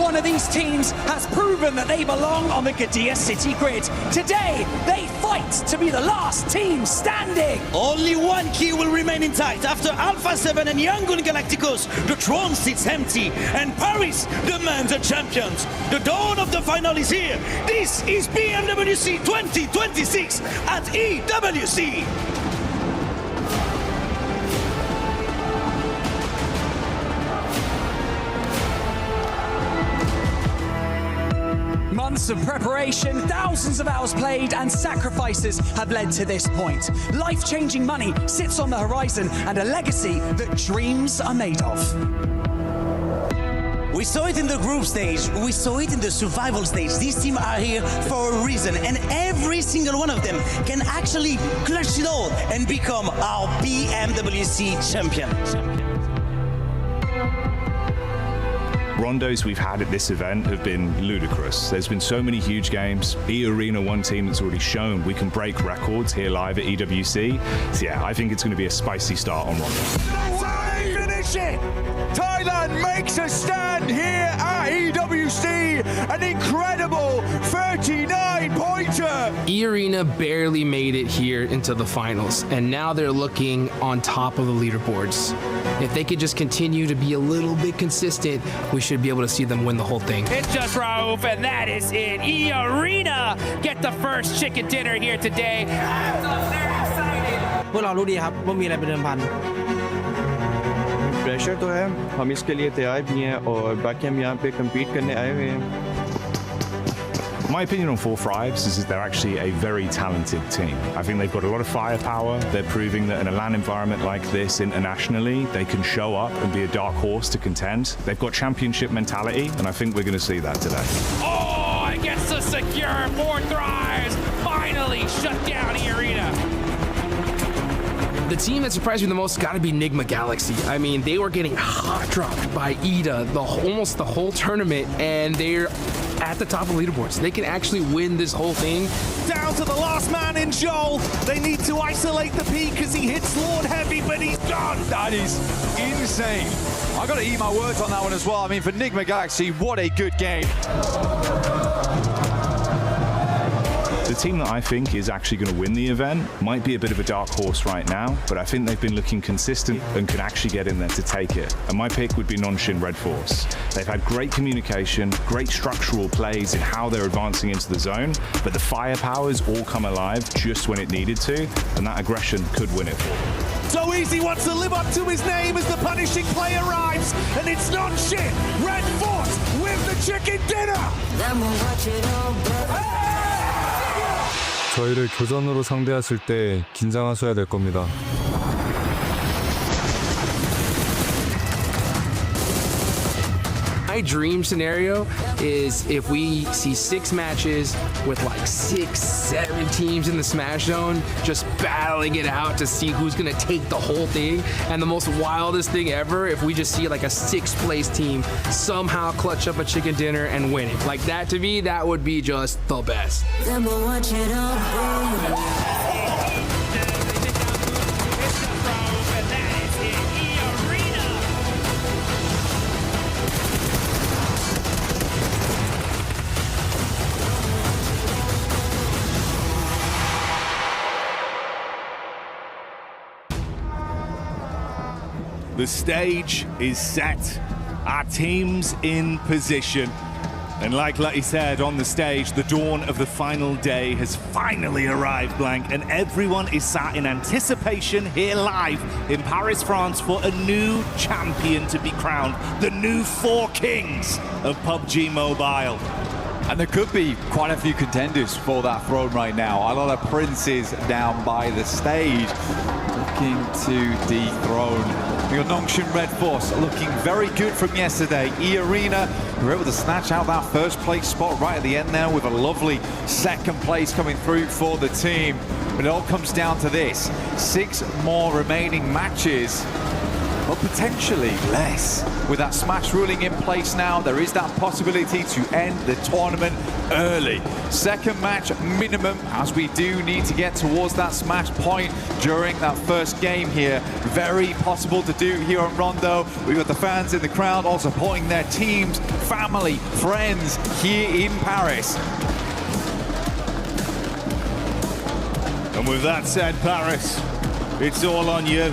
one of these teams has proven that they belong on the Gdynia City grid. Today, they fight to be the last team standing. Only one key will remain intact. After Alpha 7 and Yangon Galacticos, the throne sits empty, and Paris demands a champion. The dawn of the final is here. This is BMWC 2026 at EWC. Months of preparation, thousands of hours played, and sacrifices have led to this point. Life-changing money sits on the horizon, and a legacy that dreams are made of. We saw it in the group stage, we saw it in the survival stage. These teams are here for a reason, and every single one of them can actually clutch it all and become our BMWC champion. Rondos we've had at this event have been ludicrous. There's been so many huge games. E-Arena, one team that's already shown we can break records here live at EWC. So yeah, I think it's going to be a spicy start on Rondos. That's how they finish it! Thailand makes a stand here at EWC. An incredible 39-pointer! E-Arena barely made it here into the finals, and now they're looking on top of the leaderboards. If they could just continue to be a little bit consistent, we should be able to see them win the whole thing. It's just Raouf, and that is it. E-Arena get the first chicken dinner here today.พวกเรารู้ดีครับว่ามีอะไรเป็นเดิมพัน pressure तो है हम इसके लिए तैयार भी हैं और बाकी हम यहाँ पे compete करने आए हुए हैं My opinion on Four Thrives is that they're actually a very talented team. I think they've got a lot of firepower. They're proving that in a LAN environment like this internationally, they can show up and be a dark horse to contend. They've got championship mentality, and I think we're going to see that today. Oh, it gets the secure. Four Thrives finally shut down E-Arena. The team that surprised me the most got to be Nigma Galaxy. I mean, they were getting hot dropped by Ida almost the whole tournament, and they're at the top of leaderboards. They can actually win this whole thing. Down to the last man in Joel. They need to isolate the peak as he hits Lord Heavy, but he's gone. That is insane. I've got to eat my words on that one as well. I mean, for Nigma Galaxy, what a good game. The team that I think is actually going to win the event might be a bit of a dark horse right now, but I think they've been looking consistent and can actually get in there to take it. And my pick would be Nonshin Red Force. They've had great communication, great structural plays in how they're advancing into the zone, but the firepowers all come alive just when it needed to, and that aggression could win it for them. So Easy wants to live up to his name as the punishing play arrives, and it's Nonshin Red Force with the chicken dinner! 저희를 교전으로 상대했을 때 긴장하셔야 될 겁니다. My dream scenario is if we see 6 matches with like 6, 7 teams in the Smash Zone just battling it out to see who's gonna take the whole thing. And the most wildest thing ever, if we just see like a 6th place team somehow clutch up a chicken dinner and win it. Like that, to me, that would be just the best. The stage is set. Our team's in position. And like Lutty said on the stage, the dawn of the final day has finally arrived, Blank, and everyone is sat in anticipation here live in Paris, France for a new champion to be crowned, the new 4 kings of PUBG Mobile. And there could be quite a few contenders for that throne right now. A lot of princes down by the stage looking to dethrone. We got Nongshun Red Force looking very good from yesterday. E-Arena were able to snatch out that first place spot right at the end there with a lovely second place coming through for the team. But it all comes down to this. 6 more remaining matches. but potentially less. With that smash ruling in place now, there is that possibility to end the tournament early. Second match minimum, as we do need to get towards that smash point during that first game here. Very possible to do here on Rondo. We've got the fans in the crowd all supporting their teams, family, friends here in Paris. And with that said, Paris, it's all on you.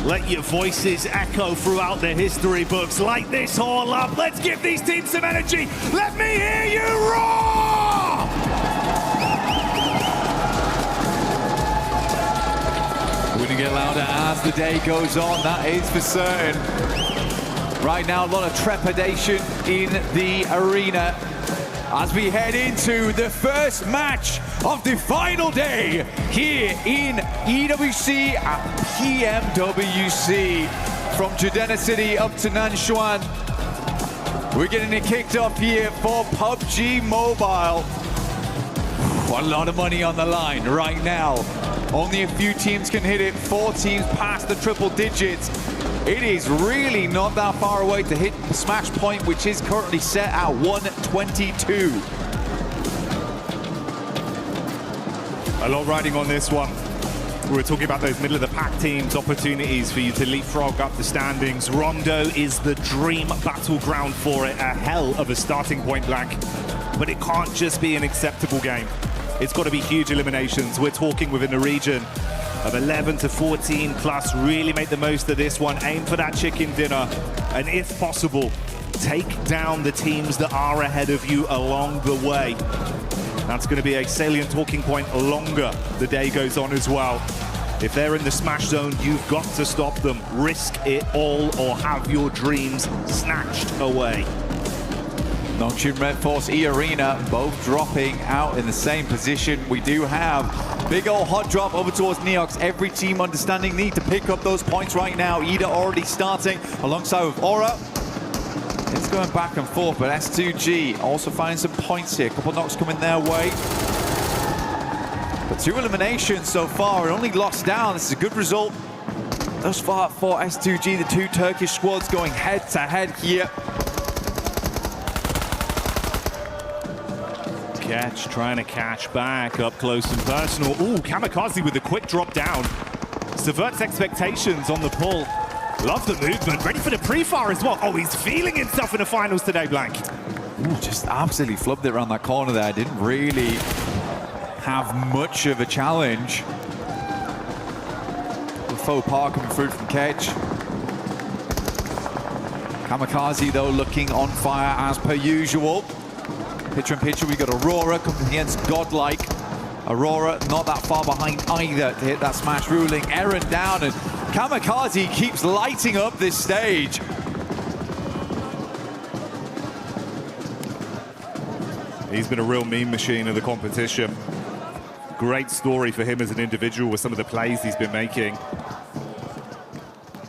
Let your voices echo throughout the history books. Light this all up. Let's give these teams some energy. Let me hear you roar! We're gonna get louder as the day goes on, that is for certain. Right now, a lot of trepidation in the arena as we head into the first match of the final day here in EWC at PMWC. From Jadena City up to Nanshuan, we're getting it kicked off here for PUBG Mobile. A lot of money on the line right now. Only a few teams can hit it, 4 teams past the triple digits. It is really not that far away to hit the smash point, which is currently set at 122. A lot riding on this one. We were talking about those middle of the pack teams, opportunities for you to leapfrog up the standings. Rondo is the dream battleground for it, a hell of a starting point, Blank. But it can't just be an acceptable game. It's got to be huge eliminations. We're talking within the region of 11 to 14 plus. Really make the most of this one. Aim for that chicken dinner. And if possible, take down the teams that are ahead of you along the way. That's going to be a salient talking point longer the day goes on as well. If they're in the smash zone, you've got to stop them. Risk it all or have your dreams snatched away. Nongshim Red Force, E-Arena, both dropping out in the same position. We do have big old hot drop over towards Neox. Every team understanding need to pick up those points right now. Ida already starting alongside with Aura. It's going back and forth, but S2G also finding some points here. A couple knocks coming their way. But 2 eliminations so far, and only lost down. This is a good result thus far for S2G. The 2 Turkish squads going head to head here. Catch, trying to catch back up close and personal. Ooh, Kamikaze with a quick drop down. Subverts expectations on the pull. Love the movement, ready for the pre-fire as well. Oh, he's feeling himself in the finals today, Blank. Ooh, just absolutely flubbed it around that corner there. Didn't really have much of a challenge. The faux pas coming through from Kedge. Kamikaze, though, looking on fire as per usual. Picture in picture, we got Aurora coming against Godlike. Aurora not that far behind either to hit that smash ruling. Eren down, and Kamikaze keeps lighting up this stage. He's been a real meme machine of the competition. Great story for him as an individual with some of the plays he's been making.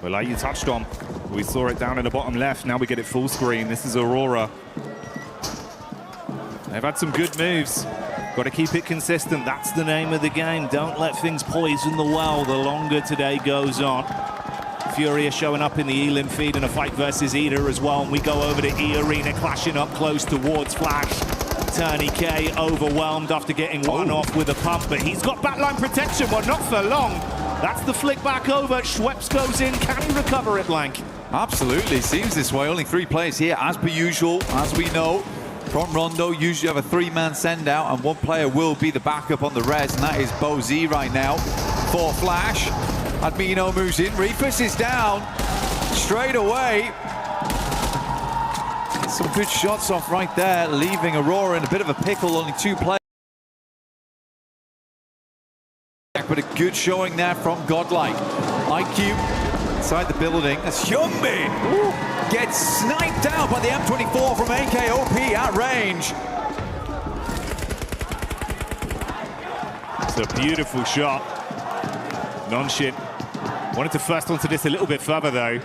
But like you touched on, we saw it down in the bottom left. Now we get it full screen. This is Aurora. They've had some good moves. Got to keep it consistent. That's the name of the game. Don't let things poison the well the longer today goes on. Furia showing up in the Elim feed in a fight versus Ida as well. And we go over to E-Arena, clashing up close towards Flash. Turney K overwhelmed after getting one off with a pump, but he's got backline protection. Well, not for long. That's the flick back over. Schweppes goes in. Can he recover it, Blank? Absolutely. Seems this way. Only 3 players here, as per usual, as we know. From Rondo, usually have a 3-man send out, and 1 player will be the backup on the res, and that is Bo Z right now for Flash. Admino moves in, Reefus is down straight away. Some good shots off right there, leaving Aurora in a bit of a pickle, only 2 players. But a good showing there from Godlike. IQ inside the building, as Hyunbin gets sniped out by the M24 from AKOP at range. It's a beautiful shot. Nongshim wanted to first onto this a little bit further though.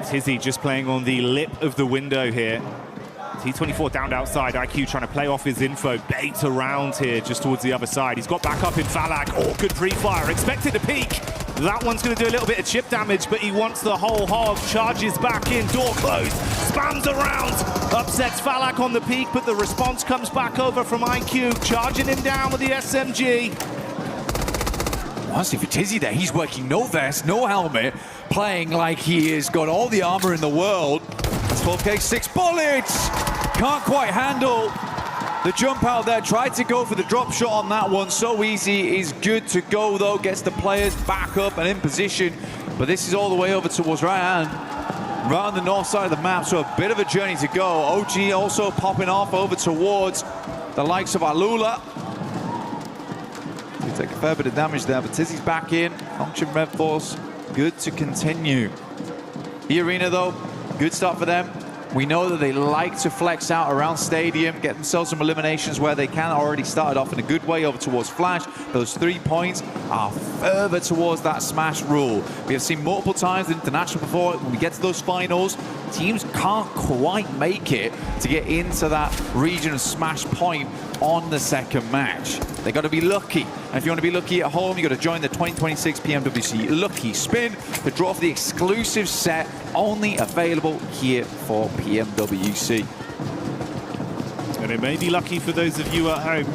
Tizzy just playing on the lip of the window here. T24 down outside, IQ trying to play off his info, bait around here just towards the other side. He's got back up in Falak. Oh, good pre-fire, expected to peek. That one's going to do a little bit of chip damage, but he wants the whole hog. Charges back in, door closed, spams around, upsets Falak on the peak, but the response comes back over from IQ, charging him down with the SMG. Honestly, for Tizzy there, he's working no vest, no helmet, playing like he has got all the armor in the world. 12K, 6 bullets! Can't quite handle the jump out there. Tried to go for the drop shot on that one. So easy, is good to go though. Gets the players back up and in position. But this is all the way over towards right on the north side of the map. So a bit of a journey to go. OG also popping off over towards the likes of Alula. They take a fair bit of damage there, but Tizzy's back in. Function Red Force, good to continue. The arena though, good start for them. We know that they like to flex out around Stadium, get themselves some eliminations where they can. Already started off in a good way over towards Flash. Those 3 points are further towards that Smash rule. We have seen multiple times in International before, when we get to those finals, teams can't quite make it to get into that region of Smash point on the second match. They got to be lucky. And if you want to be lucky at home, you got to join the 2026 PMWC Lucky Spin to draw for the exclusive set only available here for PMWC. And it may be lucky for those of you at home,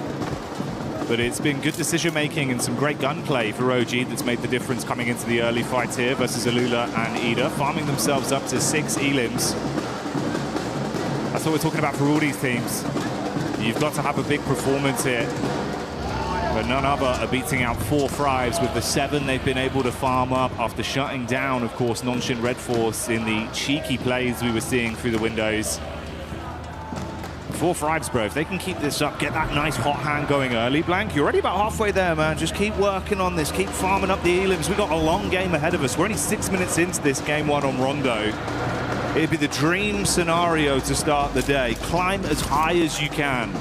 but it's been good decision making and some great gunplay for OG that's made the difference coming into the early fights here versus Alula and Ida, farming themselves up to 6 elims. That's what we're talking about for all these teams. You've got to have a big performance here. But none other are beating out 4 Thrives with the 7 they've been able to farm up after shutting down, of course, Nonshin Red Force in the cheeky plays we were seeing through the windows. 4 Thrives, bro. If they can keep this up, get that nice hot hand going early, Blank, you're already about halfway there, man. Just keep working on this. Keep farming up the elims. We've got a long game ahead of us. We're only 6 minutes into this game 1 on Rondo. It'd be the dream scenario to start the day. Climb as high as you can.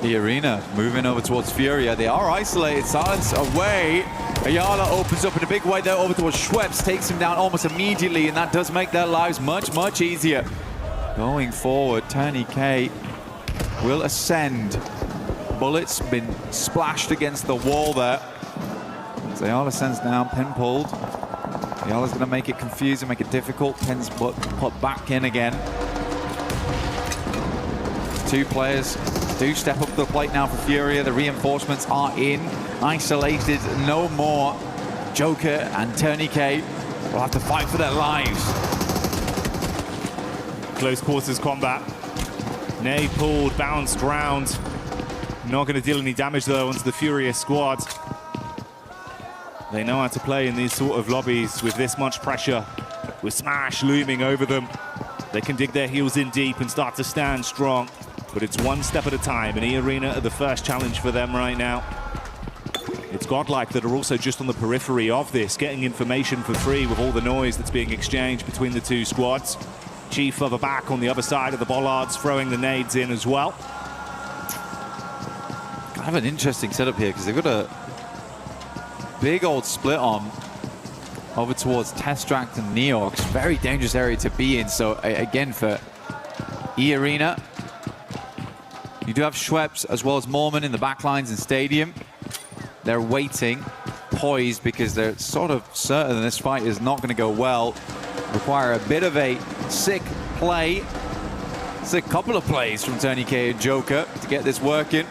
The arena moving over towards Furia. They are isolated. Silence away. Ayala opens up in a big way there over towards Schweppes. Takes him down almost immediately, and that does make their lives much, much easier. Going forward, Tony K will ascend. Bullets been splashed against the wall there. So Ayala sends down, pin pulled. Ayala's going to make it confusing, make it difficult. Pin's put back in again. 2 players do step up to the plate now for Furia. The reinforcements are in. Isolated no more. Joker and Tony K will have to fight for their lives. Close quarters combat. Nay pulled, bounced round. Not going to deal any damage though onto the Furia squad. They know how to play in these sort of lobbies with this much pressure. With Smash looming over them. They can dig their heels in deep and start to stand strong. But it's one step at a time, and E-Arena are the first challenge for them right now. It's Godlike that are also just on the periphery of this, getting information for free with all the noise that's being exchanged between the 2 squads. Chief further back on the other side of the bollards, throwing the nades in as well. Kind of an interesting setup here, because they've got a big old split on over towards Testract and Neox. Very dangerous area to be in. So again, for E-Arena, you do have Schweppes as well as Mormon in the backlines and Stadium. They're waiting, poised, because they're sort of certain this fight is not going to go well. Require a bit of a sick play. It's a couple of plays from Tony K and Joker to get this working.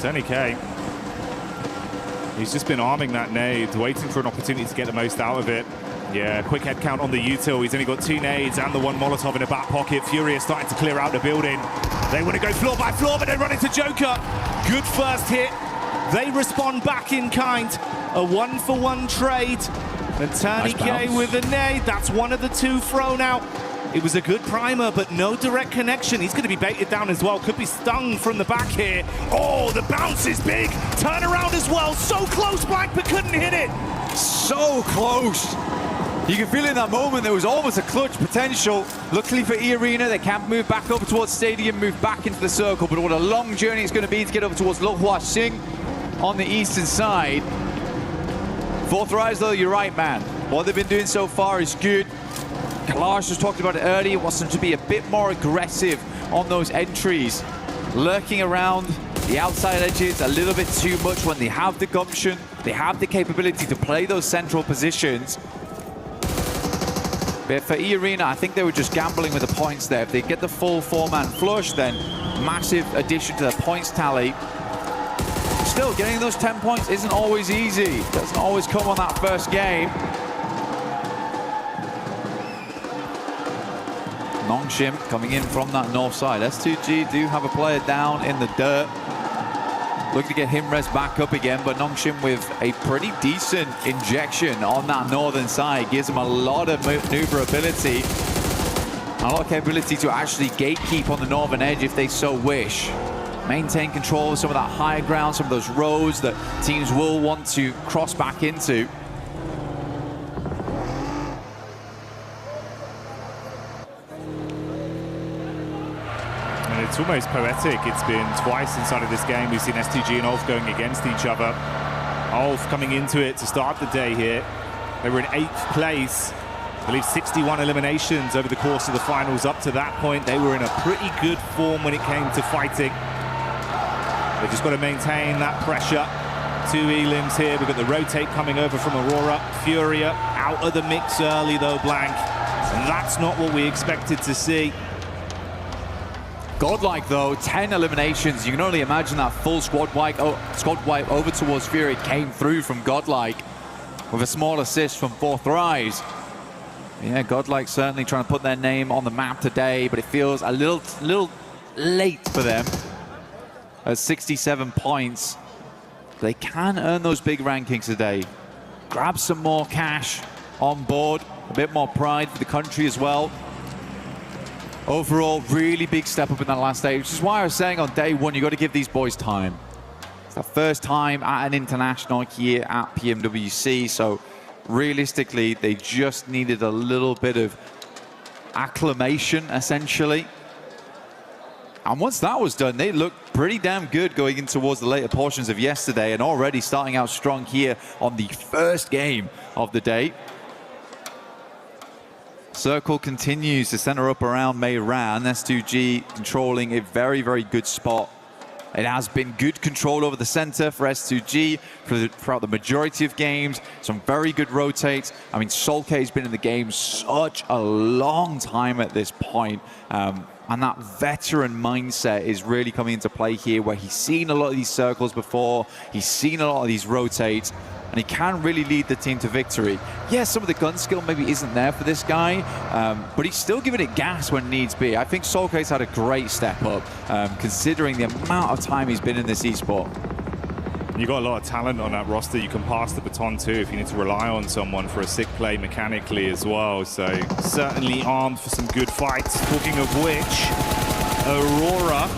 Tony K, he's just been arming that nade, waiting for an opportunity to get the most out of it. Yeah, quick head count on the util. He's only got 2 nades and the 1 Molotov in the back pocket. Fury is starting to clear out the building. They want to go floor by floor, but they run into Joker. Good first hit. They respond back in kind. A 1-for-1 trade. And Tony K with a nade. That's one of the 2 thrown out. It was a good primer, but no direct connection. He's going to be baited down as well. Could be stung from the back here. Oh, the bounce is big. Turn around as well. So close, Blank, but couldn't hit it. So close. You can feel in that moment there was almost a clutch potential. Luckily for E-Arena, they can't move back over towards Stadium, move back into the circle. But what a long journey it's going to be to get over towards Lo Hua Sing on the eastern side. 4 Thrives, though, you're right, man. What they've been doing so far is good. Kalash was talking about it earlier, wants them to be a bit more aggressive on those entries, lurking around the outside edges a little bit too much when they have the gumption, they have the capability to play those central positions. But for E-Arena, I think they were just gambling with the points there. If they get the full 4-man flush, then massive addition to the points tally. Still, getting those 10 points isn't always easy. Doesn't always come on that first game. Nongshim coming in from that north side. S2G do have a player down in the dirt. Looking to get him res back up again, but Nongshim with a pretty decent injection on that northern side. Gives him a lot of maneuverability. A lot of capability to actually gatekeep on the northern edge if they so wish. Maintain control of some of that higher ground, some of those roads that teams will want to cross back into. And it's almost poetic. It's been twice inside of this game we've seen S2G and Ulf going against each other. Ulf coming into it to start the day here. They were in 8th place. I believe 61 eliminations over the course of the finals. Up to that point, they were in a pretty good form when it came to fighting. They've just got to maintain that pressure. 2 elims here. We've got the rotate coming over from Aurora. Furia out of the mix early though, Blank. And that's not what we expected to see. Godlike though, 10 eliminations. You can only imagine that full squad wipe over towards Fury came through from Godlike with a small assist from 4thRize. Yeah, Godlike certainly trying to put their name on the map today, but it feels a little late for them. At 67 points, they can earn those big rankings today. Grab some more cash on board, a bit more pride for the country as well. Overall, really big step up in that last day, which is why I was saying on day one, you got to give these boys time. It's their first time at an international here at PMWC, so realistically, they just needed a little bit of acclimation, essentially. And once that was done, they looked pretty damn good going in towards the later portions of yesterday and already starting out strong here on the first game of the day. Circle continues to center up around Meiran. S2G controlling a very, very good spot. It has been good control over the center for S2G throughout the majority of games. Some very good rotates. I mean, Solke has been in the game such a long time at this point. And that veteran mindset is really coming into play here, where he's seen a lot of these circles before. He's seen a lot of these rotates. And he can really lead the team to victory. Yeah, some of the gun skill maybe isn't there for this guy, but he's still giving it gas when needs be. I think Solke's had a great step up, considering the amount of time he's been in this esport. You've got a lot of talent on that roster. You can pass the baton too if you need to rely on someone for a sick play mechanically as well. So certainly armed for some good fights. Talking of which, Aurora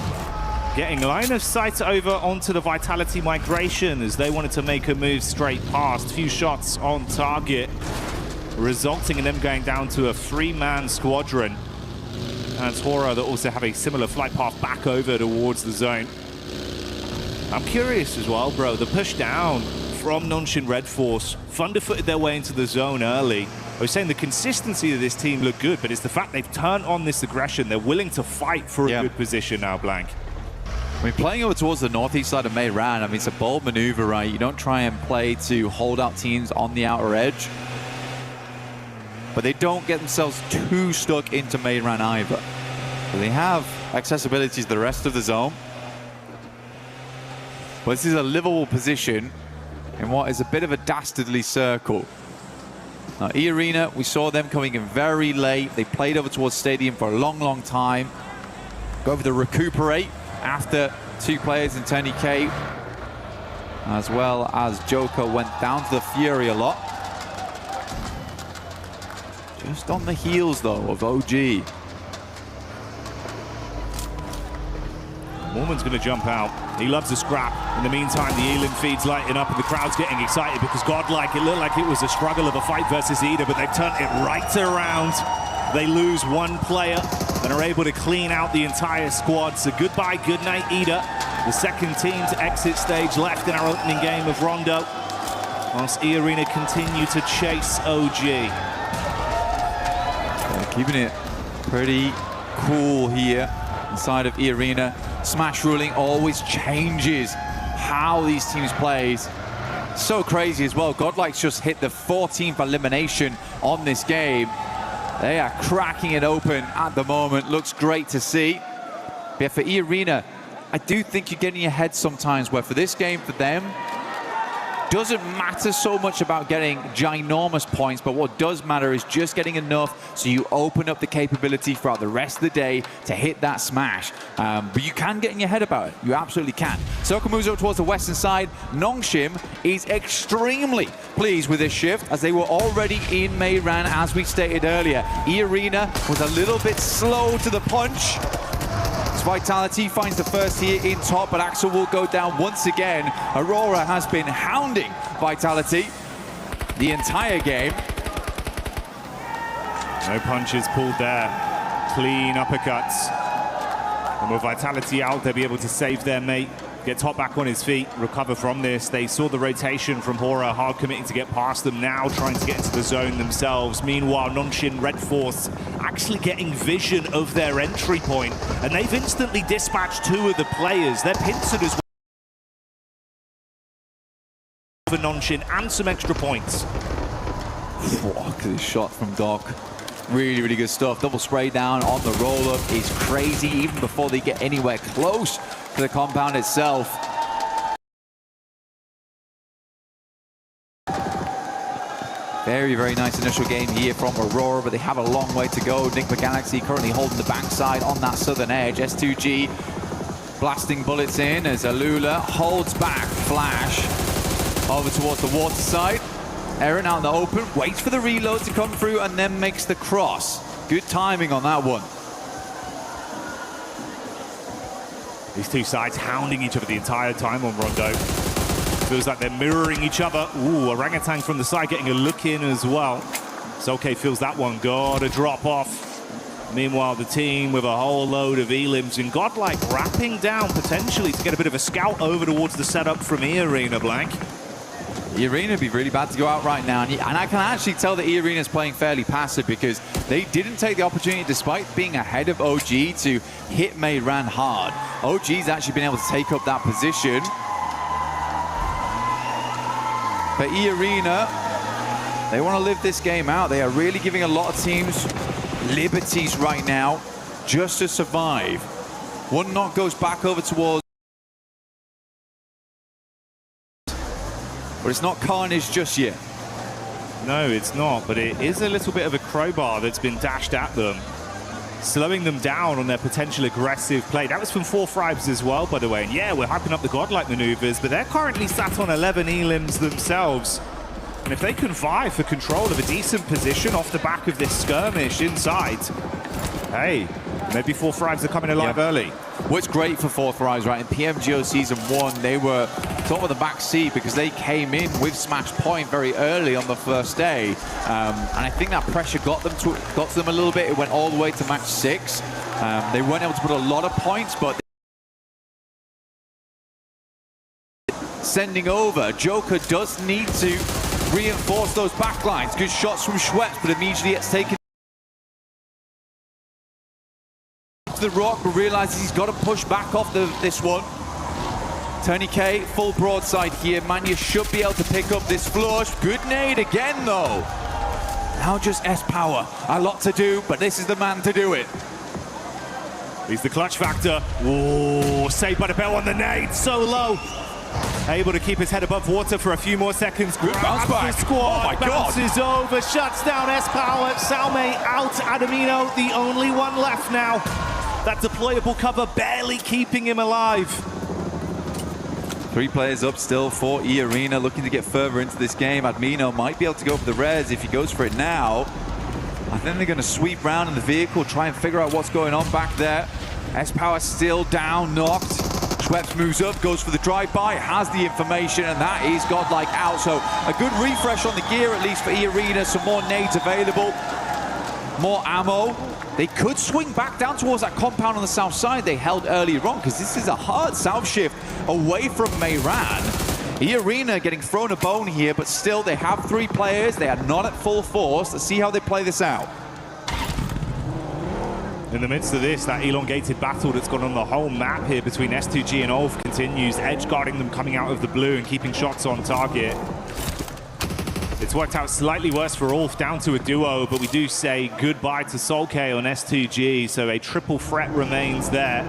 getting line of sight over onto the Vitality migration as they wanted to make a move straight past. Few shots on target, resulting in them going down to a 3-man squadron. And Tora that also have a similar flight path back over towards the zone. I'm curious as well, bro, the push down from Nongshim Red Force, Thunderfooted their way into the zone early. I was saying the consistency of this team looked good, but it's the fact they've turned on this aggression. They're willing to fight for a good position now, Blank. I mean, playing over towards the northeast side of Meiran, I mean, it's a bold maneuver, right? You don't try and play to hold out teams on the outer edge, but they don't get themselves too stuck into Meiran either. So they have accessibility to the rest of the zone. But this is a livable position in what is a bit of a dastardly circle. Now, E-Arena, we saw them coming in very late. They played over towards Stadium for a long, long time. Go over to recuperate after 2 players in Tony K, as well as Joker went down to the Fury a lot. Just on the heels, though, of OG. Mormon's going to jump out. He loves a scrap. In the meantime, the Elim feed's lighting up and the crowd's getting excited because Godlike, it looked like it was a struggle of a fight versus Ida, but they've turned it right around. They lose 1 player and are able to clean out the entire squad. So goodbye, good night, Ida. The second team to exit stage left in our opening game of Rondo, whilst E-Arena continue to chase OG. Keeping it pretty cool here inside of E-Arena. Smash ruling always changes how these teams play. So crazy as well. Godlike's just hit the 14th elimination on this game. They are cracking it open at the moment. Looks great to see. But yeah, for E-Arena, I do think you're getting ahead sometimes, where for this game, for them, doesn't matter so much about getting ginormous points, but what does matter is just getting enough so you open up the capability throughout the rest of the day to hit that smash. But you can get in your head about it. You absolutely can. Soka moves up towards the western side. Nongshim is extremely pleased with this shift, as they were already in Meiran, as we stated earlier. E-Arena was a little bit slow to the punch. Vitality finds the first here in top, but Axel will go down once again. Aurora has been hounding Vitality the entire game. No punches pulled there. Clean uppercuts. And with Vitality out, they'll be able to save their mate. Get Top back on his feet, recover from this. They saw the rotation from Hora, hard committing to get past them, now trying to get into the zone themselves. Meanwhile, Nongshim Red Force actually getting vision of their entry point, and they've instantly dispatched 2 of the players. They're pincered as well for Nongshim, and some extra points. Look at this shot from Doc. Really, really good stuff. Double spray down on the roll-up is crazy, even before they get anywhere close to the compound itself. Very, very nice initial game here from Aurora, but they have a long way to go. Nick Galaxy currently holding the backside on that southern edge. S2G blasting bullets in as Alula holds back Flash over towards the water side. Eren out in the open, waits for the reload to come through, and then makes the cross. Good timing on that one. These two sides hounding each other the entire time on Rondo. Feels like they're mirroring each other. Ooh, Orangutan from the side getting a look in as well. Soke feels that one. Gotta drop off. Meanwhile, the team with a whole load of elims, and Godlike wrapping down potentially to get a bit of a scout over towards the setup from E-Arena, Blank. E-Arena would be really bad to go out right now, and I can actually tell that E-Arena is playing fairly passive, because they didn't take the opportunity, despite being ahead of OG, to hit Meiran hard. OG's actually been able to take up that position. But E-Arena, they want to live this game out. They are really giving a lot of teams liberties right now just to survive. One knock goes back over towards, but it's not Carnage just yet. No, it's not, but it is a little bit of a crowbar that's been dashed at them, slowing them down on their potential aggressive play. That was from 4 Fribes as well, by the way. And yeah, we're hyping up the Godlike maneuvers, but they're currently sat on 11 elims themselves. And if they can vie for control of a decent position off the back of this skirmish inside, hey, maybe 4 Fribes are coming alive early. What's great for 4 Fribes, right? In PMGO Season 1, they were top of the back seat because they came in with Smash Point very early on the first day. And I think that pressure got to them a little bit. It went all the way to match 6. They weren't able to put a lot of points, but sending over. Joker does need to reinforce those backlines. Good shots from Schweppes, but immediately it's taken to the rock, but realizes he's got to push back off this one. Tony K, full broadside here. Manya should be able to pick up this flush. Good nade again, though. Now just S-Power. A lot to do, but this is the man to do it. He's the clutch factor. Ooh, saved by the bell on the nade. So low. Able to keep his head above water for a few more seconds. Good bounce back. Squad. Oh my God. Bounces over, shuts down S-Power. Salme out. Adamino, the only one left now. That deployable cover barely keeping him alive. 3 players up still for E-Arena, looking to get further into this game. Admino might be able to go for the res if he goes for it now. I think they're going to sweep round in the vehicle, try and figure out what's going on back there. S-Power still down, knocked. Schweppes moves up, goes for the drive-by, has the information, and that is Godlike out. So a good refresh on the gear, at least for E-Arena. Some more nades available, more ammo. They could swing back down towards that compound on the south side they held earlier on, because this is a hard south shift away from Meiran. E-Arena getting thrown a bone here, but still they have 3 players. They are not at full force. Let's see how they play this out. In the midst of this, that elongated battle that's gone on the whole map here between S2G and Ulf continues, edge guarding them coming out of the blue and keeping shots on target. It's worked out slightly worse for Ulf, down to a duo, but we do say goodbye to Solkay on S2G, so a triple threat remains there.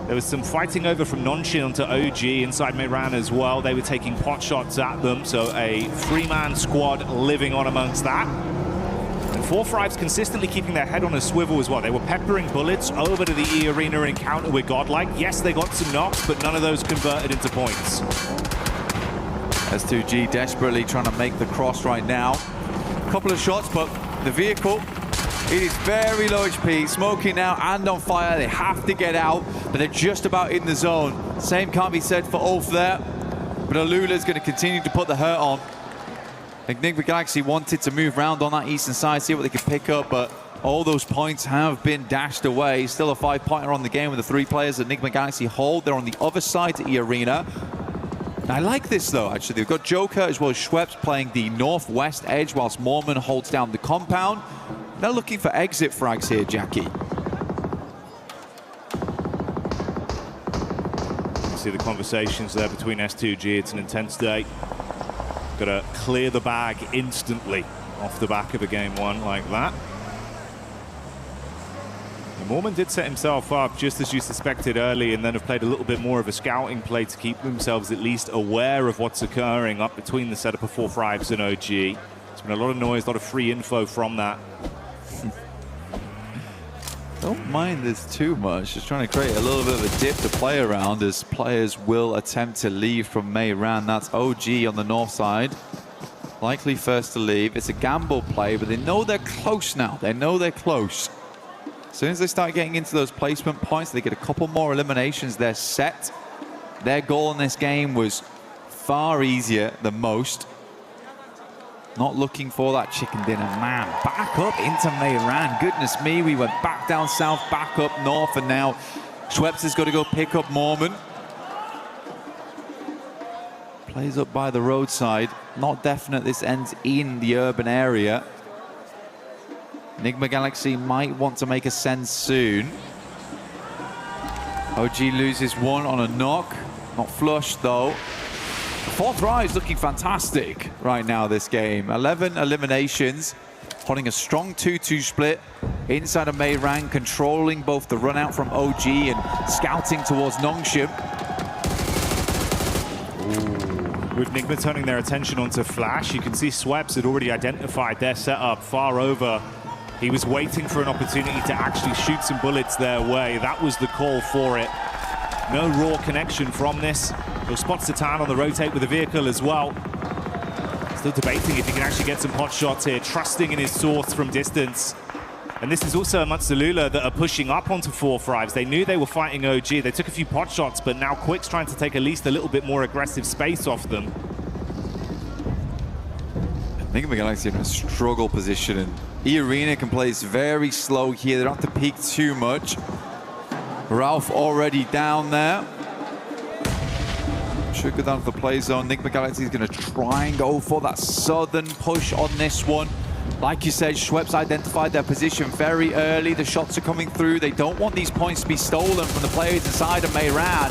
There was some fighting over from Nonshin onto OG inside Meiran as well. They were taking pot shots at them, so a three-man squad living on amongst that. And 4-5's consistently keeping their head on a swivel as well. They were peppering bullets over to the E Arena encounter with Godlike. Yes, they got some knocks, but none of those converted into points. S2G desperately trying to make the cross right now. A couple of shots, but the vehicle, it is very low HP, smoking now and on fire. They have to get out, but they're just about in the zone. Same can't be said for Ulf there, but Alula's going to continue to put the hurt on. Enigma Galaxy wanted to move around on that eastern side, see what they could pick up, but all those points have been dashed away. Still a 5-pointer on the game with the 3 players that Enigma Galaxy hold. They're on the other side to E Arena. I like this though, actually. They've got Joker as well as Schweppes playing the northwest edge whilst Mormon holds down the compound. They're looking for exit frags here, Jackie. You see the conversations there between S2G. It's an intense day. Got to clear the bag instantly off the back of a game 1 like that. And Mormon did set himself up just as you suspected early, and then have played a little bit more of a scouting play to keep themselves at least aware of what's occurring up between the setup of 4-5s and OG. There's been a lot of noise, a lot of free info from that. Don't mind this too much. Just trying to create a little bit of a dip to play around as players will attempt to leave from Meiran. That's OG on the north side. Likely first to leave. It's a gamble play, but they know they're close now. They know they're close. As soon as they start getting into those placement points, they get a couple more eliminations. They're set. Their goal in this game was far easier than most. Not looking for that chicken dinner, man. Back up into Meiran. Goodness me, we went back down south, back up north, and now Schweppes has got to go pick up Mormon. Plays up by the roadside. Not definite this ends in the urban area. Enigma Galaxy might want to make a send soon. OG loses 1 on a knock. Not flush, though. 4th Rise looking fantastic right now this game. 11 eliminations, holding a strong 2-2 split inside of Meiran, controlling both the run out from OG and scouting towards Nongshim. With Enigma turning their attention onto Flash, you can see Schweppes had already identified their setup far over. He was waiting for an opportunity to actually shoot some bullets their way. That was the call for it. No raw connection from this. He'll spot Satan on the rotate with the vehicle as well. Still debating if he can actually get some pot shots here, trusting in his source from distance. And this is also amongst the Lula that are pushing up onto 4-5s. They knew they were fighting OG. They took a few pot shots, but now Quick's trying to take at least a little bit more aggressive space off them. Enigma Galaxy in a struggle position, and E Arena can play this very slow here. They don't have to peek too much. Ralph already down there. Should go down to the play zone. Enigma Galaxy is going to try and go for that southern push on this one. Like you said, Schweppes identified their position very early. The shots are coming through. They don't want these points to be stolen from the players inside of Meiran.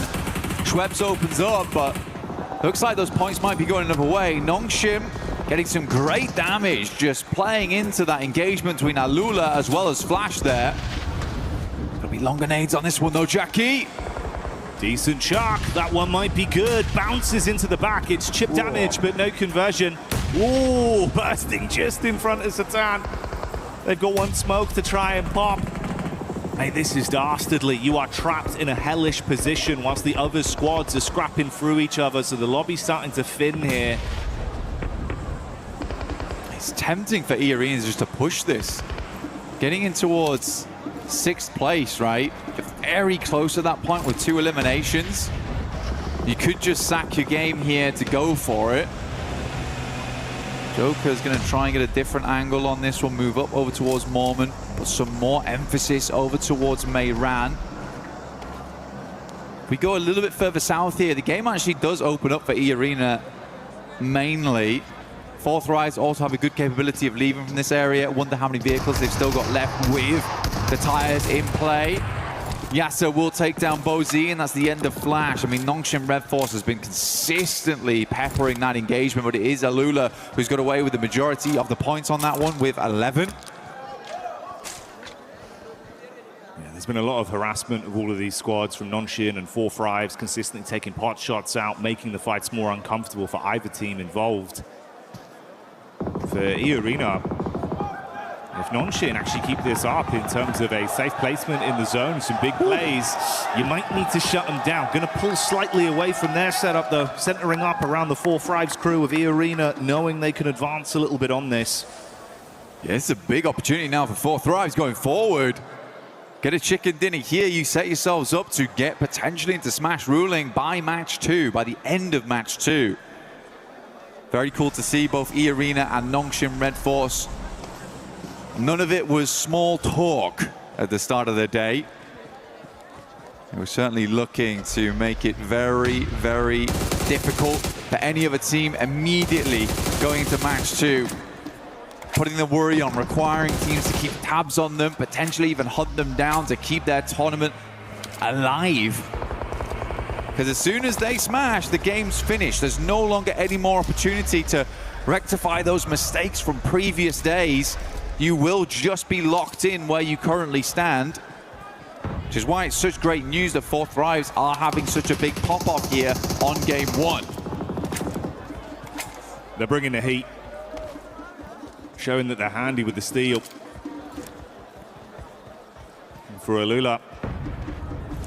Schweppes opens up, but looks like those points might be going another way. Nongshim getting some great damage, just playing into that engagement between Alula as well as Flash there. Gonna be long grenades on this one though, Jackie. Decent chuck. That one might be good. Bounces into the back. It's chip damage, but no conversion. Ooh, bursting just in front of Satan. They've got one smoke to try and pop. Hey, this is dastardly. You are trapped in a hellish position whilst the other squads are scrapping through each other, so the lobby's starting to thin here. It's tempting for E Arena just to push this. Getting in towards 6th place, right? Very close at that point with 2 eliminations. You could just sack your game here to go for it. Joker's going to try and get a different angle on this one, move up over towards Mormon, put some more emphasis over towards Meiran. If we go a little bit further south here, the game actually does open up for E Arena mainly. 4th Rise also have a good capability of leaving from this area. I wonder how many vehicles they've still got left with The tires in play. Yasser will take down Bozi, and that's the end of Flash. I mean, Nongshin Red Force has been consistently peppering that engagement, but it is Alula who's got away with the majority of the points on that one with 11. Yeah, there's been a lot of harassment of all of these squads from Nongshin and 4-5s, consistently taking pot shots out, making the fights more uncomfortable for either team involved. For E-Arena, if Nongshin actually keep this up in terms of a safe placement in the zone, some big plays, you might need to shut them down. Going to pull slightly away from their setup, though, centering up around the 4-5's crew of E-Arena, knowing they can advance a little bit on this. Yeah, it's a big opportunity now for 4-5s going forward. Get a chicken dinner here. You set yourselves up to get potentially into Smash ruling by match 2, by the end of match 2. Very cool to see both E-Arena and Nongshin Red Force. None of it was small talk at the start of the day. They were certainly looking to make it very, very difficult for any other team immediately going into match 2. Putting the worry on, requiring teams to keep tabs on them, potentially even hunt them down to keep their tournament alive. Because as soon as they smash, the game's finished. There's no longer any more opportunity to rectify those mistakes from previous days. You will just be locked in where you currently stand, which is why it's such great news that 4-5s are having such a big pop-off here on game 1. They're bringing the heat, showing that they're handy with the steal. And for Alula,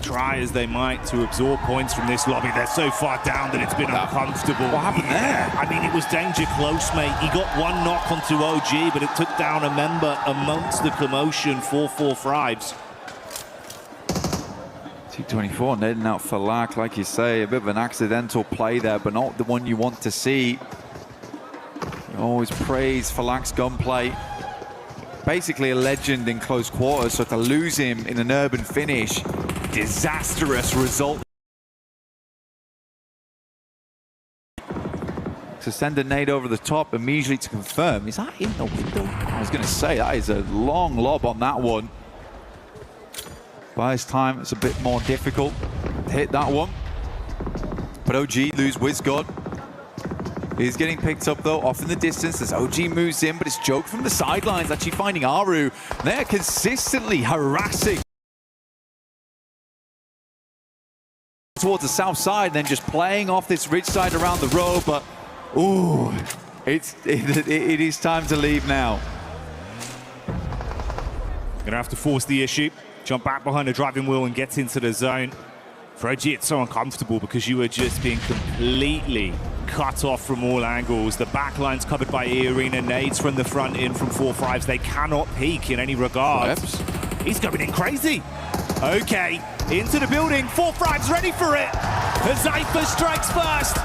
try as they might to absorb points from this lobby, they're so far down that it's been uncomfortable. What happened there? I mean, it was danger close, mate. He got one knock onto OG, but it took down a member amongst the commotion for 4-5s. T24 netting out for Lack, like you say, a bit of an accidental play there, but not the one you want to see. You always praise Falak's gunplay. Basically a legend in close quarters, so to lose him in an urban finish, disastrous result. To send a nade over the top immediately to confirm. Is that in the window? I was going to say, that is a long lob on that one. By this time, it's a bit more difficult to hit that one. But OG lose WizGod. He's getting picked up though, off in the distance as OG moves in, but it's Joke from the sidelines actually finding Aru. They're consistently harassing towards the south side, then just playing off this ridge side around the road, but ooh, it is time to leave now. Gonna have to force the issue, jump back behind the driving wheel and get into the zone. For OG, it's so uncomfortable because you are just being completely cut off from all angles. The backline's covered by E-Arena, nades from the front in from 4-5s. They cannot peek in any regard. He's going in crazy. Okay, into the building. 4-5's ready for it. Zypher strikes first.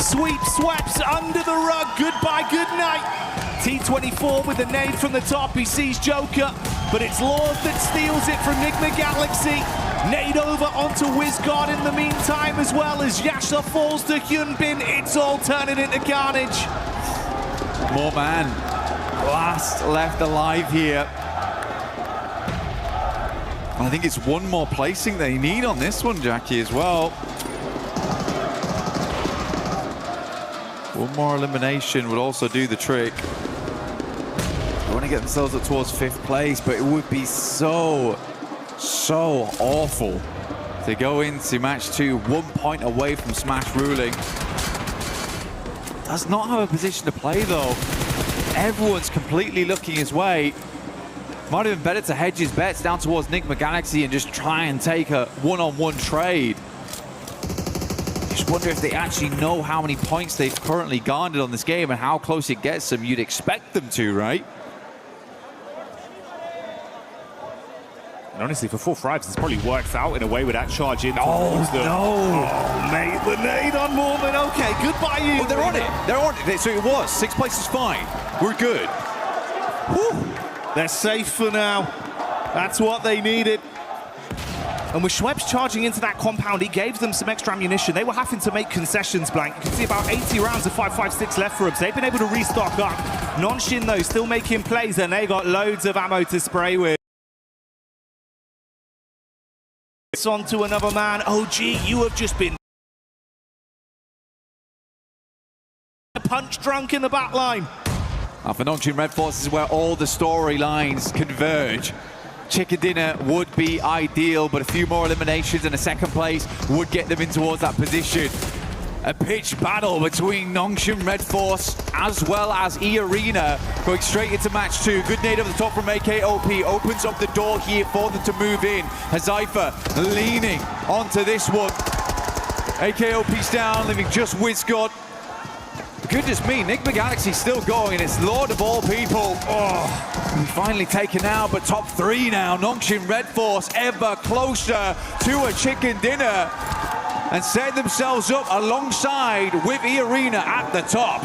Sweep sweeps under the rug. Goodbye, good night. T24 with a nade from the top. He sees Joker, but it's Lord that steals it from Nigma Galaxy. Nade over onto WizGod in the meantime, as well as Yasha falls to Hyunbin. It's all turning into carnage. More man, last left alive here. I think it's one more placing they need on this one, Jackie, as well. One more elimination would also do the trick. They want to get themselves up towards 5th place, but it would be so awful to go into match 2 1 point away from Smash ruling. Does not have a position to play though. Everyone's completely looking his way. Might have been better to hedge his bets down towards Nigma Galaxy and just try and take a one-on-one trade. Just wonder if they actually know how many points they've currently garnered on this game and how close it gets them. You'd expect them to, right? And honestly, for 4-5s, this probably works out in a way with that charge in. Oh, no. Oh, mate, the nade on Mormon. Okay, goodbye, you. Well, they're on it. They're on it. So it was. 6th place is fine. We're good. Whew. They're safe for now. That's what they needed. And with Schweppes charging into that compound, he gave them some extra ammunition. They were having to make concessions, Blank. You can see about 80 rounds of 5.56 left for them. They've been able to restock up. Nonshin, though, still making plays, and they got loads of ammo to spray with. It's on to another man. OG, you have just been punch drunk in the back line. For Nongshim Red Force is where all the storylines converge. Chicken dinner would be ideal, but a few more eliminations and a second place would get them in towards that position. A pitched battle between Nongshim Red Force as well as E-Arena going straight into match 2. Good nade over the top from AKOP, opens up the door here for them to move in. Hazaifa leaning onto this one. AKOP's down, leaving just Wizgod. Goodness me, Enigma Galaxy still going, and it's Lord of all people. Oh, finally taken out, but top 3 now. Nongshim Red Force ever closer to a chicken dinner and set themselves up alongside with E-Arena at the top.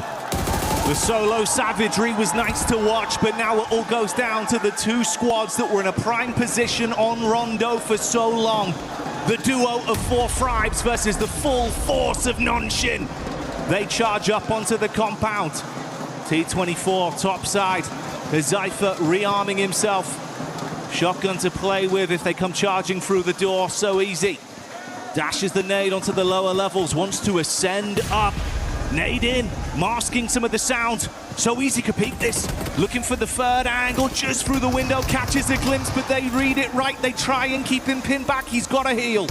The solo savagery was nice to watch, but now it all goes down to the 2 squads that were in a prime position on Rondo for so long. The duo of 4 Fribes versus the full force of Nongshim. They charge up onto the compound. T24 topside. Hazaifa rearming himself. Shotgun to play with if they come charging through the door. So easy. Dashes the nade onto the lower levels. Wants to ascend up. Nade in. Masking some of the sound. So easy to peek this. Looking for the third angle. Just through the window. Catches a glimpse, but they read it right. They try and keep him pinned back. He's got to heal.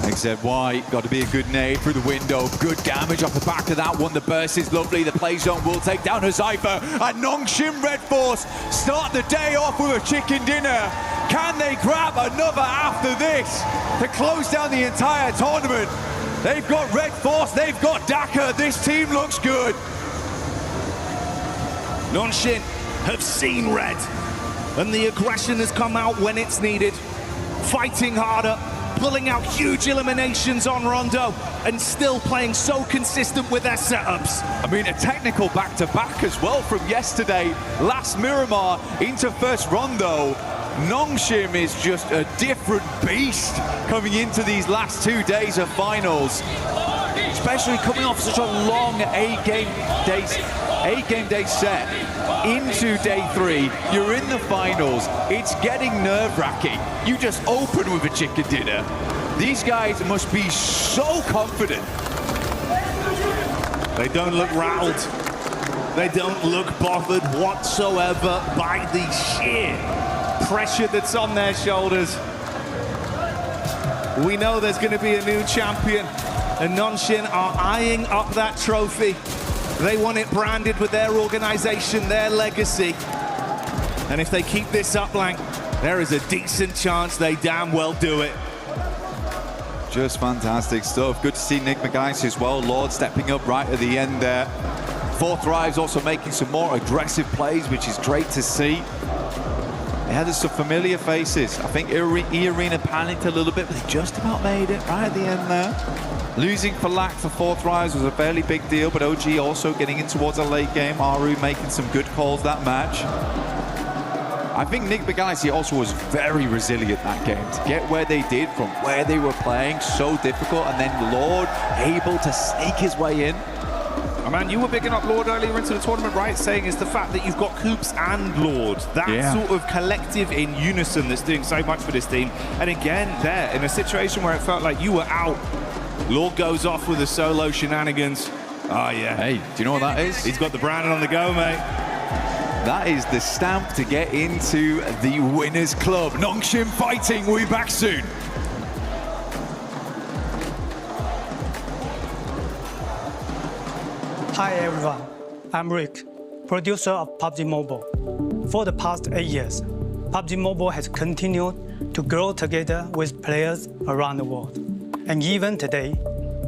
XZY, got to be a good nade through the window. Good damage off the back of that one. The burst is lovely. The play zone will take down Hazaifa. And Nongshim Red Force start the day off with a chicken dinner. Can they grab another after this to close down the entire tournament? They've got Red Force, they've got Daka. This team looks good. Nongshim have seen red, and the aggression has come out when it's needed. Fighting harder, pulling out huge eliminations on Rondo, and still playing so consistent with their setups. I mean, a technical back-to-back as well from yesterday. Last Miramar into first Rondo. Nongshim is just a different beast coming into these last 2 days of finals. Especially coming off such a long 8-game day set into day 3. You're in the finals. It's getting nerve-wracking. You just open with a chicken dinner. These guys must be so confident. They don't look rattled. They don't look bothered whatsoever by the sheer pressure that's on their shoulders. We know there's going to be a new champion, and Nongshim are eyeing up that trophy. They want it branded with their organization, their legacy. And if they keep this up, Blank, there is a decent chance they damn well do it. Just fantastic stuff. Good to see Enigma Galaxy as well. Lord stepping up right at the end there. 4 Thrives also making some more aggressive plays, which is great to see. Yeah, there's some familiar faces. I think E-Arena panicked a little bit, but they just about made it right at the end there. Losing for lack for 4 Thrives was a fairly big deal, but OG also getting in towards a late game. Aru making some good calls that match. I think Enigma Galaxy also was very resilient that game. To get where they did from where they were playing, so difficult, and then Lord able to sneak his way in. Oh man, you were bigging up Lord earlier into the tournament, right? Saying it's the fact that you've got Coops and Lord. That sort of collective in unison that's doing so much for this team. And again, there, in a situation where it felt like you were out, Lord goes off with the solo shenanigans. Oh yeah. Hey, do you know what that is? He's got the Brandon on the go, mate. That is the stamp to get into the Winners Club. Nongshim fighting, we'll be back soon. Hi everyone, I'm Rick, producer of PUBG Mobile. For the past 8 years, PUBG Mobile has continued to grow together with players around the world. And even today,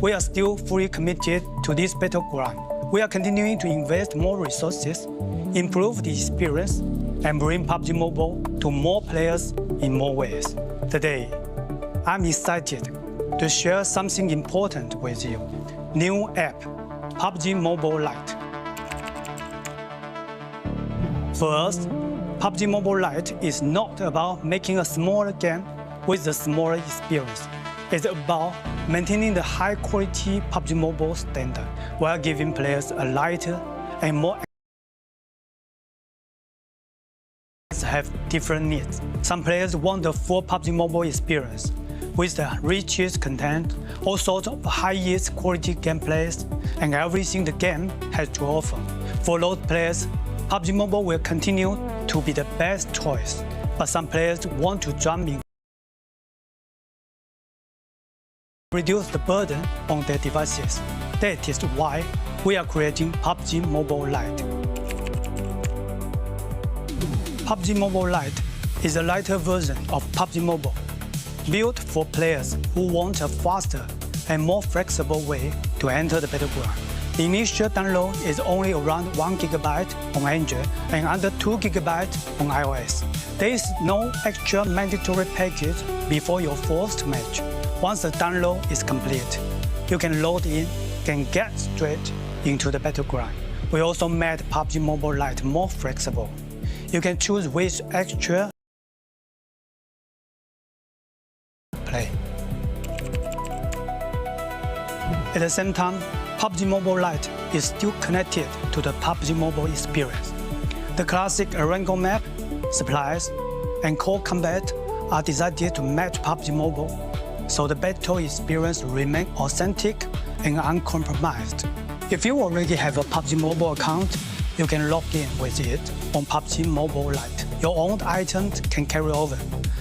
we are still fully committed to this battleground. We are continuing to invest more resources, improve the experience, and bring PUBG Mobile to more players in more ways. Today, I'm excited to share something important with you. New app, PUBG Mobile Lite. For us, PUBG Mobile Lite is not about making a smaller game with a smaller experience. It's about maintaining the high-quality PUBG Mobile standard while giving players a lighter and more have different needs. Some players want the full PUBG Mobile experience, with the richest content, all sorts of highest quality gameplays, and everything the game has to offer. For those players, PUBG Mobile will continue to be the best choice, but some players want to jump in, reduce the burden on their devices. That is why we are creating PUBG Mobile Lite. PUBG Mobile Lite is a lighter version of PUBG Mobile, built for players who want a faster and more flexible way to enter the battleground. The initial download is only around 1 GB on Android and under 2 GB on iOS. There is no extra mandatory package before your first match. Once the download is complete, you can load in and get straight into the battleground. We also made PUBG Mobile Lite more flexible. You can choose which extra play. At the same time, PUBG Mobile Lite is still connected to the PUBG Mobile experience. The classic Arango map, supplies, and core combat are designed to match PUBG Mobile, so the battle experience remains authentic and uncompromised. If you already have a PUBG Mobile account, you can log in with it on PUBG Mobile Lite. Your own items can carry over,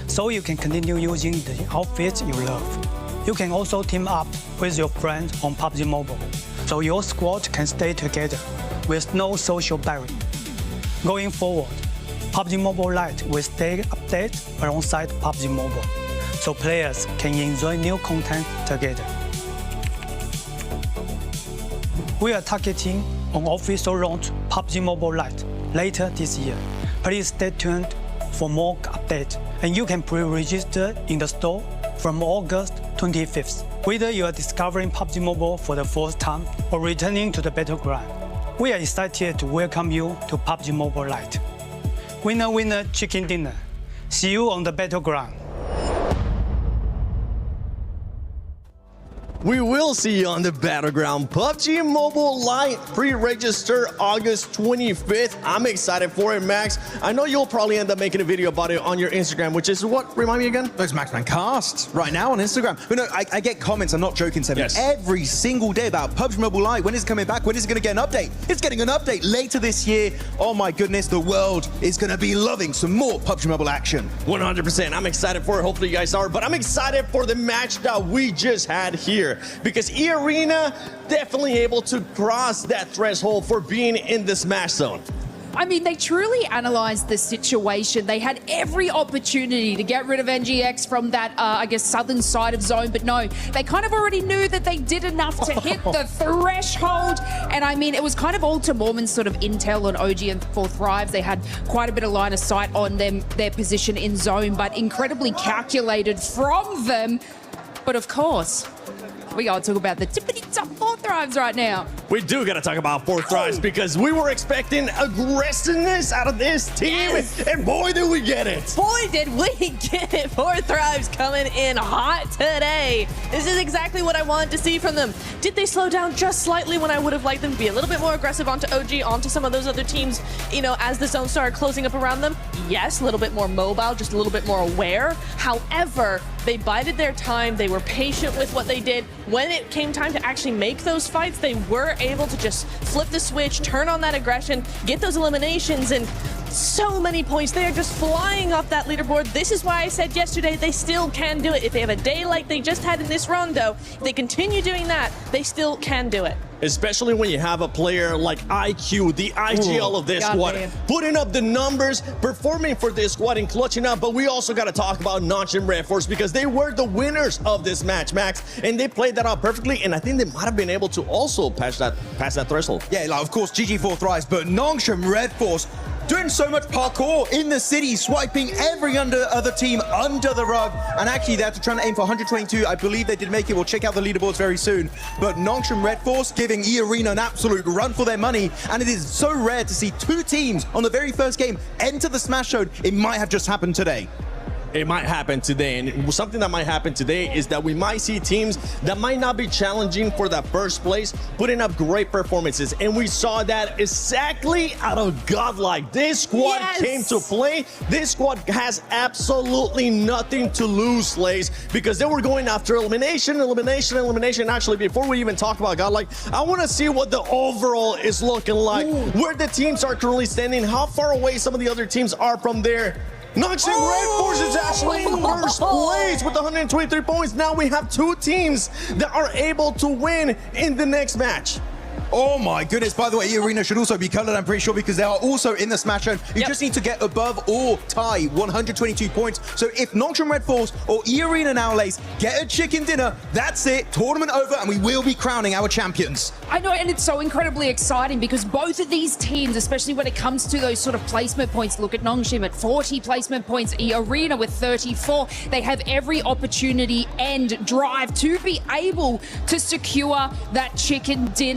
so you can continue using the outfits you love. You can also team up with your friends on PUBG Mobile, so your squad can stay together with no social barrier. Going forward, PUBG Mobile Lite will stay updated alongside PUBG Mobile, so players can enjoy new content together. We are targeting an official launch PUBG Mobile Lite later this year. Please stay tuned for more updates, and you can pre-register in the store from August 25th. Whether you are discovering PUBG Mobile for the first time or returning to the battleground, we are excited to welcome you to PUBG Mobile Lite. Winner, winner, chicken dinner. See you on the battleground. We will see you on the battleground. PUBG Mobile Lite pre-register August 25th. I'm excited for it, Max. I know you'll probably end up making a video about it on your Instagram, which is what? Remind me again? It's Maxman Cast right now on Instagram. But no, I get comments, I'm not joking, Seven, every single day about PUBG Mobile Lite. When is it coming back? When is it going to get an update? It's getting an update later this year. Oh my goodness, the world is going to be loving some more PUBG Mobile action. 100%. I'm excited for it. Hopefully you guys are. But I'm excited for the match that we just had here, because E-Arena definitely able to cross that threshold for being in the Smash Zone. I mean, they truly analyzed the situation. They had every opportunity to get rid of NGX from that, I guess, southern side of zone, but no, they kind of already knew that they did enough to hit the threshold. And I mean, it was kind of all to Mormon's sort of intel on OG and 4 Thrives. They had quite a bit of line of sight on them, their position in zone, but incredibly calculated from them. But of course, we gotta talk about the tippity-top 4 Thrives right now. We do gotta talk about 4 Thrives because we were expecting aggressiveness out of this team, and boy, did we get it. Boy, did we get it. 4 Thrives coming in hot today. This is exactly what I wanted to see from them. Did they slow down just slightly when I would have liked them to be a little bit more aggressive onto OG, onto some of those other teams, you know, as the zone started closing up around them? Yes, a little bit more mobile, just a little bit more aware. However, they bided their time. They were patient with what they did. When it came time to actually make those fights, they were able to just flip the switch, turn on that aggression, get those eliminations, and so many points. They are just flying off that leaderboard. This is why I said yesterday they still can do it. If they have a day like they just had in this run, though, if they continue doing that, they still can do it. Especially when you have a player like IQ, the IGL of this squad, putting up the numbers, performing for this squad and clutching up. But we also got to talk about Notch and Red Force because they were the winners of this match, Max, and they played that out perfectly. And I think they might have been able to also pass that threshold. Yeah, like of course GG4 Thrives, but Notch and Red Force doing so much parkour in the city, swiping every other team under the rug, and actually they're trying to aim for 122. I believe they did make it. We'll check out the leaderboards very soon. But Notch and Red Force giving E-Arena an absolute run for their money, and it is so rare to see 2 teams on the very first game enter the Smash Zone. It might have just happened today. it might happen today. And something that might happen today is that we might see teams that might not be challenging for that first place, putting up great performances. And we saw that exactly out of Godlike. This squad came to play. This squad has absolutely nothing to lose, Slays, because they were going after elimination. Actually, before we even talk about Godlike, I want to see what the overall is looking like, where the teams are currently standing, how far away some of the other teams are from there. Noxian Red Force is actually in first place with 123 points. Now we have two teams that are able to win in the next match. Oh my goodness, by the way, E-Arena should also be colored, I'm pretty sure, because they are also in the Smash Zone. You just need to get above or tie 122 points. So if Noxian Red Force or E-Arena now, Lace, get a chicken dinner, that's it, tournament over, and we will be crowning our champions. I know, and it's so incredibly exciting because both of these teams, especially when it comes to those sort of placement points, look at Nongshim at 40 placement points, E-Arena with 34. They have every opportunity and drive to be able to secure that chicken dinner.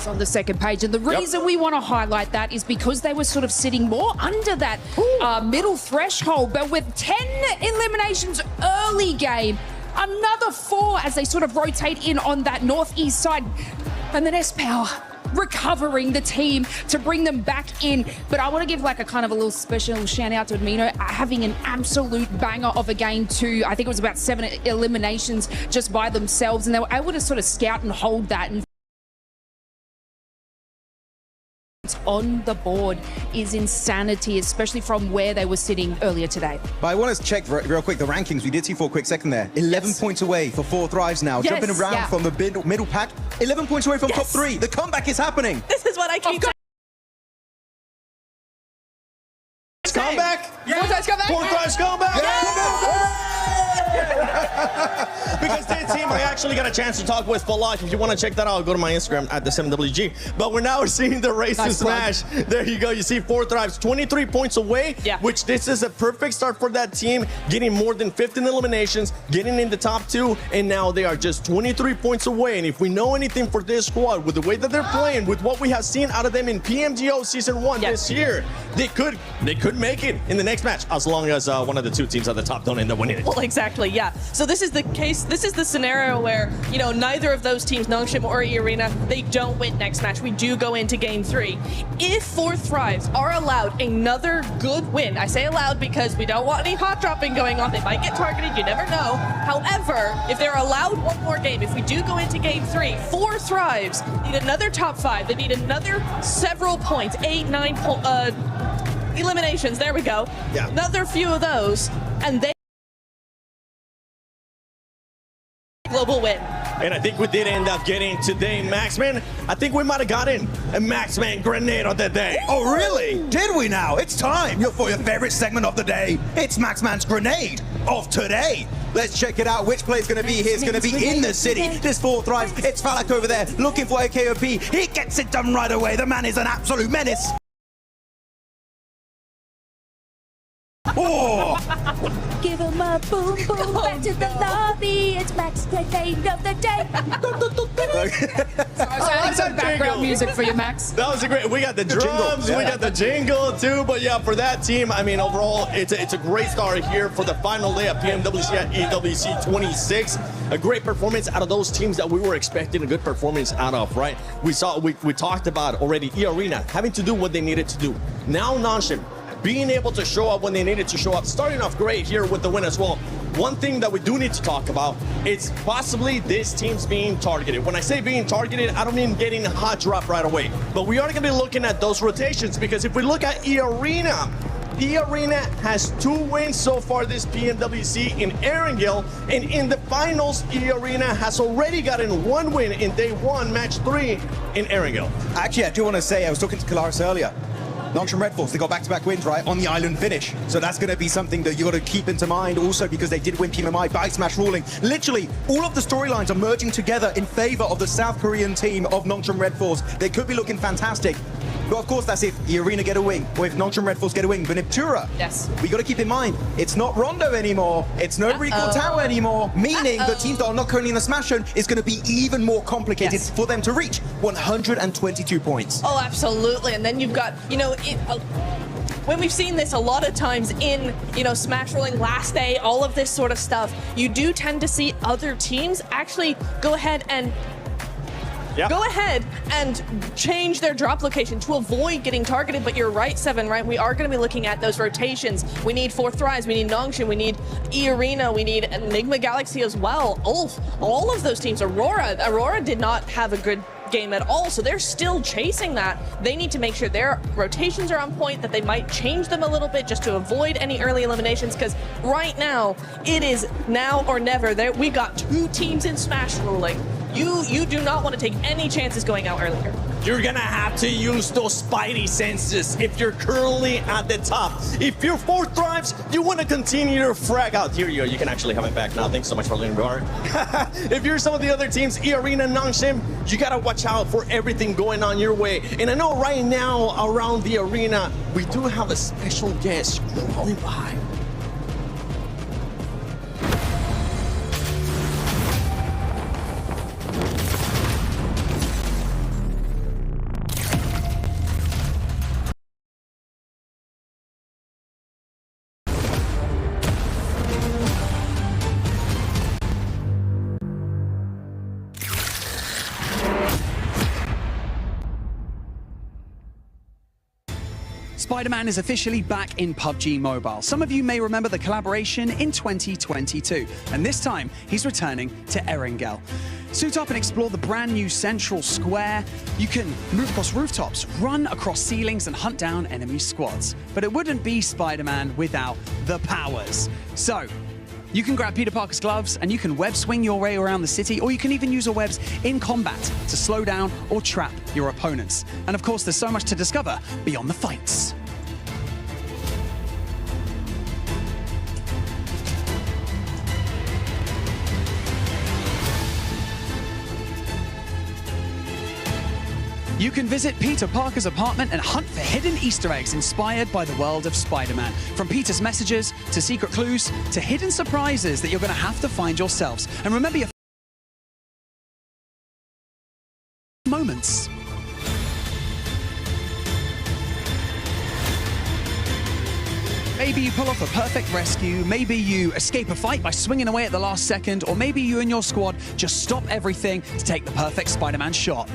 On the second page, and the reason we want to highlight that is because they were sort of sitting more under that middle threshold, but with 10 eliminations early game, another 4 as they sort of rotate in on that northeast side, and then S-Power recovering the team to bring them back in. But I want to give like a kind of a little special shout out to Admino, having an absolute banger of a game too. I think it was about 7 eliminations just by themselves, and they were able to sort of scout and hold that, and on the board is insanity, especially from where they were sitting earlier today. But I want to check real quick the rankings. We did see for a quick second there. 11 points away for 4 Thrives now. Jumping around from the middle pack. 11 points away from top 3. The comeback is happening. This is what I keep saying. Comeback? Four Thrives comeback? Four Thrives comeback? Because this team, I actually got a chance to talk with for life. If you want to check that out, go to my Instagram at the 7WG. But we're now seeing the race to Smash. There you go. You see 4 Thrives 23 points away, which this is a perfect start for that team, getting more than 15 eliminations, getting in the top 2, and now they are just 23 points away. And if we know anything for this squad, with the way that they're playing, with what we have seen out of them in PMGO Season 1 this year, they could make it in the next match, as long as one of the 2 teams at the top don't end up winning it. Well, exactly, yeah. So this is the case, this is the scenario where, you know, neither of those teams, Nongshim or E-Arena, they don't win next match. We do go into game 3. If 4 Thrives are allowed another good win, I say allowed because we don't want any hot dropping going on. They might get targeted, you never know. However, if they're allowed one more game, if we do go into game 3, 4 Thrives need another top 5. They need another several points, 8, 9 eliminations, there we go. Yeah. Another few of those, and they global win. And I think we did end up getting today, Maxman. I think we might have gotten a Maxman grenade on that day. Oh, really? Did we now? It's time for your favorite segment of the day. It's Maxman's grenade of today. Let's check it out. Which play is going to be here? It's going to be in the city. This 4 Thrives. It's Falak over there looking for a KOP. He gets it done right away. The man is an absolute menace. Oh! Give him a boom boom back to the lobby. It's Max grenade of the day. So I like some background music for you, Max. That was a great. We got the drums, we got the jingle too. But yeah, for that team, I mean, overall, it's a great start here for the final day of PMWC at EWC 26. A great performance out of those teams that we were expecting a good performance out of, right? We talked about already E-Arena having to do what they needed to do. Now Nongshim being able to show up when they needed to show up, starting off great here with the win as well. One thing that we do need to talk about is possibly this team's being targeted. When I say being targeted, I don't mean getting a hot drop right away, but we are going to be looking at those rotations, because if we look at E-Arena, E-Arena has 2 wins so far this PMWC in Erangel, and in the finals, E-Arena has already gotten 1 win in day 1, match 3 in Erangel. Actually, I do want to say, I was talking to Kalaris earlier. Nongshim Red Force, they got back-to-back wins, right, on the island finish. So that's going to be something that you got to keep into mind also, because they did win PMMI by Smash ruling. Literally, all of the storylines are merging together in favor of the South Korean team of Nongshim Red Force. They could be looking fantastic. But of course, that's if E-Arena get a win, or if Nongshim Red Force get a win. But Niptura, we got to keep in mind, it's not Rondo anymore, it's no Recall Tower anymore, meaning the teams that are not currently in the Smash Zone is going to be even more complicated for them to reach 122 points. Oh, absolutely. And then you've got, you know, when we've seen this a lot of times in, you know, Smash Rolling last day, all of this sort of stuff, you do tend to see other teams actually go ahead and change their drop location to avoid getting targeted. But you're right, Seven, right? We are going to be looking at those rotations. We need 4 Thrives, we need Nongshin, we need E-Arena, we need Enigma Galaxy as well. Ulf, all of those teams. Aurora did not have a good game at all, so they're still chasing that. They need to make sure their rotations are on point, that they might change them a little bit just to avoid any early eliminations, because right now, it is now or never. We got 2 teams in Smash Rolling. You do not want to take any chances going out earlier. You're gonna have to use those spidey senses if you're currently at the top. If you're 4 Thrives, you want to continue your frag out. Here you go, you can actually have it back now. Thanks so much for letting me go. If you're some of the other teams, E-Arena, Nongshin, you gotta watch out for everything going on your way. And I know right now around the arena, we do have a special guest crawling by. Spider-Man is officially back in PUBG Mobile. Some of you may remember the collaboration in 2022, and this time he's returning to Erangel. Suit up and explore the brand new central square. You can move across rooftops, run across ceilings, and hunt down enemy squads. But it wouldn't be Spider-Man without the powers. So, you can grab Peter Parker's gloves and you can web swing your way around the city, or you can even use your webs in combat to slow down or trap your opponents. And of course, there's so much to discover beyond the fights. You can visit Peter Parker's apartment and hunt for hidden Easter eggs inspired by the world of Spider-Man. From Peter's messages, to secret clues, to hidden surprises that you're going to have to find yourselves. And remember your moments. Maybe you pull off a perfect rescue, maybe you escape a fight by swinging away at the last second, or maybe you and your squad just stop everything to take the perfect Spider-Man shot.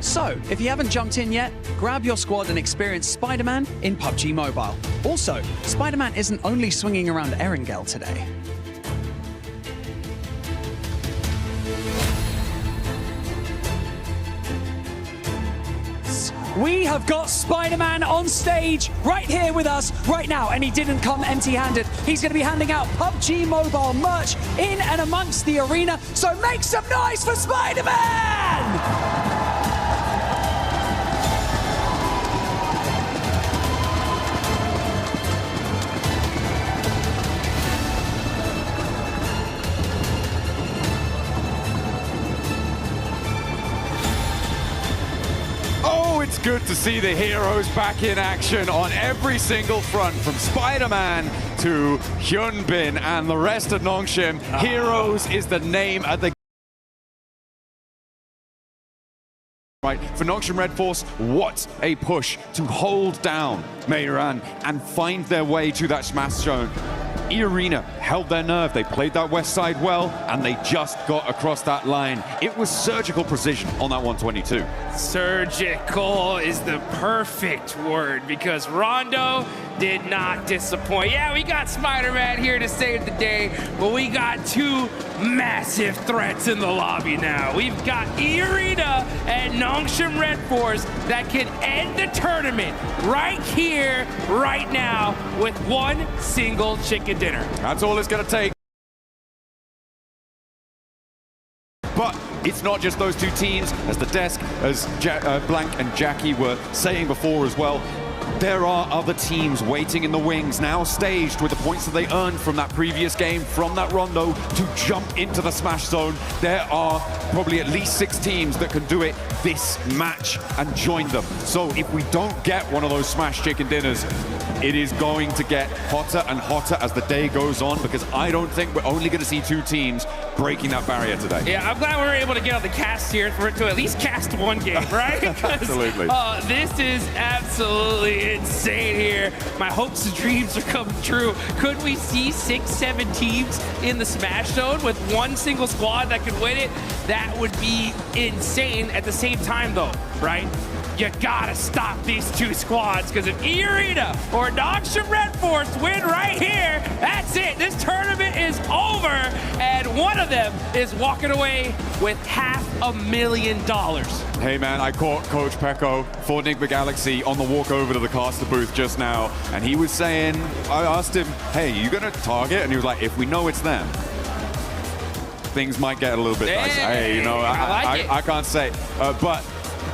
So, if you haven't jumped in yet, grab your squad and experience Spider-Man in PUBG Mobile. Also, Spider-Man isn't only swinging around Erangel today. We have got Spider-Man on stage right here with us right now, and he didn't come empty-handed. He's going to be handing out PUBG Mobile merch in and amongst the arena, so make some noise for Spider-Man! It's good to see the heroes back in action on every single front, from Spider-Man to Hyunbin and the rest of Nongshin. Heroes is the name at the right for Nongshin Red Force. What a push to hold down Meiran and find their way to that smash zone. E-Arena held their nerve. They played that west side well, and they just got across that line. It was surgical precision on that 122. Surgical is the perfect word, because Rondo did not disappoint. Yeah, we got Spider-Man here to save the day, but we got 2 massive threats in the lobby now. We've got E-Arena and Nongshin Red Force that can end the tournament right here, right now, with 1 single chicken dinner. That's all it's going to take. But it's not just those 2 teams, as the desk, as Blank and Jackie were saying before as well. There are other teams waiting in the wings, now staged with the points that they earned from that previous game, from that Rondo, to jump into the smash zone. There are probably at least 6 teams that can do it this match and join them. So if we don't get one of those smash chicken dinners, it is going to get hotter and hotter as the day goes on, because I don't think we're only going to see 2 teams breaking that barrier today. Yeah, I'm glad we were able to get on the cast here for it to at least cast one game, right? Absolutely. This is absolutely insane here. My hopes and dreams are coming true. Could we see 6-7 teams in the Smash Zone with one single squad that could win it? That would be insane. At the same time, though, right? You gotta stop these 2 squads, because if E-Arena or Noxious Red Force win right here, that's it. This tournament is over, and one of them is walking away with $500,000. Hey man, I caught Coach Pecco for Nigma Galaxy on the walk over to the caster booth just now, and he was saying, I asked him, hey, you gonna target? And he was like, if we know it's them, things might get a little bit dicey. Hey, you know, I can't say, but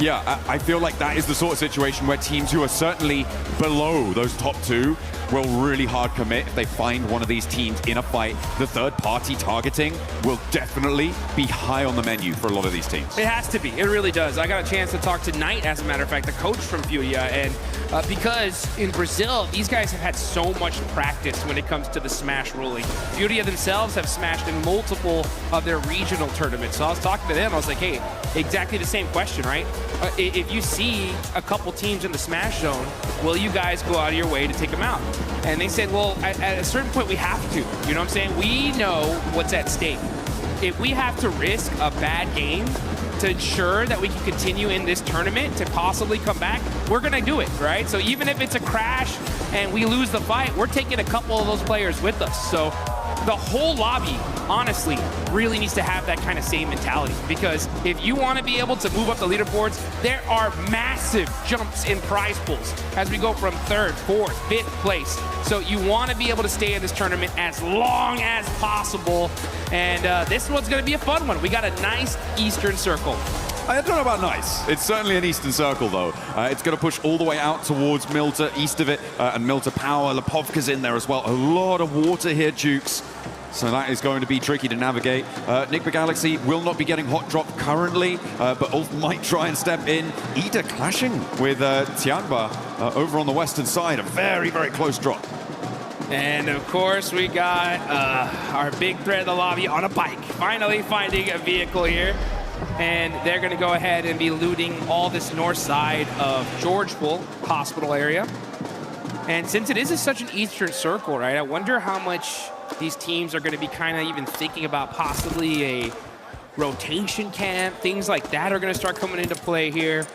yeah, I feel like that is the sort of situation where teams who are certainly below those top 2 will really hard commit if they find one of these teams in a fight. The third-party targeting will definitely be high on the menu for a lot of these teams. It has to be. It really does. I got a chance to talk to Knight, as a matter of fact, the coach from Furia, and because in Brazil, these guys have had so much practice when it comes to the Smash ruling. Furia themselves have smashed in multiple of their regional tournaments. So I was talking to them, I was like, hey, exactly the same question, right? If you see a couple teams in the Smash Zone, will you guys go out of your way to take them out? And they said, well, at a certain point, we have to. You know what I'm saying? We know what's at stake. If we have to risk a bad game to ensure that we can continue in this tournament to possibly come back, we're going to do it, right? So even if it's a crash and we lose the fight, we're taking a couple of those players with us. So the whole lobby, honestly, really needs to have that kind of same mentality, because if you want to be able to move up the leaderboards, there are massive jumps in prize pools as we go from 3rd, 4th, 5th place. So you want to be able to stay in this tournament as long as possible, and this one's going to be a fun one. We got a nice Eastern Circle. I don't know about nice. It's certainly an Eastern Circle, though. It's going to push all the way out towards Milta, east of it, and Milta Power. Lepovka's in there as well. A lot of water here, Jukes. So that is going to be tricky to navigate. Nigma Galaxy will not be getting hot drop currently, but Ulf might try and step in. Ida clashing with Tianba over on the western side. A very, very close drop. And of course, we got our big threat of the lobby on a bike. Finally finding a vehicle here. And they're going to go ahead and be looting all this north side of Georgeville Hospital area. And since it is such an Eastern Circle, right, I wonder how much these teams are going to be kind of even thinking about possibly a rotation camp. Things like that are going to start coming into play here.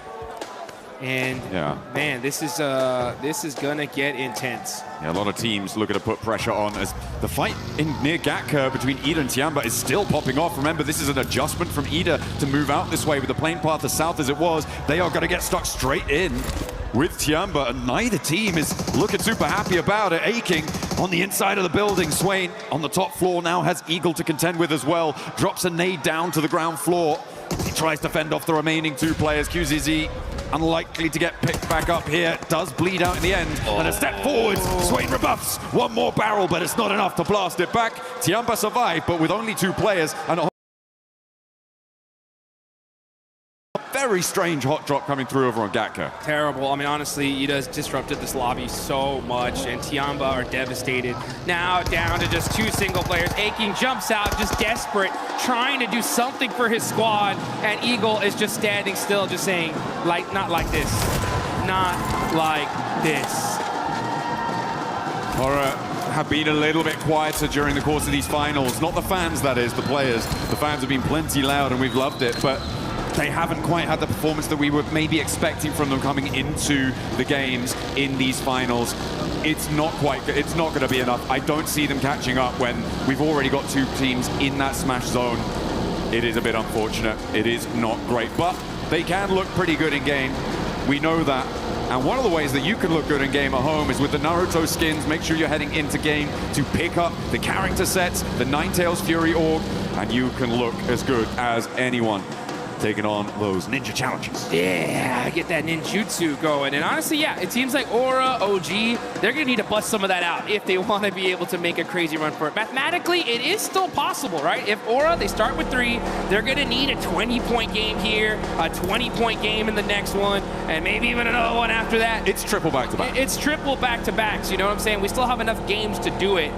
And yeah, man, this is gonna get intense. Yeah, a lot of teams looking to put pressure on as the fight in near Gatka between Ida and Tianba is still popping off. Remember, this is an adjustment from Ida to move out this way with the plane path as south as it was. They are going to get stuck straight in with Tianba, and neither team is looking super happy about it. Aching on the inside of the building. Swain on the top floor now has Eagle to contend with as well. Drops a nade down to the ground floor. He tries to fend off the remaining 2 players. QZZ unlikely to get picked back up here. Does bleed out in the end. And a step forwards. Swain rebuffs. One more barrel, but it's not enough to blast it back. Tianba survived, but with only 2 players and a very strange hot drop coming through over on Gatka. Terrible. I mean, honestly, Ida's disrupted this lobby so much, and Tianba are devastated. Now down to just 2 single players. Aching jumps out, just desperate, trying to do something for his squad, and Eagle is just standing still, just saying, like, not like this. Not like this. Horror have been a little bit quieter during the course of these finals. Not the fans, that is, the players. The fans have been plenty loud, and we've loved it, but they haven't quite had the performance that we were maybe expecting from them coming into the games in these finals. It's not going to be enough. I don't see them catching up when we've already got 2 teams in that Smash zone. It is a bit unfortunate. It is not great, but they can look pretty good in game. We know that. And one of the ways that you can look good in game at home is with the Naruto skins. Make sure you're heading into game to pick up the character sets, the Ninetales Fury org, and you can look as good as anyone. taking on those ninja challenges. Yeah, get that ninjutsu going. And honestly, yeah, it seems like Aura, OG, they're going to need to bust some of that out if they want to be able to make a crazy run for it. Mathematically, it is still possible, right? If Aura, they start with 3, they're going to need a 20-point game here, a 20-point game in the next one, and maybe even another one after that. It's triple back-to-back. It's triple back-to-backs, you know what I'm saying? We still have enough games to do it.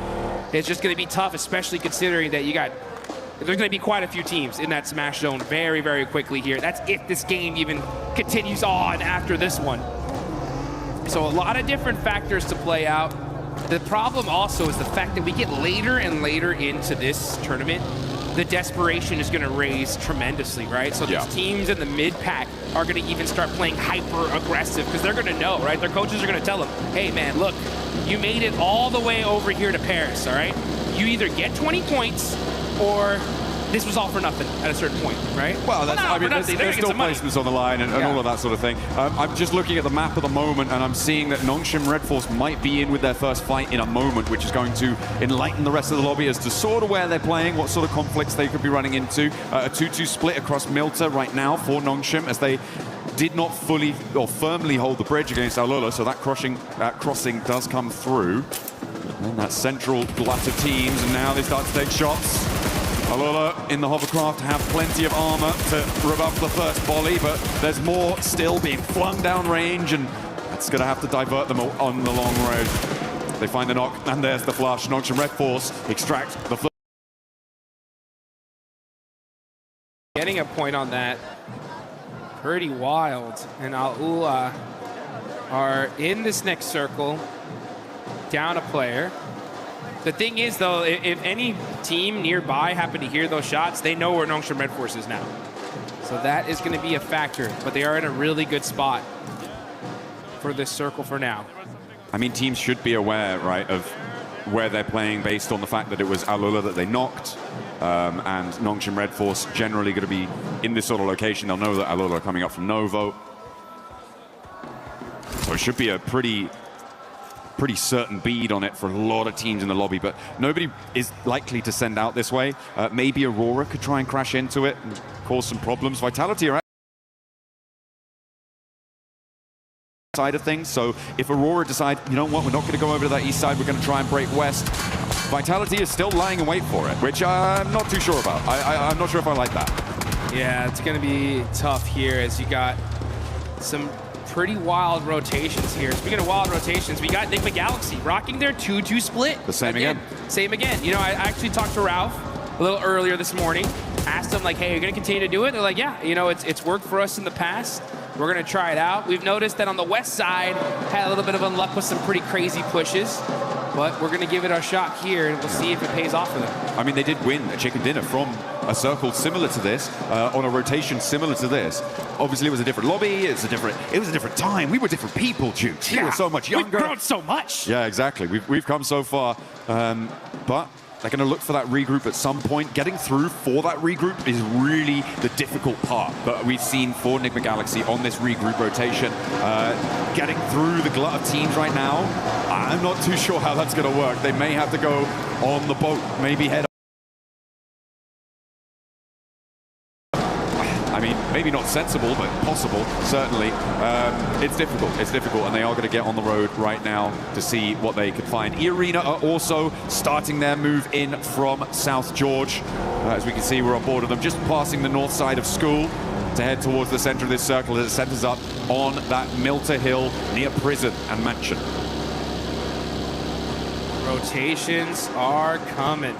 It's just going to be tough, especially considering that there's going to be quite a few teams in that Smash Zone very, very quickly here. That's if this game even continues on after this one. So a lot of different factors to play out. The problem also is the fact that we get later and later into this tournament, the desperation is going to raise tremendously, right? So these teams in the mid-pack are going to even start playing hyper-aggressive because they're going to know, right? Their coaches are going to tell them, hey, man, look, you made it all the way over here to Paris, all right? You either get 20 points or this was all for nothing at a certain point, right? Well, there's still placements on the line and all of that sort of thing. I'm just looking at the map at the moment, and I'm seeing that Nongshim Red Force might be in with their first fight in a moment, which is going to enlighten the rest of the lobby as to sort of where they're playing, what sort of conflicts they could be running into. A 2-2 split across Milta right now for Nongshim, as they did not fully or firmly hold the bridge against Alula, so that crossing does come through. And that central glut of teams, and now they start to take shots. Alula in the hovercraft have plenty of armor to rebuff the first volley, but there's more still being flung down range, and that's going to have to divert them on the long road. They find the knock, and there's the flush. Nongshim Red Force extract the first. Getting a point on that, pretty wild. And Alula are in this next circle, down a player. The thing is, though, if any team nearby happen to hear those shots, they know where Nongshim Red Force is now. So that is going to be a factor, but they are in a really good spot for this circle for now. I mean, teams should be aware, right, of where they're playing based on the fact that it was Alula that they knocked, and Nongshim Red Force generally going to be in this sort of location. They'll know that Alula are coming up from Novo. So it should be a pretty certain bead on it for a lot of teams in the lobby, but nobody is likely to send out this way. Maybe Aurora could try and crash into it and cause some problems. Vitality are side of things, so if Aurora decide, you know what, we're not going to go over to that east side, we're going to try and break west, Vitality is still lying in wait for it, which I'm not too sure about. I'm not sure if I like that. Yeah, it's going to be tough here as you got some pretty wild rotations here. Speaking of wild rotations, we got Enigma Galaxy rocking their 2-2 split. The same again. Same again. You know, I actually talked to Ralph a little earlier this morning, asked him like, hey, you're going to continue to do it? They're like, yeah, you know, it's worked for us in the past. We're going to try it out. We've noticed that on the west side, had a little bit of unluck with some pretty crazy pushes, but we're going to give it a shot here, and we'll see if it pays off for them. I mean, they did win a chicken dinner from a circle similar to this, on a rotation similar to this. Obviously, it was a different lobby. It was a different time. We were different people, Jukes. Yeah. We were so much younger. We've grown so much. Yeah, exactly. We've come so far, but they're going to look for that regroup at some point. Getting through for that regroup is really the difficult part that we've seen for Enigma Galaxy on this regroup rotation. Getting through the glut of teams right now, I'm not too sure how that's going to work. They may have to go on the boat, maybe head. I mean, maybe not sensible, but possible, certainly. It's difficult, and they are going to get on the road right now to see what they can find. E-Arena are also starting their move in from South George. As we can see, we're on board of them, just passing the north side of school to head towards the center of this circle as it centers up on that Milta Hill near prison and mansion. Rotations are coming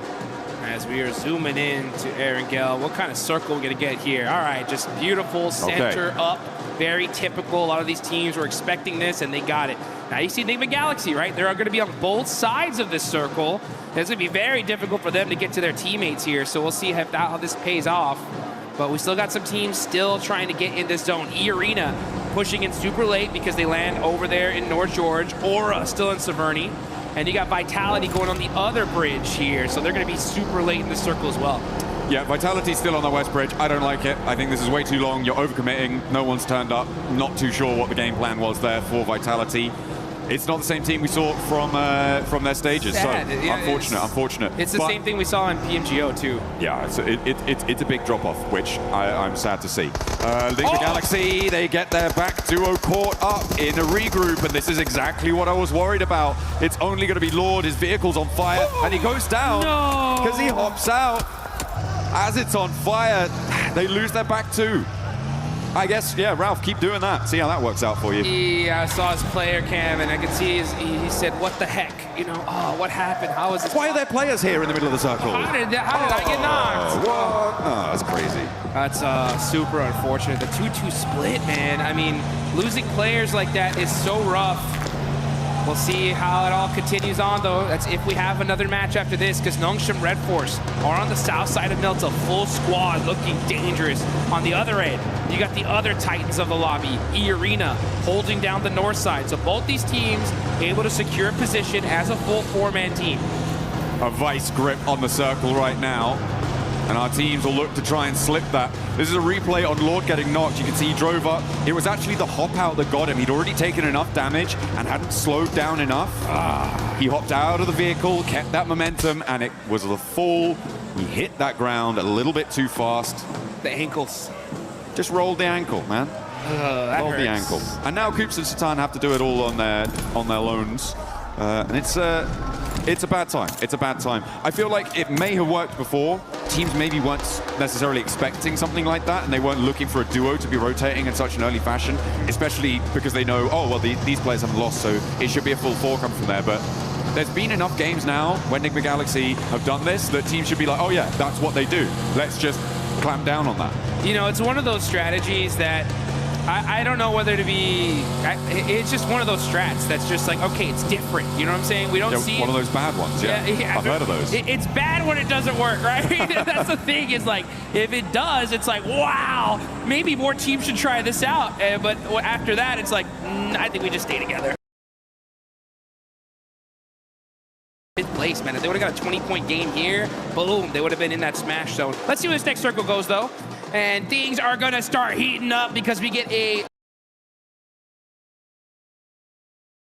as we are zooming in to Erangel. What kind of circle we're going to get here? All right, just beautiful center up, very typical. A lot of these teams were expecting this, and they got it. Now you see Enigma Galaxy, right? They're going to be on both sides of this circle. It's going to be very difficult for them to get to their teammates here, so we'll see how this pays off. But we still got some teams still trying to get in this zone. E-Arena pushing in super late because they land over there in North George. Aura still in Severny. And you got Vitality going on the other bridge here, so they're going to be super late in the circle as well. Yeah, Vitality's still on the west bridge. I don't like it. I think this is way too long. You're overcommitting. No one's turned up. Not too sure what the game plan was there for Vitality. It's not the same team we saw from their stages. Sad. So Yeah, unfortunate. It's the same thing we saw in PMGO too. Yeah, it's a big drop-off, which I'm sad to see. Liquid Galaxy, they get their back duo caught up in a regroup, and this is exactly what I was worried about. It's only going to be Lord, his vehicle's on fire, and he goes down because he hops out. As it's on fire, they lose their back too. I guess, yeah, Ralph, keep doing that. See how that works out for you. Yeah, I saw his player cam, and I could see he said, "What the heck? You know, what happened? How is this? Why are there players here in the middle of the circle? How did I get knocked? What? Oh, that's crazy. That's super unfortunate. The 2-2 split, man. I mean, losing players like that is so rough. We'll see how it all continues on, though. That's if we have another match after this, because Nongshim Red Force are on the south side of Milta, full squad, looking dangerous. On the other end, you got the other Titans of the lobby, E-Arena, holding down the north side. So both these teams able to secure position as a full four-man team. A vice grip on the circle right now, and our teams will look to try and slip that. This is a replay on Lord getting knocked. You can see he drove up. It was actually the hop out that got him. He'd already taken enough damage and hadn't slowed down enough. He hopped out of the vehicle, kept that momentum, and it was the fall. He hit that ground a little bit too fast. The ankles. Just rolled the ankle, man. Rolled the ankle. And now Coops and Satan have to do it all on their loans. And it's a bad time. It's a bad time. I feel like it may have worked before. Teams maybe weren't necessarily expecting something like that, and they weren't looking for a duo to be rotating in such an early fashion, especially because they know, oh, well, these players haven't lost, so it should be a full four coming from there. But there's been enough games now when Enigma Galaxy have done this that teams should be like, oh, yeah, that's what they do. Let's just clamp down on that. You know, it's one of those strategies that I don't know whether to be. It's just one of those strats that's just like, okay, it's different. You know what I'm saying? We don't see one of those bad ones. Yeah, I've heard of those. It's bad when it doesn't work, right? That's the thing. Is like if it does, it's like, wow, maybe more teams should try this out. But after that, it's like, I think we just stay together. Place, man. If they would have got a 20-point game here, boom, they would have been in that smash zone. Let's see where this next circle goes, though. And things are going to start heating up because we get a...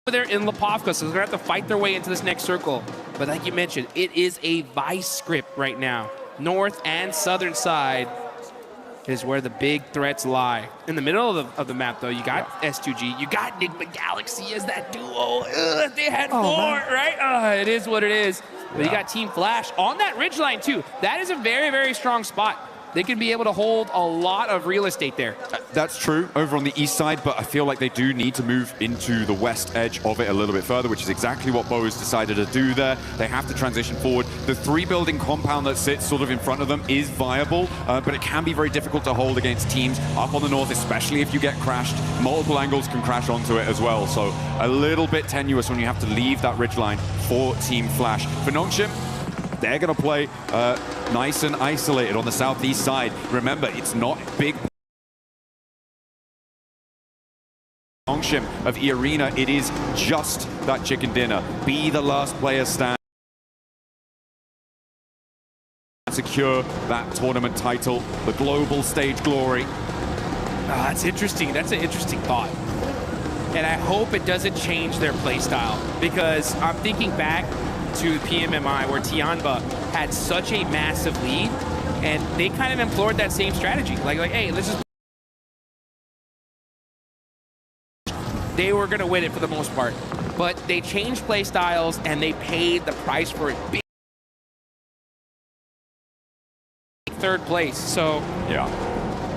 They're in Lipovka, so they're going to have to fight their way into this next circle. But like you mentioned, it is a vice script right now. North and southern side is where the big threats lie. In the middle of the map, though, you got S2G, you got Enigma Galaxy as that duo. They had four, right? It is what it is. But you got Team Flash on that ridgeline, too. That is a very, very strong spot. They can be able to hold a lot of real estate there. That's true over on the east side, but I feel like they do need to move into the west edge of it a little bit further, which is exactly what Bo has decided to do there. They have to transition forward. The three-building compound that sits sort of in front of them is viable, but it can be very difficult to hold against teams up on the north, especially if you get crashed. Multiple angles can crash onto it as well, so a little bit tenuous when you have to leave that ridgeline for Team Flash. For Nongshim, they're going to play nice and isolated on the southeast side. Remember, it's not big Nongshim of E-Arena. It is just that chicken dinner. Be the last player stand. Secure that tournament title, the global stage glory. That's interesting. That's an interesting thought. And I hope it doesn't change their play style, because I'm thinking back to PMMI where Tianba had such a massive lead, and they kind of implored that same strategy. Like, hey, let's just... They were going to win it for the most part, but they changed play styles and they paid the price for it. Big third place. So yeah,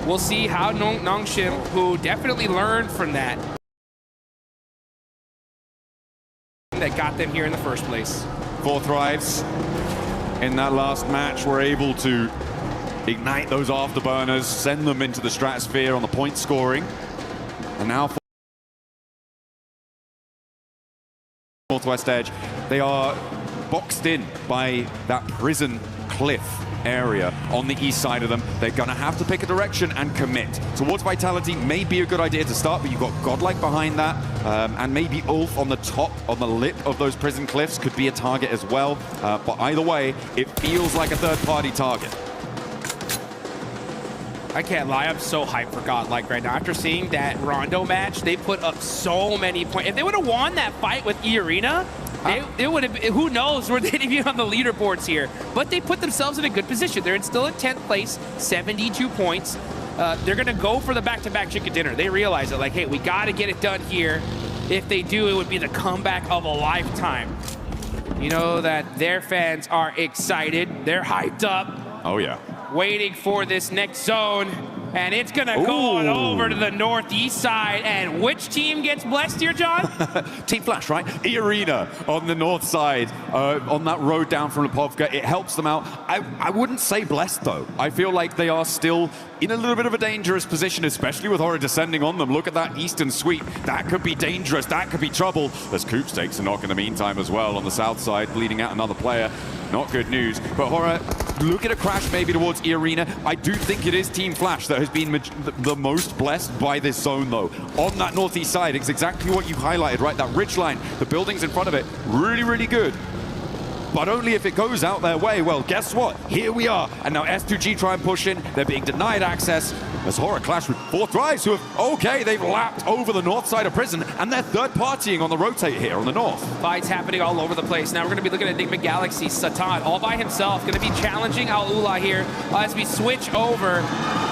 we'll see how Nongshim, who definitely learned from that got them here in the first place. Four Thrives in that last match were able to ignite those afterburners, send them into the stratosphere on the point scoring. And now for Northwest Edge, they are boxed in by that prison cliff area on the east side of them. They're gonna have to pick a direction and commit. Towards Vitality may be a good idea to start, but you've got Godlike behind that, and maybe Ulf on the top, on the lip of those prison cliffs could be a target as well. But either way, it feels like a third-party target. I can't lie, I'm so hyped for Godlike right now. After seeing that Rondo match, they put up so many points. If they would have won that fight with E-Arena, they would have, who knows where they'd be on the leaderboards here. But they put themselves in a good position. They're still in 10th place, 72 points. They're going to go for the back-to-back chicken dinner. They realize it, like, hey, we got to get it done here. If they do, it would be the comeback of a lifetime. You know that their fans are excited. They're hyped up. Oh, yeah. Waiting for this next zone. And it's going to go on over to the northeast side. And which team gets blessed here, John? Team Flash, right? E-Arena on the north side, on that road down from Lipovka. It helps them out. I wouldn't say blessed, though. I feel like they are still in a little bit of a dangerous position, especially with Horror descending on them. Look at that eastern sweep. That could be dangerous. That could be trouble. As Coops takes a knock in the meantime as well on the south side, bleeding out another player. Not good news. But Horror, look at a crash maybe towards E-Arena. I do think it is Team Flash that has been the most blessed by this zone, though. On that northeast side, it's exactly what you highlighted, right? That ridge line, the buildings in front of it, really, really good. But only if it goes out their way. Well, guess what? Here we are. And now S2G try and push in. They're being denied access. As Horror clash with 4 Thrives, who have, okay, they've lapped over the north side of prison, and they're third partying on the rotate here on the north. Fights happening all over the place. Now we're going to be looking at Enigma Galaxy. Satan all by himself, going to be challenging Al-Ula here as we switch over.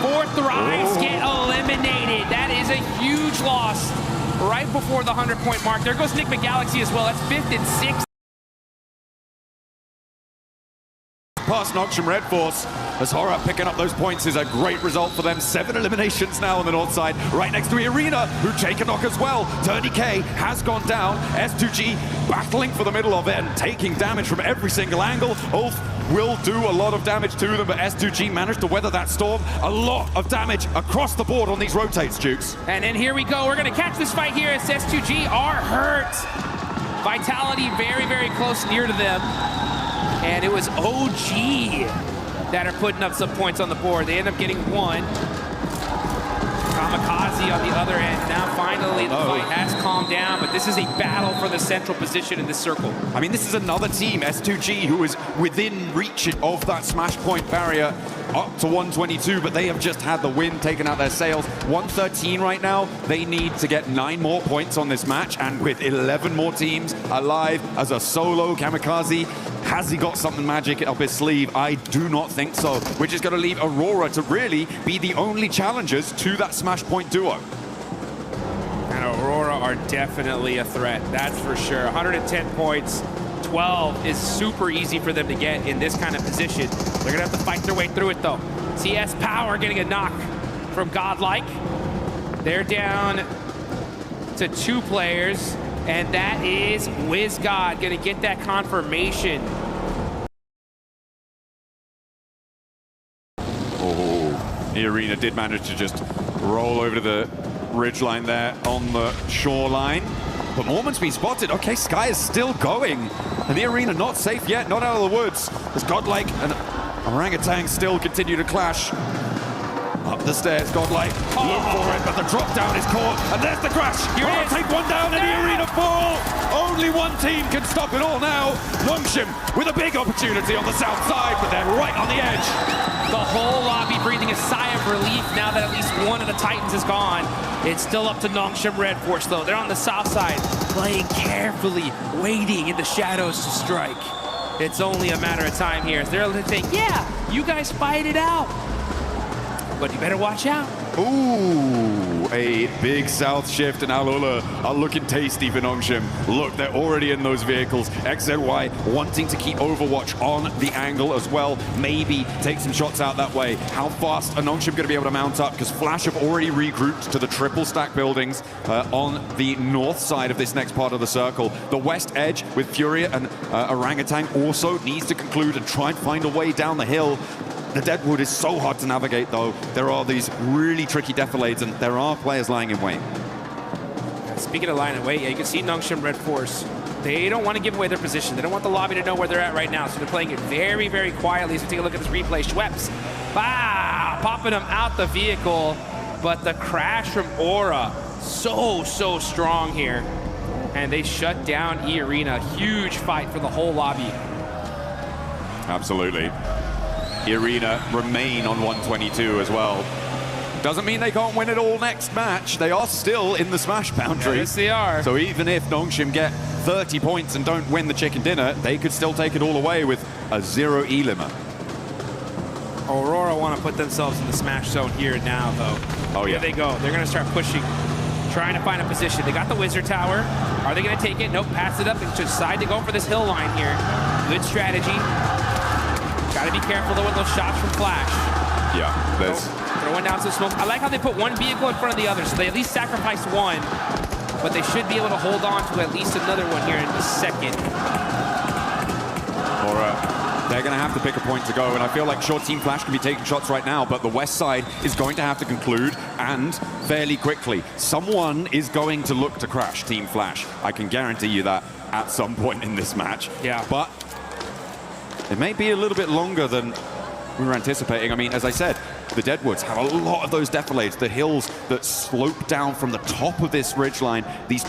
4 Thrives get eliminated. That is a huge loss right before the 100-point mark. There goes Enigma Galaxy as well. That's 5th and 6th. Past Noxian Red Force, as Horror picking up those points is a great result for them. 7 eliminations now on the north side, right next to E-Arena, who take a knock as well. Turny K has gone down. S2G battling for the middle of it and taking damage from every single angle. Ulf will do a lot of damage to them, but S2G managed to weather that storm. A lot of damage across the board on these rotates, Jukes. And then here we go. We're going to catch this fight here as S2G are hurt. Vitality very, very close near to them. And it was OG that are putting up some points on the board. They end up getting 1. Kamikaze on the other end. Now finally the fight has calmed down, but this is a battle for the central position in this circle. I mean, this is another team, S2G, who is within reach of that smash point barrier up to 122, but they have just had the win taken out their sails. 113 right now. They need to get 9 more points on this match, and with 11 more teams alive as a solo Kamikaze, has he got something magic up his sleeve? I do not think so. Which is going to leave Aurora to really be the only challengers to that smash point duo. And Aurora are definitely a threat, that's for sure. 110 points, 12 is super easy for them to get in this kind of position. They're gonna have to fight their way through it though. CS Power getting a knock from Godlike. They're down to 2 players, and that is WizGod gonna get that confirmation. E-Arena did manage to just roll over to the ridgeline there on the shoreline. But Mormon's been spotted. Okay, Sky is still going. And the Arena not safe yet, not out of the woods. As Godlike and Orangutan still continue to clash. Up the stairs, Godlike. Look for it, but the drop down is caught. And there's the crash. Here it is. Take one down and the Arena fall. Only one team can stop it all now. Longshim with a big opportunity on the south side, but they're right on the edge. The whole lobby breathing a sigh of relief now that at least one of the Titans is gone. It's still up to Nongshim Red Force though. They're on the south side, playing carefully, waiting in the shadows to strike. It's only a matter of time here. They're going to say, yeah, you guys fight it out. But you better watch out. Ooh, a big south shift, and Al-Ula are looking tasty for Nongshim. Look, they're already in those vehicles. XZY wanting to keep Overwatch on the angle as well. Maybe take some shots out that way. How fast are Nongshim going to be able to mount up? Because Flash have already regrouped to the triple stack buildings on the north side of this next part of the circle. The west edge with Furia and Orangutan also needs to conclude and try and find a way down the hill. The Deadwood is so hard to navigate, though. There are these really tricky defilades, and there are players lying in wait. Speaking of lying in wait, yeah, you can see Nongshim Red Force. They don't want to give away their position. They don't want the lobby to know where they're at right now, so they're playing it very, very quietly. So take a look at this replay. Schweppes, popping them out the vehicle, but the crash from Aura, so strong here. And they shut down E-Arena. Huge fight for the whole lobby. Absolutely. E-Arena remain on 122 as well. Doesn't mean they can't win it all next match. They are still in the Smash boundary. Yes, they are. So even if Nongshim get 30 points and don't win the chicken dinner, they could still take it all away with a 0 E-limit. Aurora want to put themselves in the Smash zone here and now, though. Oh, yeah. Here they go. They're going to start pushing, trying to find a position. They got the Wizard Tower. Are they going to take it? Nope, pass it up and decide to go for this hill line here. Good strategy. Got to be careful, though, with those shots from Flash. Yeah, there's... Throwing down some smoke. I like how they put one vehicle in front of the other, so they at least sacrificed one, but they should be able to hold on to at least another one here in a second. They're going to have to pick a point to go, and I feel like sure, Team Flash can be taking shots right now, but the West side is going to have to conclude, and fairly quickly. Someone is going to look to crash Team Flash. I can guarantee you that at some point in this match. Yeah. But it may be a little bit longer than we were anticipating. I mean, as I said, the Deadwoods have a lot of those defilades, the hills that slope down from the top of this ridgeline. This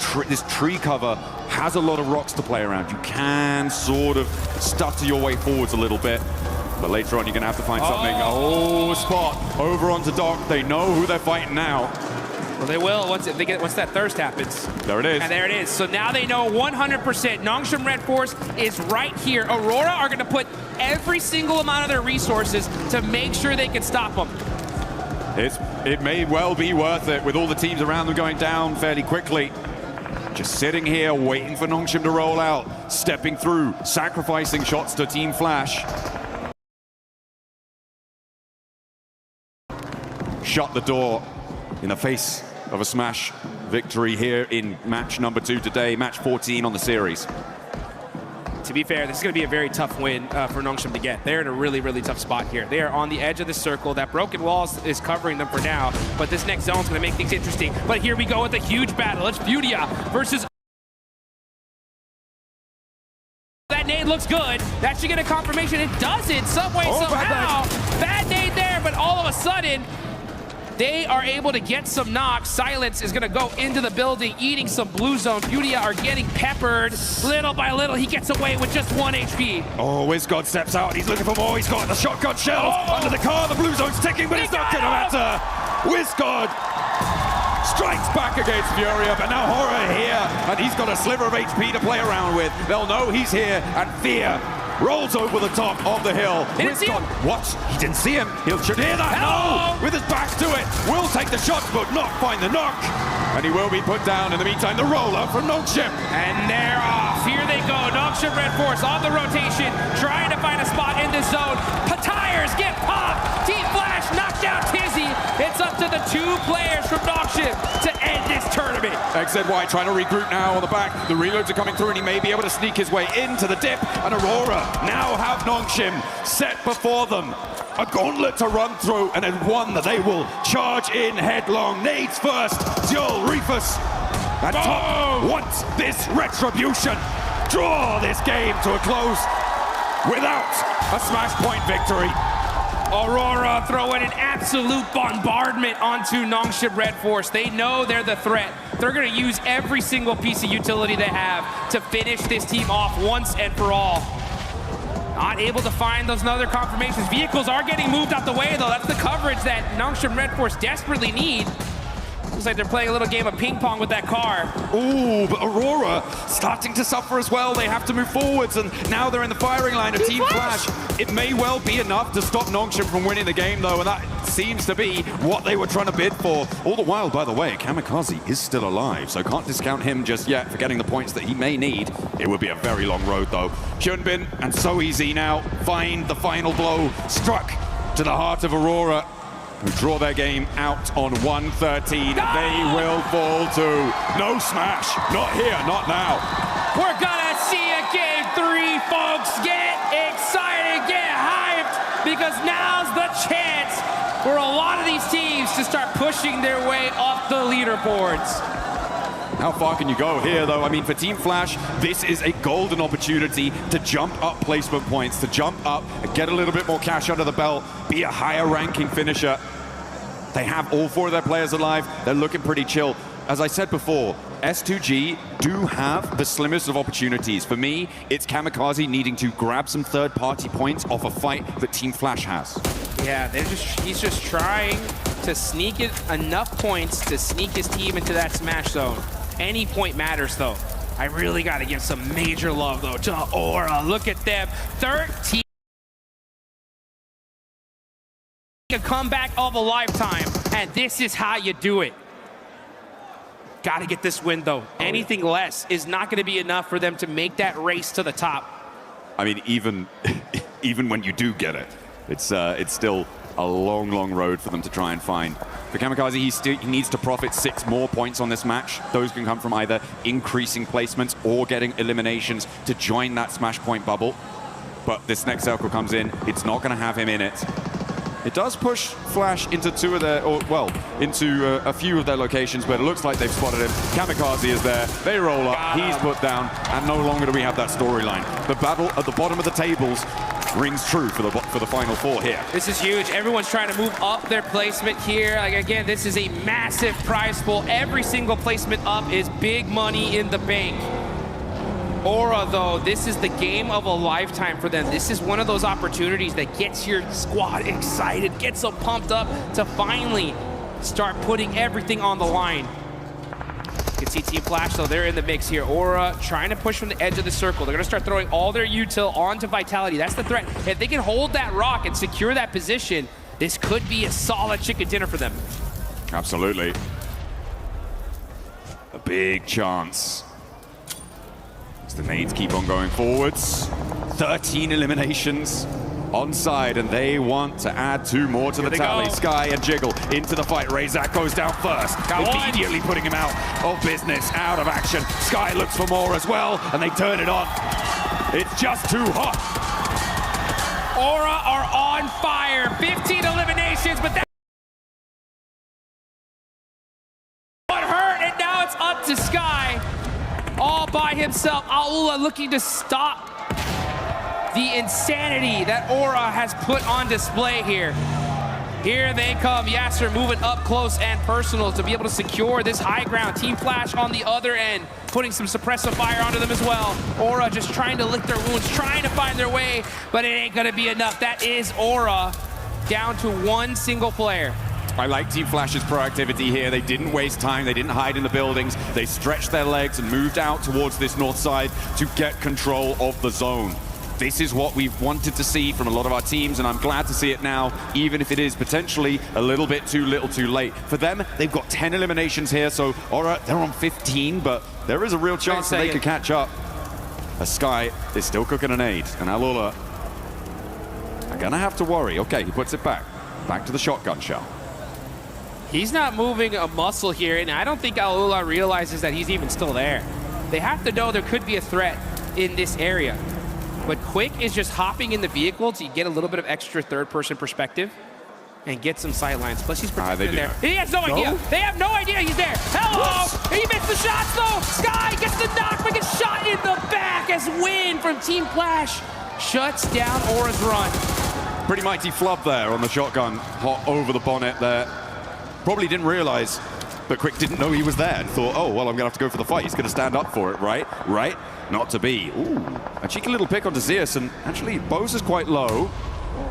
tree cover has a lot of rocks to play around. You can sort of stutter your way forwards a little bit, but later on you're going to have to find something. Oh, spot over onto Doc. They know who they're fighting now. Well, they will once that thirst happens. There it is. And there it is. So now they know 100% Nongshim Red Force is right here. Aurora are going to put every single amount of their resources to make sure they can stop them. It may well be worth it with all the teams around them going down fairly quickly. Just sitting here waiting for Nongshim to roll out, stepping through, sacrificing shots to Team Flash. Shut the door in the face of a Smash victory here in match number 2 today, match 14 on the series. To be fair, this is going to be a very tough win for Nongshim to get. They're in a really, really tough spot here. They are on the edge of the circle. That broken wall is covering them for now, but this next zone is going to make things interesting. But here we go with a huge battle. It's Fudia versus... That nade looks good. That should get a confirmation. It doesn't, some way, somehow. Bad nade there, but all of a sudden, they are able to get some knocks. Silence is going to go into the building, eating some blue zone. Fudia are getting peppered. Little by little, he gets away with just 1 HP. Oh, WizGod steps out. He's looking for more. He's got the shotgun shells under the car. The blue zone's ticking, but it's not going to matter. WizGod strikes back against Furia, but now Horror here, and he's got a sliver of HP to play around with. They'll know he's here, and Fear rolls over the top of the hill. WizGod, what? He didn't see him. He should hear that. No! With his back to it. Will take the shots, but not find the knock. And he will be put down. In the meantime, the roller from Nongshim. And they're off. Here they go. Nongshim Red Force on the rotation, trying to find a spot in this zone. Tires get popped. Team Flash knocked out Tizzy. It's up to the 2 players from Nongshim to end this tournament. XZY trying to regroup now on the back. The reloads are coming through, and he may be able to sneak his way into the dip. And Aurora now have Nongshim set before them. A gauntlet to run through, and then one that they will charge in headlong. Nades first. Zul, Reefus, and Top wants this retribution. Draw this game to a close without a Smash point victory. Aurora throwing an absolute bombardment onto Nongshim Red Force. They know they're the threat. They're going to use every single piece of utility they have to finish this team off once and for all. Not able to find those other confirmations. Vehicles are getting moved out the way, though. That's the coverage that Nongshim Red Force desperately need. Looks like they're playing a little game of ping pong with that car. Ooh, but Aurora starting to suffer as well. They have to move forwards, and now they're in the firing line of Team Flash. It may well be enough to stop Nongshim from winning the game, though, and that seems to be what they were trying to bid for. All the while, by the way, Kamikaze is still alive, so can't discount him just yet for getting the points that he may need. It would be a very long road, though. Hyunbin and So Easy now find the final blow, struck to the heart of Aurora, who draw their game out on 113. No! They will fall too. No Smash. Not here, not now. We're gonna see a game 3, folks. Get excited, get hyped, because now's the chance for a lot of these teams to start pushing their way up the leaderboards. How far can you go here, though? I mean, for Team Flash, this is a golden opportunity to jump up placement points, to jump up and get a little bit more cash under the belt, be a higher ranking finisher. They have all 4 of their players alive. They're looking pretty chill. As I said before, S2G do have the slimmest of opportunities. For me, it's Kamikaze needing to grab some third-party points off a fight that Team Flash has. Yeah, he's just trying to sneak it enough points to sneak his team into that smash zone. Any point matters, though. I really got to give some major love, though, to Aura. Look at them. 13. A comeback of a lifetime, and this is how you do it. Got to get this win, though. Anything less is not going to be enough for them to make that race to the top. I mean, even when you do get it, it's still a long, long road for them to try and find. For Kamikaze, he needs to profit 6 more points on this match. Those can come from either increasing placements or getting eliminations to join that smash point bubble. But this next circle comes in, it's not going to have him in it. It does push Flash into into a few of their locations, but it looks like they've spotted him. Kamikaze is there, they roll up, he's put down, and no longer do we have that storyline. The battle at the bottom of the tables rings true for the final 4 here. This is huge. Everyone's trying to move up their placement here. Like, again, this is a massive prize pool. Every single placement up is big money in the bank. Aura, though, this is the game of a lifetime for them. This is one of those opportunities that gets your squad excited, gets them pumped up to finally start putting everything on the line. You can see Team Flash, though, they're in the mix here. Aura trying to push from the edge of the circle. They're going to start throwing all their util onto Vitality. That's the threat. If they can hold that rock and secure that position, this could be a solid chicken dinner for them. Absolutely. A big chance. As the nades keep on going forwards. 13 eliminations on side, and they want to add 2 more to the tally. Sky and Jiggle into the fight. Razak goes down first, immediately putting him out of business, out of action. Sky looks for more as well, and they turn it on. It's just too hot. Aura are on fire. 15 eliminations, but that one hurt, and now it's up to Sky. All by himself. Aula looking to stop the insanity that Aura has put on display here. Here they come. Yasser moving up close and personal to be able to secure this high ground. Team Flash on the other end, putting some suppressive fire onto them as well. Aura just trying to lick their wounds, trying to find their way, but it ain't gonna be enough. That is Aura down to 1 single player. I like Team Flash's proactivity here. They didn't waste time. They didn't hide in the buildings. They stretched their legs and moved out towards this north side to get control of the zone. This is what we've wanted to see from a lot of our teams, and I'm glad to see it now, even if it is potentially a little bit too little too late. For them, they've got 10 eliminations here, so Aura, they're on 15, but there is a real chance that they could catch up. A Sky is still cooking an 8, and Alula are gonna have to worry. Okay, he puts it back to the shotgun shell. He's not moving a muscle here, and I don't think Alula realizes that he's even still there. They have to know there could be a threat in this area. But Quick is just hopping in the vehicle to get a little bit of extra third-person perspective and get some sight lines. Plus, he's protected there. He has no idea. They have no idea he's there. Hello! He missed the shots, though. Sky gets the knock, but gets shot in the back as Win from Team Flash shuts down Aura's run. Pretty mighty flub there on the shotgun, hot over the bonnet there. Probably didn't realize, but Quick didn't know he was there and thought, oh, well, I'm gonna have to go for the fight. He's gonna stand up for it, right? Right? Not to be. Ooh, a cheeky little pick onto Zeus, and actually, Bose is quite low.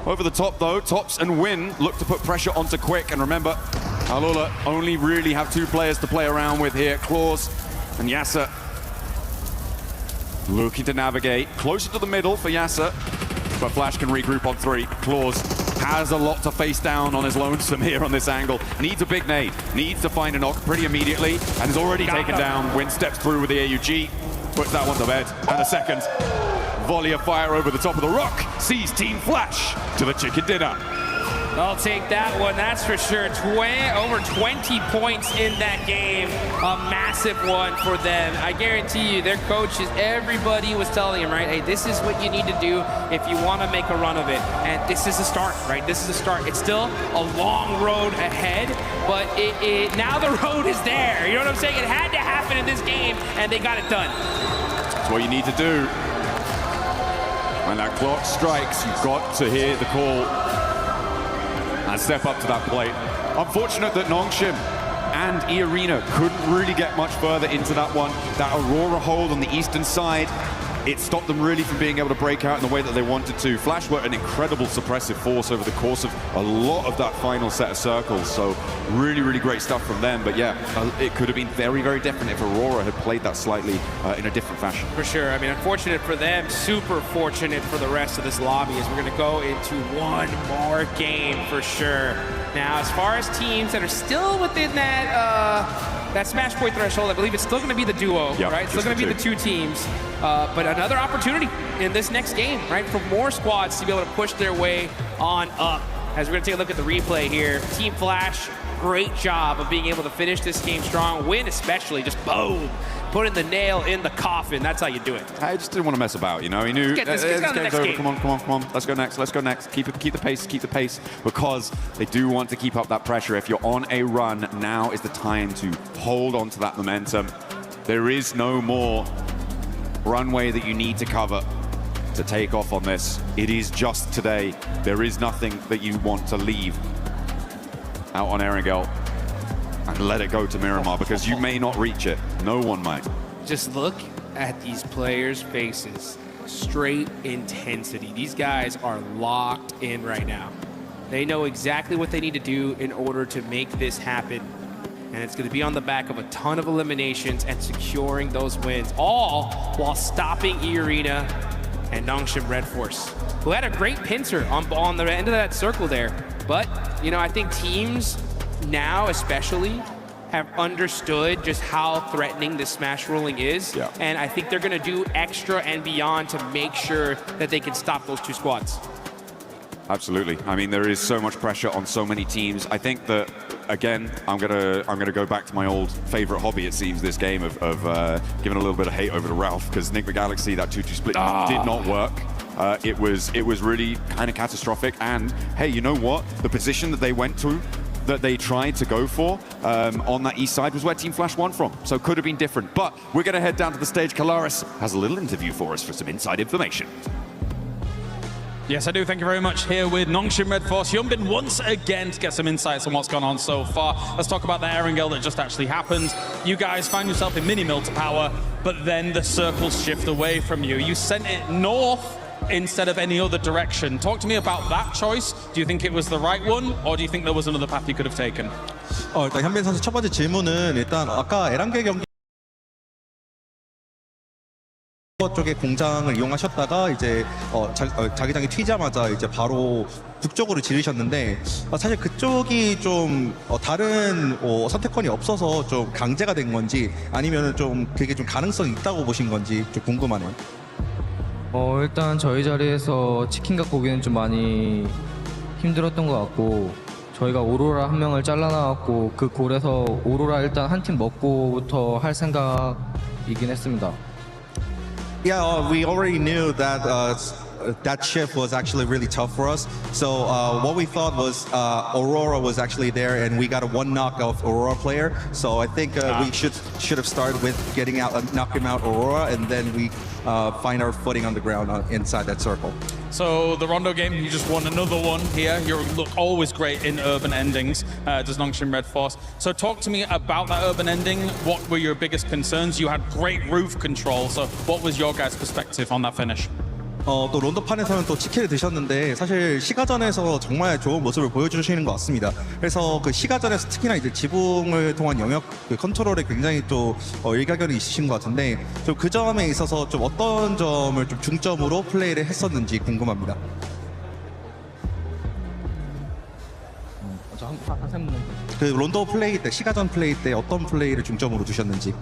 Over the top, though, Tops and Win look to put pressure onto Quick, and remember, Alula only really have 2 players to play around with here, Claws and Yasser. Looking to navigate closer to the middle for Yasser, but Flash can regroup on 3. Claws has a lot to face down on his lonesome here on this angle. Needs a big nade. Needs to find a knock pretty immediately, and is already taken down. Win steps through with the AUG. Puts that one to bed. And a second volley of fire over the top of the rock sees Team Flash to the chicken dinner. I'll take that one, that's for sure. Over 20 points in that game. A massive one for them. I guarantee you, their coaches, everybody was telling them, right, hey, this is what you need to do if you want to make a run of it. And this is a start, right? This is a start. It's still a long road ahead, but now the road is there. You know what I'm saying? It had to happen in this game, and they got it done. That's what you need to do. When that clock strikes, you've got to hear the call and step up to that plate. Unfortunate that Nongshim and E-Arena couldn't really get much further into that one. That Aurora hold on the eastern side it stopped them really from being able to break out in the way that they wanted to. Flash were an incredible suppressive force over the course of a lot of that final set of circles, so really, really great stuff from them. But yeah, it could have been very, very different if Aurora had played that slightly in a different fashion. For sure. I mean, unfortunate for them, super fortunate for the rest of this lobby, as we're going to go into one more game for sure. Now, as far as teams that are still within that Smash Point threshold, I believe it's still going to be the duo, right? It's still going to be the two teams. But another opportunity in this next game, right, for more squads to be able to push their way on up. As we're going to take a look at the replay here, Team Flash, great job of being able to finish this game strong. Win especially, just boom, putting the nail in the coffin. That's how you do it. I just didn't want to mess about, you know. He knew, Let's get this game's over. Come on. Let's go next. Keep the pace, because they do want to keep up that pressure. If you're on a run, now is the time to hold on to that momentum. There is no more runway that you need to cover to take off on this. It is just today. There is nothing that you want to leave out on Erangel and let it go to Miramar, because you may not reach it. No one might. Just look at these players' faces. Straight intensity. These guys are locked in right now. They know exactly what they need to do in order to make this happen. And it's going to be on the back of a ton of eliminations and securing those wins, all while stopping E-Arena and Nongshim Red Force, who had a great pincer on the end of that circle there. But, you know, I think teams now especially have understood just how threatening this smash rolling is. Yeah. And I think they're going to do extra and beyond to make sure that they can stop those two squads. Absolutely. I mean, there is so much pressure on so many teams. I think that, again, I'm gonna go back to my old favorite hobby, it seems, this game of giving a little bit of hate over to Ralph, because Nick the Galaxy, that 2-2 split did not work. It was really kind of catastrophic. And hey, you know what? The position that they went to, that they tried to go for on that east side, was where Team Flash won from. So could have been different. But we're going to head down to the stage. Kalaris has a little interview for us for some inside information. Yes, I do. Thank you very much. Here with Nongshim Red Force, Hyunbin once again to get some insights on what's gone on so far. Let's talk about the Erangel that just actually happened. You guys found yourself in mini-mill to power, but then the circles shift away from you. You sent it north instead of any other direction. Talk to me about that choice. Do you think it was the right one, or do you think there was another path you could have taken? 일단 현빈 선수 첫 번째 질문은 일단 아까 에란겔 경기 쪽에 공장을 이용하셨다가 이제 자기장이 튀자마자 이제 바로 북쪽으로 지르셨는데 사실 그쪽이 좀 다른 선택권이 없어서 좀 강제가 된 건지 아니면은 좀 그게 좀 가능성이 있다고 보신 건지 좀 궁금하네요. 일단 저희 자리에서 치킨 갖고 오기는 좀 많이 힘들었던 것 같고 저희가 오로라 한 명을 잘라나왔고 그 골에서 오로라 일단 한 팀 먹고부터 할 생각이긴 했습니다. Yeah, we already knew that that shift was actually really tough for us. So what we thought was Aurora was actually there, and we got a one knock of Aurora player. So I think we should have started with getting out, knocking out Aurora, and then we find our footing on the ground inside that circle. So the Rondo game, you just won another one here. You look always great in urban endings, does Nongshim Red Force. So talk to me about that urban ending. What were your biggest concerns? You had great roof control. So what was your guys' perspective on that finish? 또 론더판에서는 또 치킨을 드셨는데 사실 시가전에서 정말 좋은 모습을 보여주시는 것 같습니다. 그래서 그 시가전에서 특히나 이제 지붕을 통한 영역 그 컨트롤에 굉장히 또 일가견이 있으신 것 같은데 좀 그 점에 있어서 좀 어떤 점을 좀 중점으로 플레이를 했었는지 궁금합니다. 그 론더 플레이 때 시가전 플레이 때 어떤 플레이를 중점으로 두셨는지.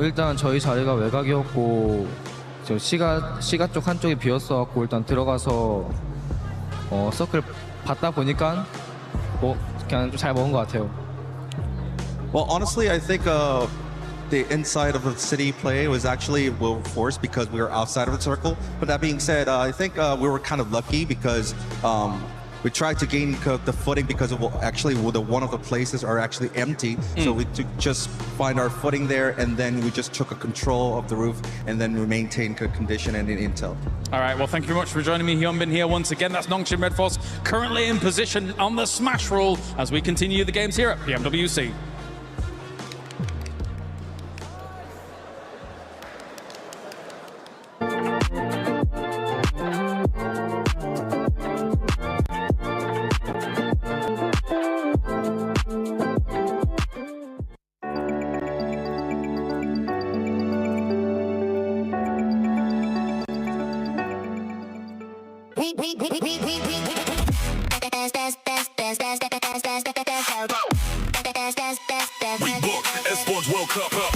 일단 저희 자리가 외곽이었고 시가 쪽 한쪽이 비었어갖고 일단 들어가서 서클 받다 보니까 그냥 좀 잘 먹은 것 같아요. Well, honestly, I think the inside of the city play was actually well forced because we were outside of the circle. But that being said, I think we were kind of lucky because we tried to gain the footing because of actually one of the places are actually empty. So we just find our footing there, and then we just took a control of the roof, and then we maintained good condition and intel. All right, well, thank you very much for joining me, Hyunbin, here once again. That's Nongshim Red Force currently in position on the smash roll as we continue the games here at PMWC. Esports World Cup up.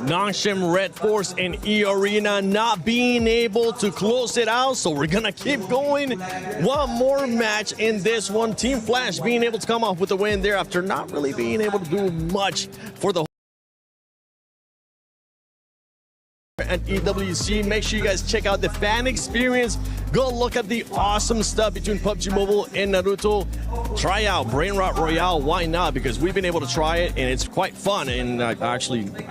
Nongshim Red Force and E Arena not being able to close it out, so we're gonna keep going. One more match in this one. Team Flash being able to come off with the win there after not really being able to do much for the at EWC. Make sure you guys check out the fan experience. Go look at the awesome stuff between PUBG Mobile and Naruto. Try out Brain Rot Royale. Why not? Because we've been able to try it and it's quite fun. And I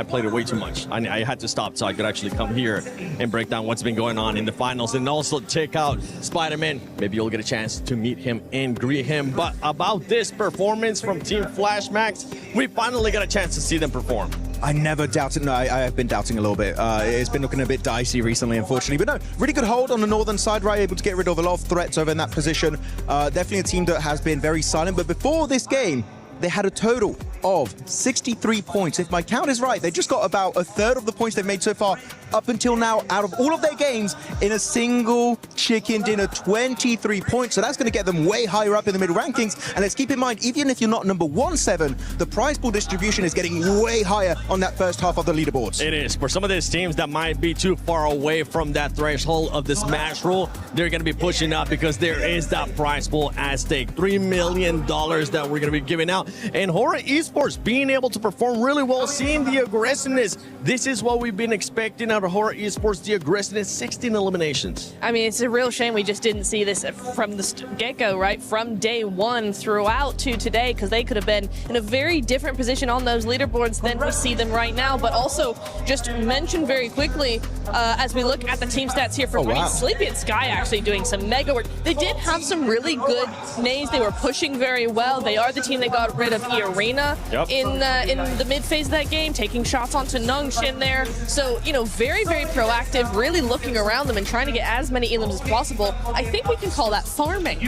played it way too much. I had to stop so I could actually come here and break down what's been going on in the finals. And also check out Spider-Man. Maybe you'll get a chance to meet him and greet him. But about this performance from Team Flash Max, we finally got a chance to see them perform. I never doubted. No, I have been doubting a little bit. It's been looking a bit dicey recently, unfortunately. But no, really good hold on the northern side, right? Able to get rid of a lot of threats over in that position. Definitely a team that has been very silent. But before this game, they had a total of 63 points. If my count is right, they just got about a third of the points they've made so far up until now out of all of their games in a single chicken dinner, 23 points. So that's going to get them way higher up in the middle rankings. And let's keep in mind, even if you're not number 1-7, the prize pool distribution is getting way higher on that first half of the leaderboards. It is. For some of these teams that might be too far away from that threshold of the smash rule, they're going to be pushing up because there is that prize pool at stake. $3 million that we're going to be giving out. And Horror Esports being able to perform really well, seeing the aggressiveness. This is what we've been expecting out of Horror Esports, the aggressiveness, 16 eliminations. I mean, it's a real shame we just didn't see this from the get-go, right? From day one throughout to today, because they could have been in a very different position on those leaderboards than we see them right now. But also, just mention very quickly, as we look at the team stats here for Sleepy and Sky actually doing some mega work. They did have some really good nades. They were pushing very well. They are the team that got rid of E Arena in the mid phase of that game, taking shots onto Nongshim there. So, you know, very, very proactive, really looking around them and trying to get as many elims as possible. I think we can call that farming.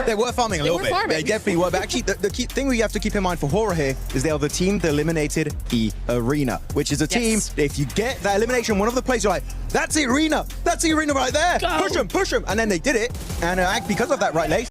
They were farming a little bit. They definitely were. But actually, the key thing we have to keep in mind for Horror here is they are the team that eliminated E Arena, which is a team, if you get that elimination, one of the plays, you're like, that's E Arena. That's E Arena right there. Go. Push them. And then they did it. And because of that, right, Lace?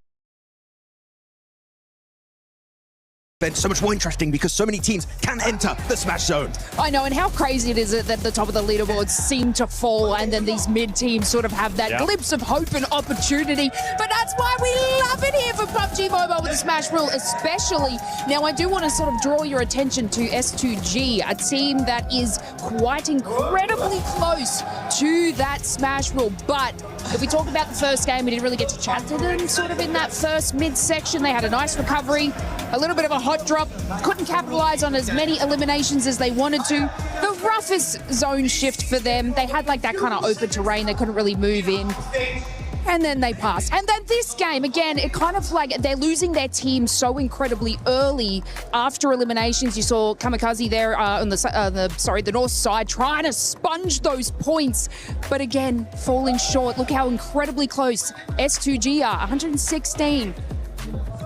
So much more interesting because so many teams can enter the Smash Zone. I know, and how crazy it is that the top of the leaderboards seem to fall and then these mid teams sort of have that glimpse of hope and opportunity. But that's why we love it here for PUBG Mobile with the Smash rule, especially. Now, I do want to sort of draw your attention to S2G, a team that is quite incredibly close to that Smash rule. But if we talk about the first game, we didn't really get to chat to them sort of in that first mid-section. They had a nice recovery, a little bit of a hot drop, couldn't capitalize on as many eliminations as they wanted to. The roughest zone shift for them. They had like that kind of open terrain. They couldn't really move in. And then they passed. And then this game, again, it kind of like they're losing their team so incredibly early after eliminations. You saw Kamikaze there on the north side trying to sponge those points, but again, falling short. Look how incredibly close S2G are, 116.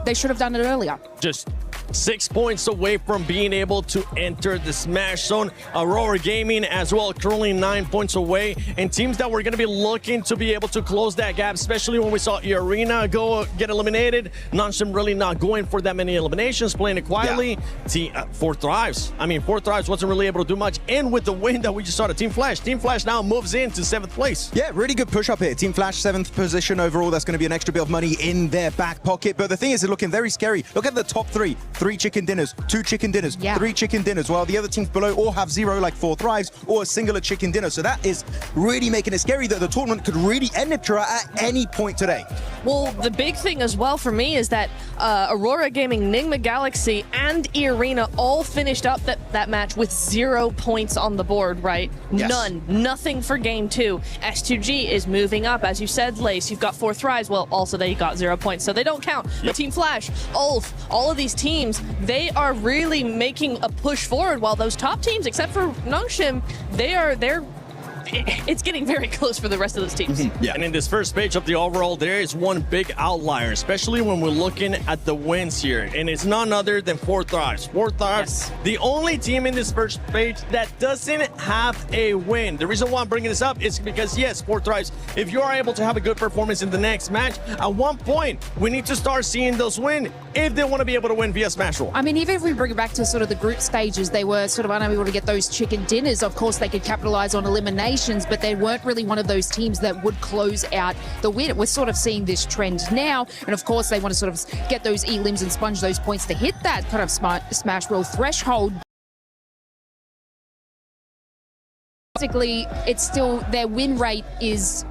They should have done it earlier. Just 6 points away from being able to enter the Smash Zone. Aurora Gaming as well, currently 9 points away. And teams that were going to be looking to be able to close that gap, especially when we saw Arena get eliminated. Nonshim really not going for that many eliminations, playing it quietly. Yeah. Four Thrives. I mean, Four Thrives wasn't really able to do much. And with the win that we just saw to Team Flash now moves into 7th place. Yeah, really good push up here. Team Flash, 7th position overall. That's going to be an extra bit of money in their back pocket. But the thing is, they're looking very scary. Look at the top 3. 3 chicken dinners, 2 chicken dinners, 3 chicken dinners, while the other teams below all have 0, like 4 Thrives, or a singular chicken dinner. So that is really making it scary that the tournament could really end Niptera at any point today. Well, the big thing as well for me is that Aurora Gaming, Nigma Galaxy, and Arena all finished up that match with 0 points on the board, right? Yes. None. Nothing for game 2. S2G is moving up. As you said, Lace, you've got 4 Thrives. Well, also they got 0 points, so they don't count. But Team Flash, Ulf, all of these teams, they are really making a push forward, while those top teams, except for Nongshim, it's getting very close for the rest of those teams. Yeah, and in this first page of the overall, there is one big outlier, especially when we're looking at the wins here, and it's none other than 4 Thrives. 4 Thrives, the only team in this first page that doesn't have a win. The reason why I'm bringing this up is because, yes, 4 Thrives, if you are able to have a good performance in the next match, at one point, we need to start seeing those win if they want to be able to win via Smash Roll. I mean, even if we bring it back to sort of the group stages, they were sort of unable to get those chicken dinners. Of course, they could capitalize on elimination, but they weren't really one of those teams that would close out the win. We're sort of seeing this trend now, and of course they want to sort of get those elims and sponge those points to hit that kind of Smash Roll threshold. Basically, it's still their win rate is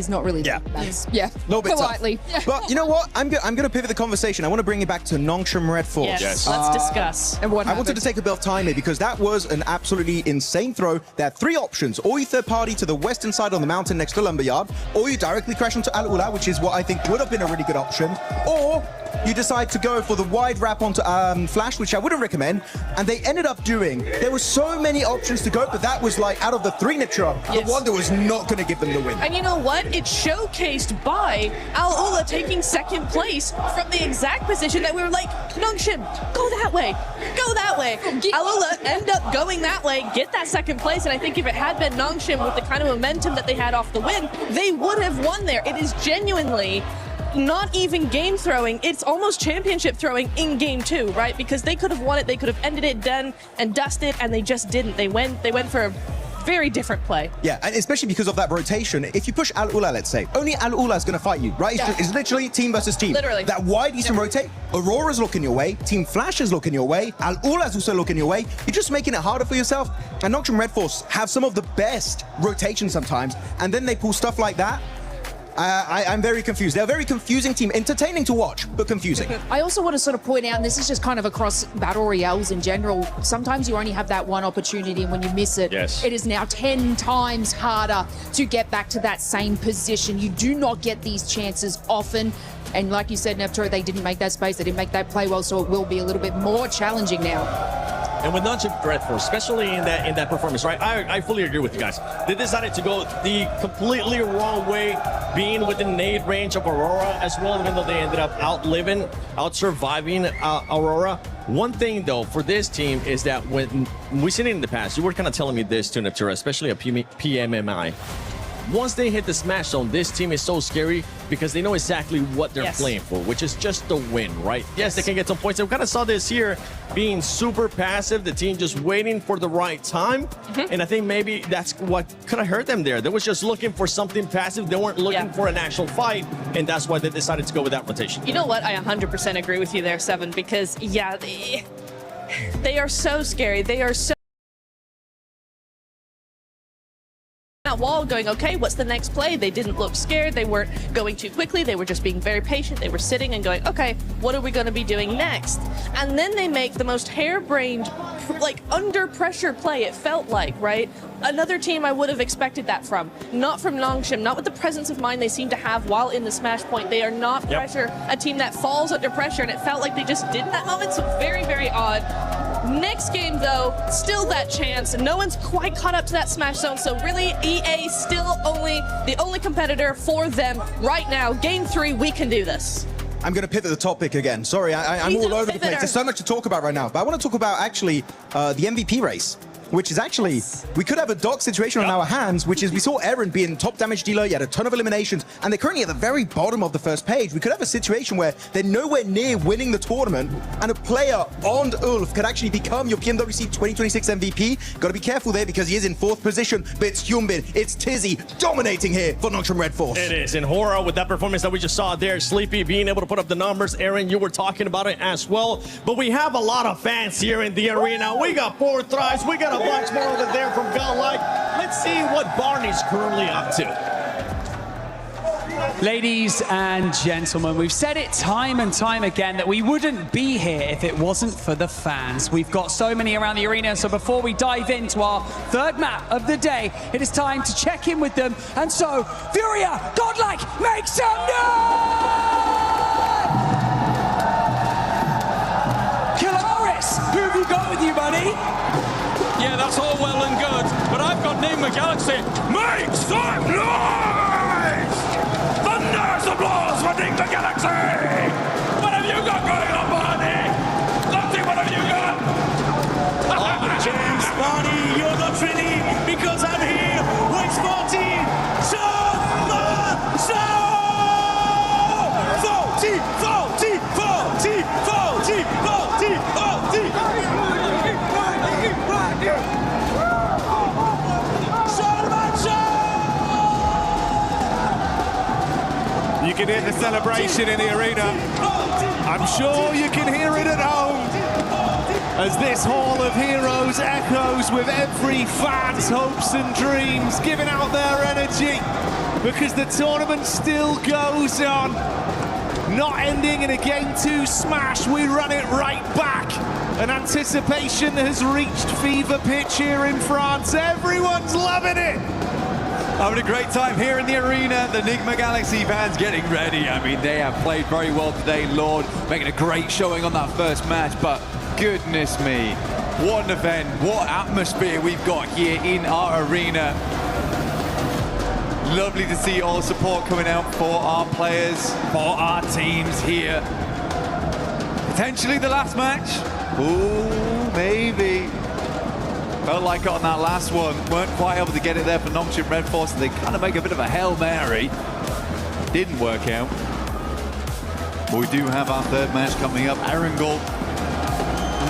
not really that nice. Yeah, A little bit politely. tough. But you know what? I'm going to pivot the conversation. I want to bring it back to Nongshim Red Force. Yes. Let's discuss. And what I wanted to take a bit of time here because that was an absolutely insane throw. There are 3 options. Or you third party to the western side on the mountain next to Lumberyard, or you directly crash onto Al Ula, which is what I think would have been a really good option, or you decide to go for the wide wrap onto Flash, which I wouldn't recommend, and they ended up doing. There were so many options to go, but that was like, out of the 3 Niptera, the one that was not going to give them the win. And you know what? It's showcased by Al Ula taking 2nd place from the exact position that we were like, Nongshim, go that way, go that way. Al Ula end up going that way, get that 2nd place, and I think if it had been Nongshim with the kind of momentum that they had off the win, they would have won there. It is genuinely not even game throwing, it's almost championship throwing in game 2, right? Because they could have won it, they could have ended it, done and dusted, and they just didn't. They went for a very different play. Yeah, and especially because of that rotation. If you push Al Ula, let's say, only Al Ula is going to fight you, right? It's literally team versus team. Literally. That wide you can rotate, Aurora's looking your way, Team Flash is looking your way, Al Ula's also looking your way. You're just making it harder for yourself. And Nongshim Red Force have some of the best rotations sometimes, and then they pull stuff like that. I'm very confused. They're a very confusing team. Entertaining to watch, but confusing. I also want to sort of point out, and this is just kind of across Battle Royales in general, sometimes you only have that one opportunity, and when you miss it, it is now 10 times harder to get back to that same position. You do not get these chances often. And like you said, Niptera, they didn't make that space, they didn't make that play well, so it will be a little bit more challenging now. And with Nongshim Red Force, especially in that performance, right? I fully agree with you guys. They decided to go the completely wrong way, being within nade range of Aurora as well, even though they ended up out-surviving Aurora. One thing, though, for this team is that when we seen it in the past, you were kind of telling me this too, Niptera, especially at PMMI. Once they hit the Smash Zone, this team is so scary because they know exactly what they're playing for, which is just the win, right? Yes, they can get some points. And we kind of saw this here being super passive, the team just waiting for the right time. And I think maybe that's what could have hurt them there. They was just looking for something passive. They weren't looking for an actual fight, and that's why they decided to go with that rotation. You know what? I 100% agree with you there, Seven, because, yeah, they are so scary. They are so that wall going, okay, what's the next play? They didn't look scared. They weren't going too quickly. They were just being very patient. They were sitting and going, okay, what are we going to be doing next? And then they make the most harebrained, like under pressure play, it felt like, right? Another team I would have expected that from. Not from Nongshim, not with the presence of mind they seem to have while in the smash point. They are not a team that falls under pressure, and it felt like they just did in that moment, so very, very odd. Next game, though, still that chance. No one's quite caught up to that Smash Zone, so really, EA still the only competitor for them right now. Game 3, we can do this. I'm going to pivot the topic again. Sorry, I'm all over the place. There's so much to talk about right now. But I want to talk about actually the MVP race, which is actually, we could have a dark situation on our hands, which is we saw Eren being top damage dealer, he had a ton of eliminations, and they're currently at the very bottom of the first page. We could have a situation where they're nowhere near winning the tournament, and a player on Ulf could actually become your PMWC 2026 MVP. Got to be careful there because he is in 4th position, but it's Hyunbin, it's Tizzy dominating here for Nongshim Red Force. It is, and Hora with that performance that we just saw there, Sleepy being able to put up the numbers. Aaron, you were talking about it as well, but we have a lot of fans here in the arena. We got 4 thrives, we got a bunch more over there from Godlike. Let's see what Barney's currently up to. Ladies and gentlemen, we've said it time and time again that we wouldn't be here if it wasn't for the fans. We've got so many around the arena, so before we dive into our 3rd map of the day, it is time to check in with them. And so, Furia, Godlike, make some noise! Kilaris, who have you got with you, buddy? Yeah, that's all well and good, but I've got Nigma Galaxy. Make some noise! Thunder's applause for Nigma Galaxy! What have you got going on, Barney? Lottie, what have you got? James, Barney, you're not ready because I'm here with 14. You can hear the celebration in the arena. I'm sure you can hear it at home as this Hall of Heroes echoes with every fan's hopes and dreams, giving out their energy because the tournament still goes on. Not ending in a Game 2 smash, we run it right back. And anticipation has reached fever pitch here in France. Everyone's loving it. Having a great time here in the arena. The Nigma Galaxy fans getting ready. I mean, they have played very well today, Lord, making a great showing on that first match, but goodness me, what an event, what atmosphere we've got here in our arena. Lovely to see all the support coming out for our players, for our teams here. Potentially the last match. Ooh, maybe. Felt like on that last one, weren't quite able to get it there for Nongshim Red Force. They kind of make a bit of a Hail Mary. Didn't work out. But we do have our 3rd match coming up. Erangel,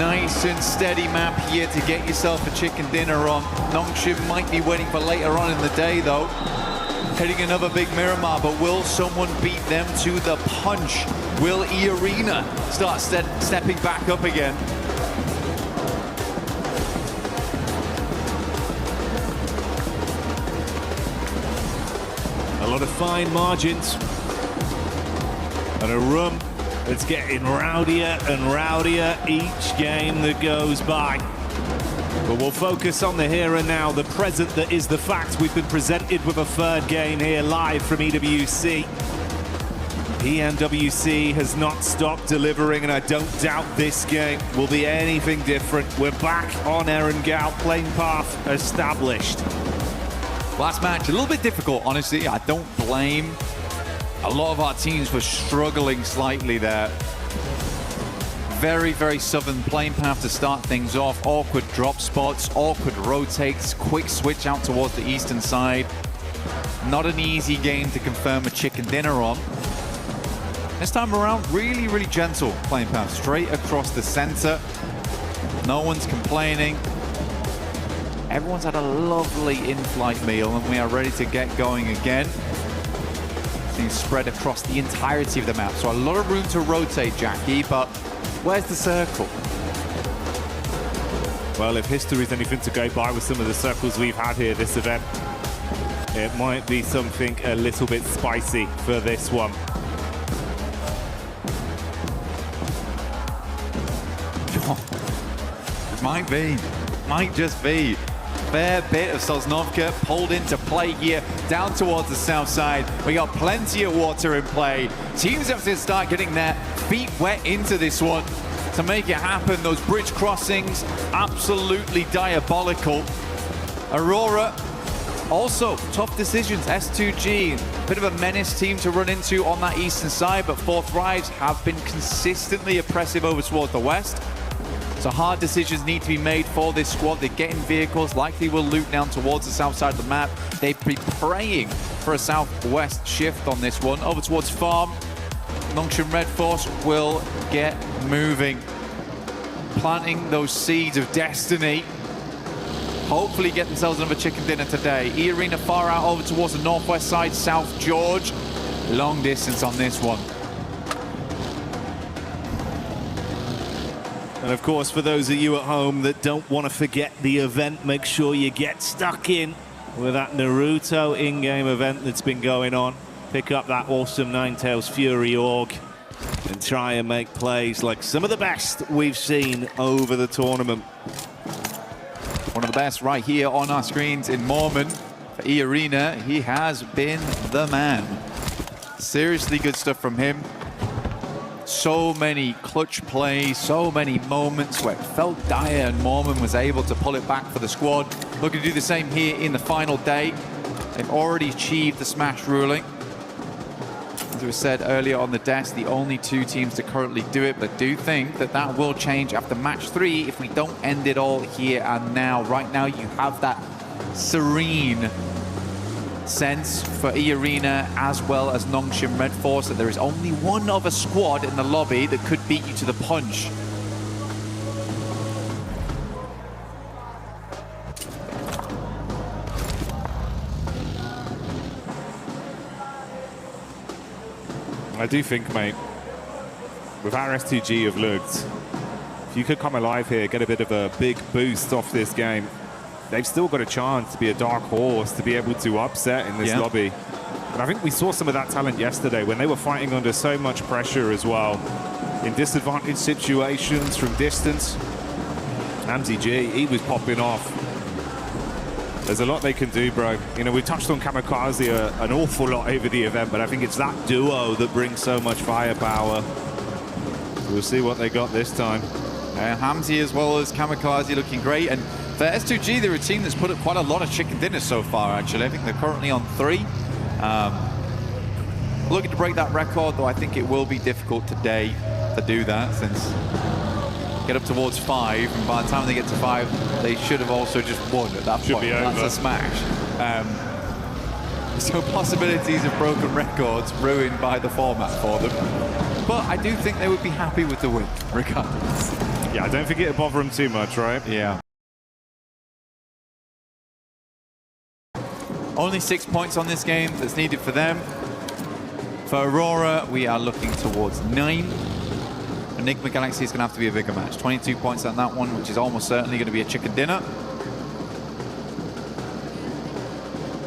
nice and steady map here to get yourself a chicken dinner on. Nongshim might be waiting for later on in the day though. Hitting another big Miramar, but will someone beat them to the punch? Will E-Arena start stepping back up again? A lot of fine margins and a room that's getting rowdier and rowdier each game that goes by. But we'll focus on the here and now, the present that is the fact. We've been presented with a 3rd game here live from EWC. PMWC has not stopped delivering, and I don't doubt this game will be anything different. We're back on Erangel, playing path established. Last match, a little bit difficult, honestly. I don't blame a lot of our teams for struggling slightly there. Very, very southern playing path to start things off. Awkward drop spots, awkward rotates, quick switch out towards the eastern side. Not an easy game to confirm a chicken dinner on. This time around, really, really gentle playing path. Straight across the center. No one's complaining. Everyone's had a lovely in-flight meal and we are ready to get going again. Things spread across the entirety of the map. So a lot of room to rotate, Jackie, but where's the circle? Well, if history is anything to go by with some of the circles we've had here this event, it might be something a little bit spicy for this one. It might be, might just be. Fair bit of Sosnovka pulled into play here down towards the south side. We got plenty of water in play. Teams have to start getting their feet wet into this one to make it happen. Those bridge crossings, absolutely diabolical. Aurora, also tough decisions. S2G bit of a menace team to run into on that eastern side, but Four Thrives have been consistently oppressive over towards the west. So hard decisions need to be made for this squad. They're getting vehicles, likely will loop down towards the south side of the map. They'd be praying for a southwest shift on this one. Over towards farm, Nongshim Red Force will get moving. Planting those seeds of destiny. Hopefully get themselves another chicken dinner today. E-Arena far out over towards the northwest side, South George. Long distance on this one. And of course, for those of you at home that don't want to forget the event, make sure you get stuck in with that Naruto in-game event that's been going on. Pick up that awesome Ninetales Fury Org and try and make plays like some of the best we've seen over the tournament. One of the best right here on our screens in Mormon. For E-Arena, he has been the man. Seriously good stuff from him. So many clutch plays, so many moments where it felt dire and Mormon was able to pull it back for the squad. Looking to do the same here in the final day. They've already achieved the smash ruling. As we said earlier on the desk, the only two teams to currently do it, but do think that that will change after match 3 if we don't end it all here and now. Right now you have that serene sense for E-Arena as well as Nongshim Red Force that there is only one other squad in the lobby that could beat you to the punch. I do think, mate, with how S2G have looked, if you could come alive here, get a bit of a big boost off this game, they've still got a chance to be a dark horse, to be able to upset in this lobby. And I think we saw some of that talent yesterday when they were fighting under so much pressure as well. In disadvantaged situations from distance, Amzi G, he was popping off. There's a lot they can do, bro. You know, we touched on Kamikaze an awful lot over the event, but I think it's that duo that brings so much firepower. So we'll see what they got this time. Hamzi as well as Kamikaze looking great. And for S2G, they're a team that's put up quite a lot of chicken dinners so far, actually. I think they're currently on 3. Looking to break that record, though I think it will be difficult today to do that, since get up towards 5, and by the time they get to 5, they should have also just won at that point. That's a smash. So possibilities of broken records ruined by the format for them. But I do think they would be happy with the win, regardless. Yeah, I don't think it'll bother them too much, right? Yeah. Only 6 points on this game that's needed for them. For Aurora, we are looking towards 9. Enigma Galaxy is going to have to be a bigger match. 22 points on that one, which is almost certainly going to be a chicken dinner.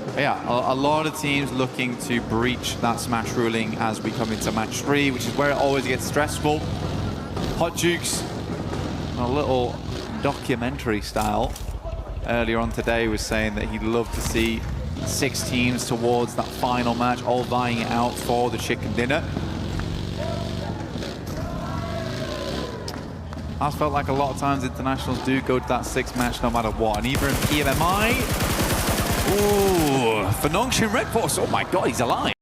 But yeah, a lot of teams looking to breach that smash ruling as we come into match 3, which is where it always gets stressful. Hot Jukes, a little documentary style, earlier on today was saying that he'd love to see 6 teams towards that final match, all vying it out for the chicken dinner. Has felt like a lot of times internationals do go to that 6th match no matter what. And even in PMMI, ooh, for Nongshim Red Force, oh my god, he's alive.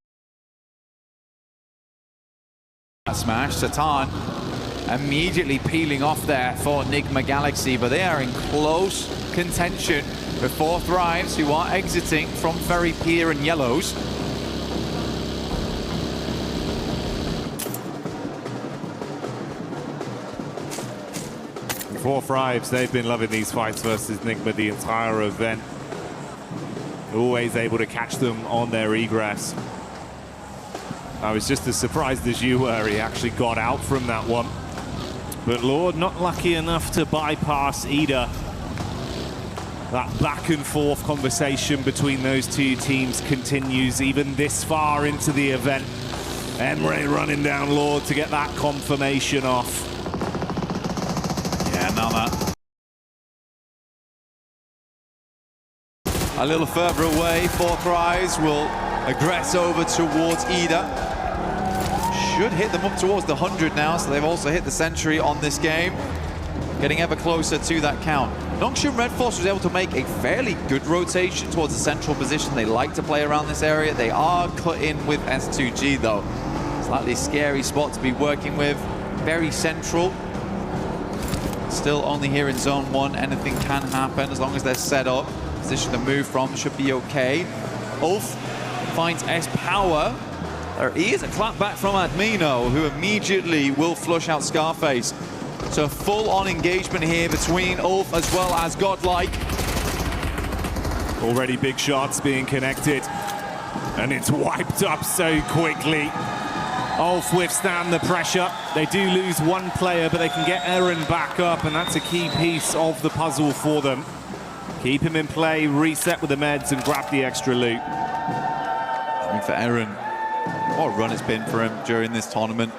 That smash, Satan immediately peeling off there for Enigma Galaxy, but they are in close contention with Four Thrives, who are exiting from Ferry Pier and Yellows. Four Thrives, they've been loving these fights versus Enigma the entire event. Always able to catch them on their egress. I was just as surprised as you were. He actually got out from that one. But Lord, not lucky enough to bypass Ida. That back and forth conversation between those two teams continues even this far into the event. Emre running down Lord to get that confirmation off. Yeah, now that. A little further away, Four Thrives will aggress over towards Ida. Should hit them up towards the 100 now, so they've also hit the century on this game. Getting ever closer to that count. Nongshim Red Force was able to make a fairly good rotation towards the central position. They like to play around this area. They are cut in with S2G though. Slightly scary spot to be working with. Very central. Still only here in zone 1. Anything can happen as long as they're set up. Position to move from should be okay. Ulf finds S-Power. There is a clapback from Admino, who immediately will flush out Scarface. So full-on engagement here between Ulf as well as Godlike. Already big shots being connected. And it's wiped up so quickly. Ulf withstand the pressure. They do lose one player, but they can get Eren back up, and that's a key piece of the puzzle for them. Keep him in play, reset with the meds, and grab the extra loot. I mean, for Eren, what a run it's been for him during this tournament.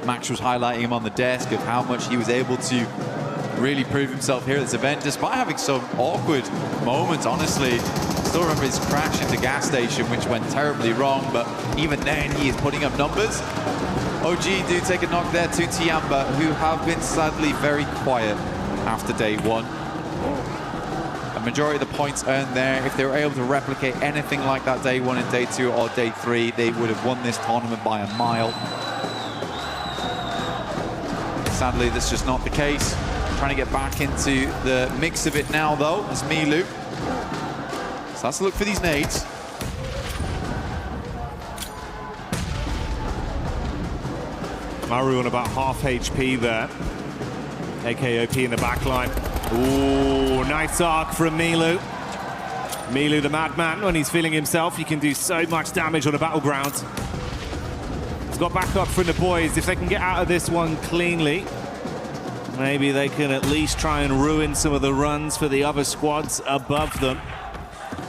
Max was highlighting him on the desk of how much he was able to really prove himself here at this event, despite having some awkward moments, honestly. Still remember his crash into gas station, which went terribly wrong, but even then he is putting up numbers. OG do take a knock there to Tiamba, who have been sadly very quiet after day 1. A majority of the points earned there, if they were able to replicate anything like that day 1 and day 2 or day 3, they would have won this tournament by a mile. Sadly, that's just not the case. Trying to get back into the mix of it now, though, as Milu. So let's look for these nades. Maru on about half HP there. AKOP in the back line. Ooh, nice arc from Milu. Milu, the madman, when he's feeling himself, he can do so much damage on a battleground. He's got back up from the boys. If they can get out of this one cleanly, maybe they can at least try and ruin some of the runs for the other squads above them.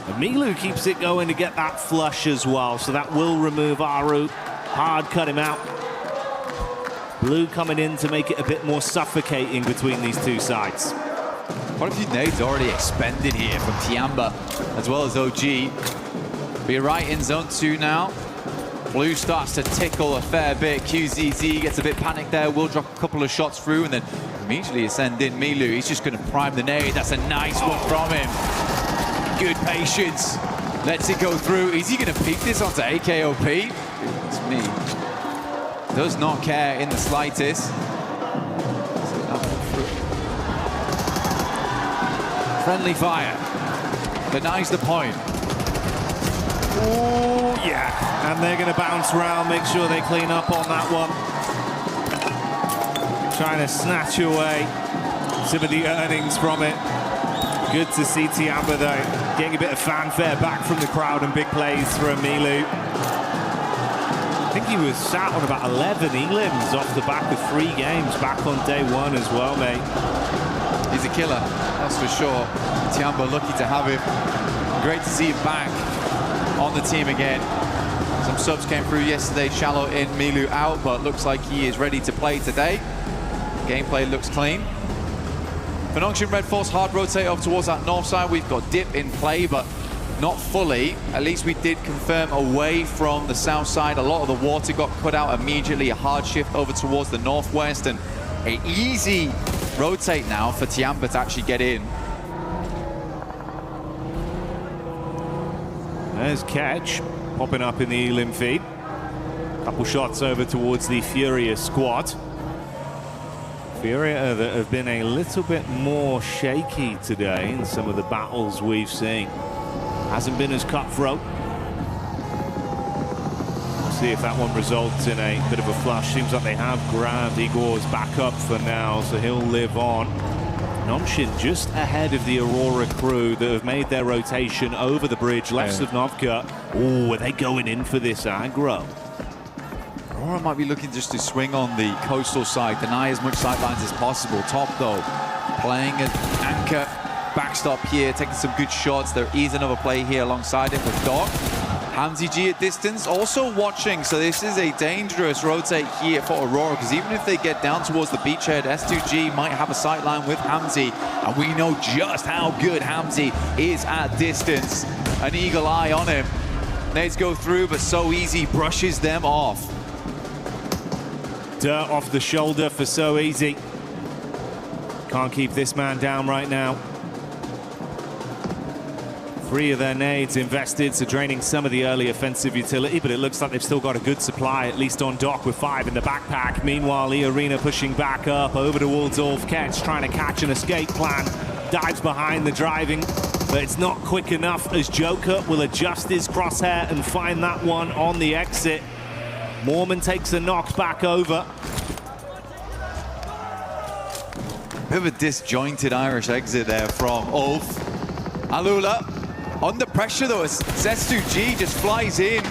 And Milu keeps it going to get that flush as well, so that will remove Aru. Hard cut him out. Blue coming in to make it a bit more suffocating between these two sides. Quite a few nades already expended here from Tiamba as well as OG. We're right in zone 2 now. Blue starts to tickle a fair bit. QZZ gets a bit panicked there, will drop a couple of shots through and then immediately ascend in Milu. He's just going to prime the nade. That's a nice one from him. Good patience. Lets it go through. Is he going to peek this onto AKOP? It's me. Does not care in the slightest. Friendly fire. Denies the point. Oh, yeah. And they're going to bounce around, make sure they clean up on that one. Trying to snatch away some of the earnings from it. Good to see Tiamba, though, getting a bit of fanfare back from the crowd and big plays from Milu. I think he was sat on about 11 elims off the back of 3 games back on day 1 as well, mate. He's a killer, that's for sure. Tiamba lucky to have him. Great to see him back on the team again. Some subs came through yesterday, Shallow in, Milu out, but looks like he is ready to play today. Gameplay looks clean. For Nongshim Red Force, hard rotate off towards that north side. We've got Dip in play, but not fully. At least we did confirm away from the south side. A lot of the water got cut out immediately. A hard shift over towards the northwest, and an easy rotate now for Tiamba to actually get in. There's Catch popping up in the elim feed. Couple shots over towards the Furia squad. Furia that have been a little bit more shaky today in some of the battles we've seen. Hasn't been as cutthroat. We'll see if that one results in a bit of a flush. Seems like they have grabbed Igor's back up for now, so he'll live on. Nongshim just ahead of the Aurora crew that have made their rotation over the bridge, left of Novka. Oh, are they going in for this aggro? Aurora might be looking just to swing on the coastal side, deny as much sightlines as possible. Top, though, playing an anchor backstop here, taking some good shots. There is another play here alongside it with Dog. Hamzy G at distance, also watching, so this is a dangerous rotate here for Aurora, because even if they get down towards the beachhead, S2G might have a sightline with Hamzy, and we know just how good Hamzy is at distance. An eagle eye on him. Nades go through, but so easy, brushes them off. Dirt off the shoulder for so easy. Can't keep this man down right now. 3 of their nades invested, so draining some of the early offensive utility, but it looks like they've still got a good supply, at least on dock, with 5 in the backpack. Meanwhile, Arena pushing back up over towards Ulf. Ketch trying to catch an escape plan. Dives behind the driving, but it's not quick enough as Joker will adjust his crosshair and find that one on the exit. Mormon takes a knock back over. Bit of a disjointed Irish exit there from Ulf. Alula under pressure though as S2G just flies in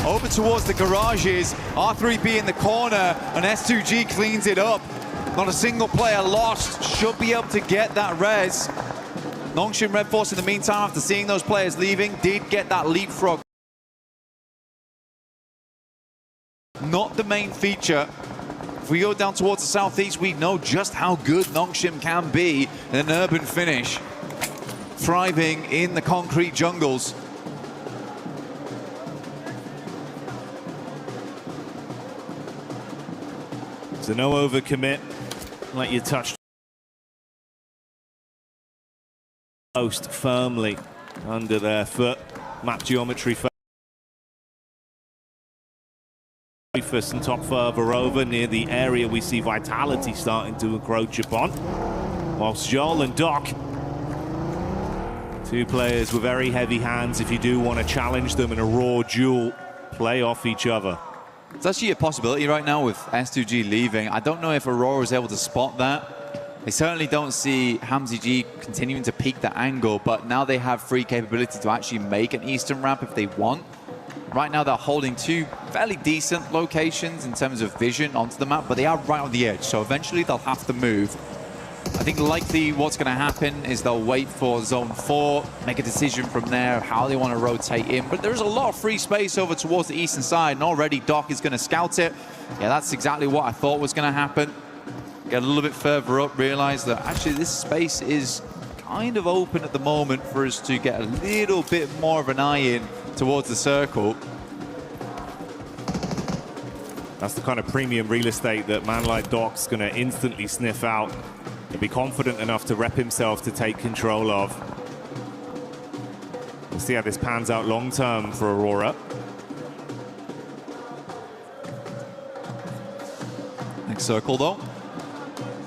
over towards the garages. R3B in the corner and S2G cleans it up. Not a single player lost. Should be able to get that res. Nongshim Red Force in the meantime, after seeing those players leaving, did get that leapfrog. Not the main feature. If we go down towards the southeast, we know just how good Nongshim can be in an urban finish. Thriving in the concrete jungles. So no overcommit, like you touched. Post firmly under their foot. Map geometry for Rufus and top further over near the area we see Vitality starting to encroach upon. Whilst Joel and Doc, 2 players with very heavy hands, if you do want to challenge them in a raw duel, play off each other. It's actually a possibility right now with S2G leaving. I don't know if Aurora is able to spot that. They certainly don't see Hamzy G continuing to peak the angle, but now they have free capability to actually make an eastern ramp if they want. Right now they're holding 2 fairly decent locations in terms of vision onto the map, but they are right on the edge, so eventually they'll have to move. I think likely what's going to happen is they'll wait for Zone 4, make a decision from there how they want to rotate in. But there's a lot of free space over towards the eastern side, and already Doc is going to scout it. Yeah, that's exactly what I thought was going to happen. Get a little bit further up, realize that actually this space is kind of open at the moment for us to get a little bit more of an eye in towards the circle. That's the kind of premium real estate that man like Doc's going to instantly sniff out and be confident enough to rep himself to take control of. We'll see how this pans out long term for Aurora. Next circle though.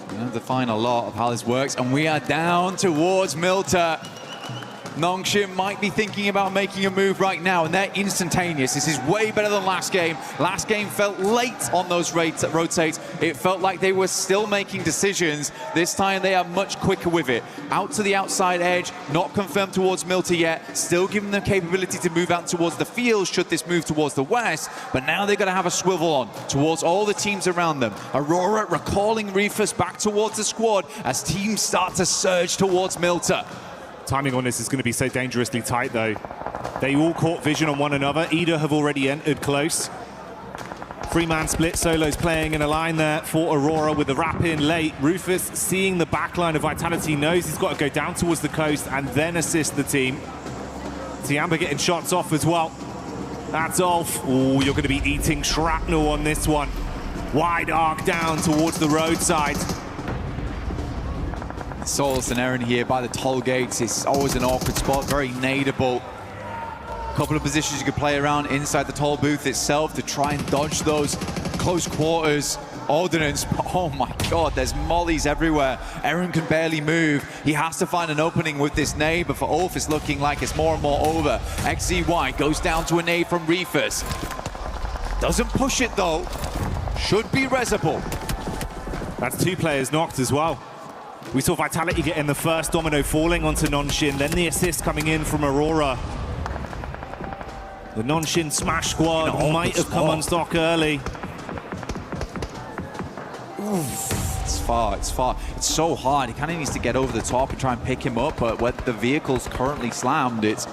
We're going to define a lot of how this works, and we are down towards Milta. Nongshim might be thinking about making a move right now, and they're instantaneous. This is way better than last game. Last game felt late on those rotates. It felt like they were still making decisions. This time they are much quicker with it. Out to the outside edge, not confirmed towards Milta yet. Still giving them capability to move out towards the field should this move towards the west. But now they're going to have a swivel on towards all the teams around them. Aurora recalling Rufus back towards the squad as teams start to surge towards Milta. Timing on this is going to be so dangerously tight, though. They all caught vision on one another. Ida have already entered close. 3-man split. Solo's playing in a line there for Aurora with the wrap in late. Rufus, seeing the backline of Vitality, knows he's got to go down towards the coast and then assist the team. Tiamba getting shots off as well. That's Ulf. Oh, you're going to be eating shrapnel on this one. Wide arc down towards the roadside. Solus and Aaron here by the toll gates. It's always an awkward spot, very nadeable. Couple of positions you could play around inside the toll booth itself to try and dodge those close quarters ordnance. Oh my god, there's mollies everywhere. Aaron can barely move. He has to find an opening with this nade, but for Ulf it's looking like it's more and more over. XZY goes down to a nade from Rufus. Doesn't push it though. Should be resable. That's 2 players knocked as well. We saw Vitality getting the first domino falling onto Nongshim, then the assist coming in from Aurora. The Nongshim Smash squad might have come unstuck early. Oof, it's far, it's far. It's so hard. He kind of needs to get over the top and try and pick him up, but when the vehicle's currently slammed, it's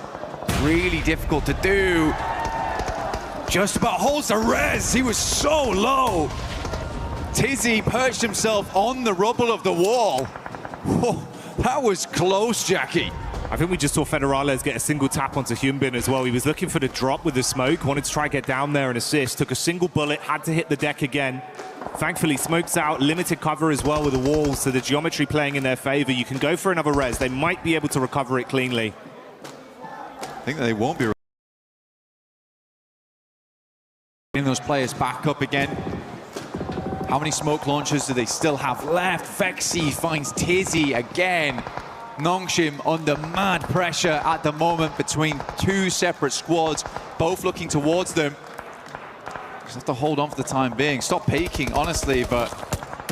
really difficult to do. Just about holds the res. He was so low. Tizzy perched himself on the rubble of the wall. Whoa, that was close, Jackie. I think we just saw Federales get a single tap onto Hyunbin as well. He was looking for the drop with the smoke, wanted to try and get down there and assist. Took a single bullet, had to hit the deck again. Thankfully, smoke's out, limited cover as well with the walls, so the geometry playing in their favor. You can go for another res. They might be able to recover it cleanly. think that they won't be getting those players back up again. How many smoke launchers do they still have left? Vexy finds Tizzy again. Nongshim under mad pressure at the moment between two separate squads, both looking towards them. Just have to hold on for the time being. Stop peeking, honestly, but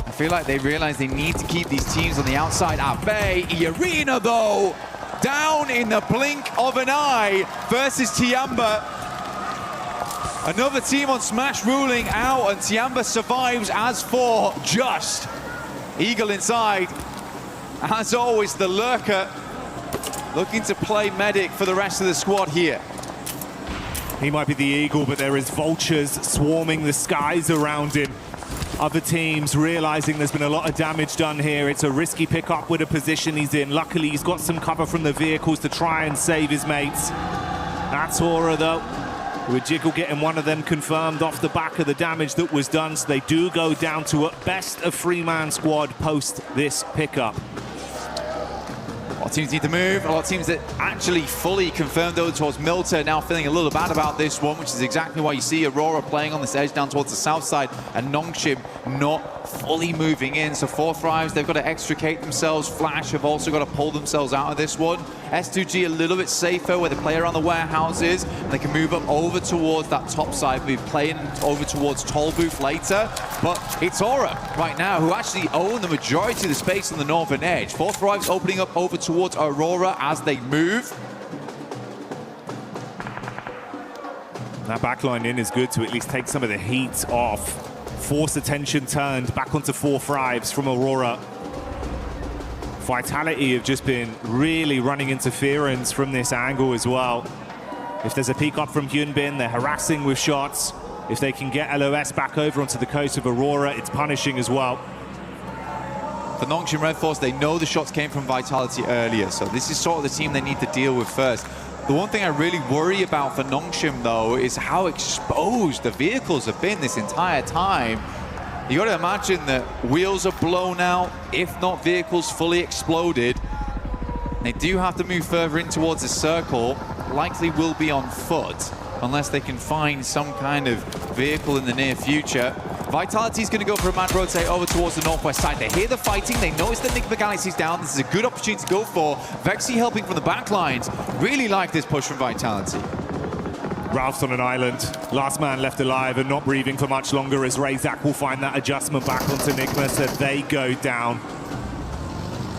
I feel like they realize they need to keep these teams on the outside at bay. Arena, though, down in the blink of an eye versus Tiamba. Another team on Smash ruling out, and Tiamba survives as for just. Eagle inside. As always, the lurker looking to play medic for the rest of the squad here. He might be the Eagle, but there is vultures swarming the skies around him. Other teams realizing there's been a lot of damage done here. It's a risky pickup with the position he's in. Luckily, he's got some cover from the vehicles to try and save his mates. That's Aura, though, with Jiggle getting one of them confirmed off the back of the damage that was done. So they do go down to, at best, a 3-man squad post this pickup. A lot of teams need to move. A lot of teams that actually fully confirmed though towards Milta now feeling a little bad about this one, which is exactly why you see Aurora playing on this edge down towards the south side and Nongshim not fully moving in. So 4 Thrives, they've got to extricate themselves. Flash have also got to pull themselves out of this one. S2G a little bit safer where they play around the warehouses and they can move up over towards that top side. We'll be playing over towards Toll Booth later, but it's Aura right now who actually own the majority of the space on the northern edge. 4 Thrives opening up over towards Aurora as they move. That backline in is good to at least take some of the heat off. Force attention turned back onto 4 Thrives from Aurora. Vitality have just been really running interference from this angle as well. If there's a peek up from Hyunbin, they're harassing with shots. If they can get LOS back over onto the coast of Aurora, it's punishing as well. For Nongshim Red Force, they know the shots came from Vitality earlier, so this is sort of the team they need to deal with first. The one thing I really worry about for Nongshim, though, is how exposed the vehicles have been this entire time. You got to imagine that wheels are blown out, if not vehicles fully exploded. They do have to move further in towards the circle, likely will be on foot, unless they can find some kind of vehicle in the near future. Vitality's going to go for a mad rotate over towards the northwest side. They hear the fighting, they notice that Nick of the Galaxy's down. This is a good opportunity to go for. Vexy helping from the back lines. Really like this push from Vitality. Ralph's on an island. Last man left alive and not breathing for much longer as Razak will find that adjustment back onto Nigma, so they go down.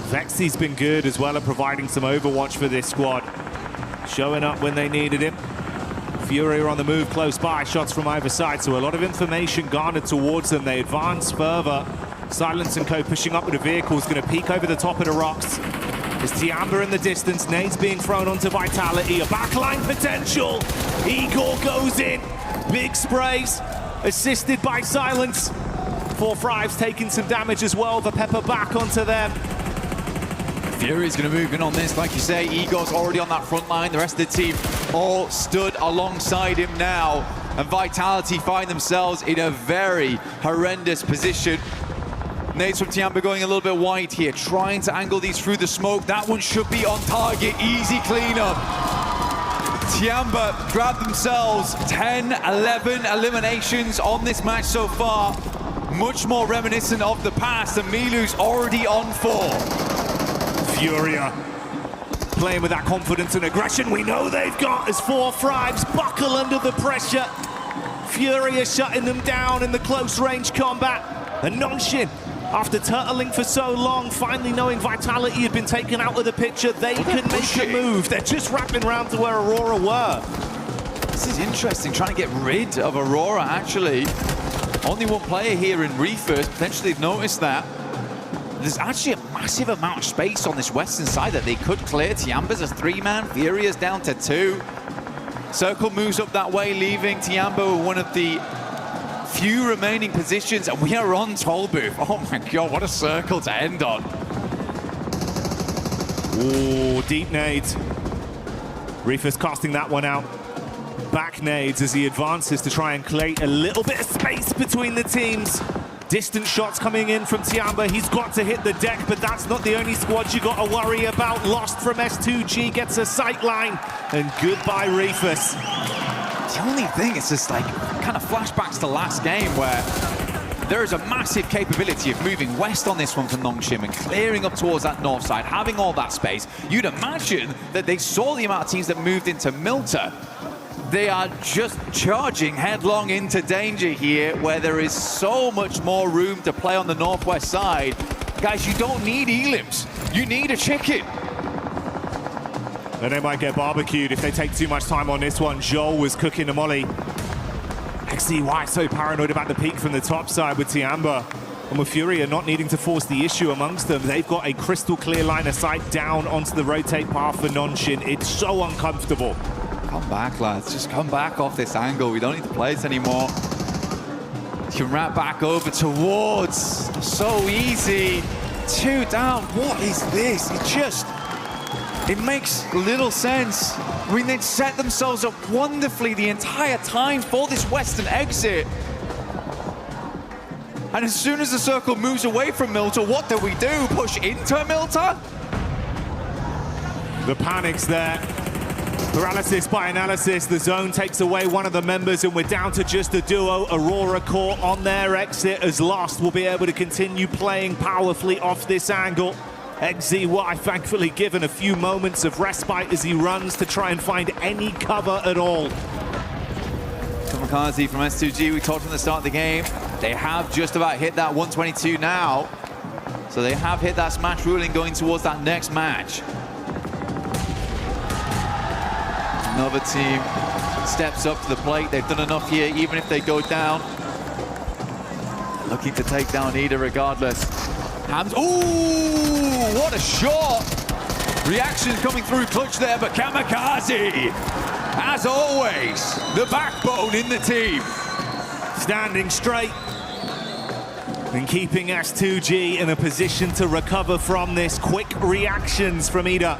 Vexy's been good as well at providing some overwatch for this squad. Showing up when they needed him. Fury are on the move close by, shots from either side, so a lot of information garnered towards them. They advance further. Silence and Co pushing up with the vehicles, going to peek over the top of the rocks. There's Tiamba in the distance, nades being thrown onto Vitality, a backline potential. Igor goes in, big sprays, assisted by Silence. 4 Thrives taking some damage as well, the pepper back onto them. Fury's going to move in on this, like you say. Igor's already on that front line. The rest of the team all stood alongside him now. And Vitality find themselves in a very horrendous position. Nades from Tiamba going a little bit wide here, trying to angle these through the smoke. That one should be on target. Easy cleanup. Tiamba grab themselves 10, 11 eliminations on this match so far. Much more reminiscent of the past, and Milu's already on 4. Furia playing with that confidence and aggression we know they've got as 4 Thrives buckle under the pressure. Furia shutting them down in the close range combat. And Nongshim, after turtling for so long, finally knowing Vitality had been taken out of the picture, they can make a move. They're just wrapping around to where Aurora were. This is interesting, trying to get rid of Aurora, actually. Only one player here in Reefers, potentially they've noticed that. There's actually a massive amount of space on this western side that they could clear. Tiamba's a 3-man, Furia's down to 2. Circle moves up that way, leaving Tiamba one of the few remaining positions, and we are on Toll Booth. Oh my god, what a circle to end on. Ooh, deep nades. Reefers casting that one out. Back nades as he advances to try and create a little bit of space between the teams. Distant shots coming in from Tiamba. He's got to hit the deck, but that's not the only squad you got to worry about. Lost from S2G gets a sight line, and goodbye Reefus. The only thing is just like kind of flashbacks to last game where there is a massive capability of moving west on this one for Nongshim and clearing up towards that north side, having all that space. You'd imagine that they saw the amount of teams that moved into Milta. They are just charging headlong into danger here, where there is so much more room to play on the northwest side. Guys, you don't need elims. You need a chicken. And they might get barbecued if they take too much time on this one. Joel was cooking a molly. XCY so paranoid about the peak from the top side with Tiamba. And with Furia not needing to force the issue amongst them, they've got a crystal clear line of sight down onto the rotate path for Nongshim. It's so uncomfortable. Come back, lads. Just come back off this angle. We don't need to play this anymore. You can wrap back over towards. So easy. 2 down. What is this? It makes little sense. I mean, they'd set themselves up wonderfully the entire time for this western exit. And as soon as the circle moves away from Milta, what do? Push into Milta? The panic's there. Paralysis by analysis. The zone takes away one of the members, and we're down to just a duo. Aurora Core on their exit as Lost will be able to continue playing powerfully off this angle. XZY thankfully given a few moments of respite as he runs to try and find any cover at all. Kamikaze from S2G, we talked from the start of the game. They have just about hit that 122 now. So they have hit that smash ruling going towards that next match. Another team steps up to the plate. They've done enough here, even if they go down. Looking to take down Ida regardless. Hams, ooh, what a shot! Reactions coming through clutch there, but Kamikaze, as always, the backbone in the team. Standing straight and keeping S2G in a position to recover from this. Quick reactions from Ida,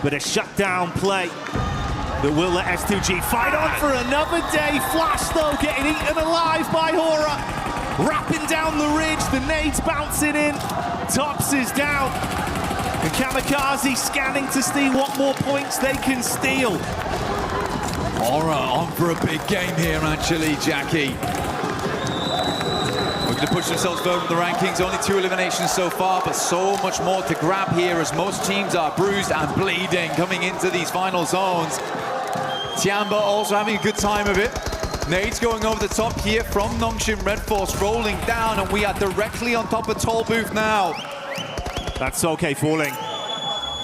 but a shutdown play that will let S2G fight on for another day. Flash, though, getting eaten alive by Hora. Wrapping down the ridge, the nades bouncing in. Tops is down. And Kamikaze scanning to see what more points they can steal. Hora on for a big game here, actually, Jackie. Looking to push themselves further in the rankings. Only 2 eliminations so far, but so much more to grab here as most teams are bruised and bleeding coming into these final zones. Tiamba also having a good time of it. Nades going over the top here from Nongshim Red Force, rolling down, and we are directly on top of Toll Booth now. That's okay falling.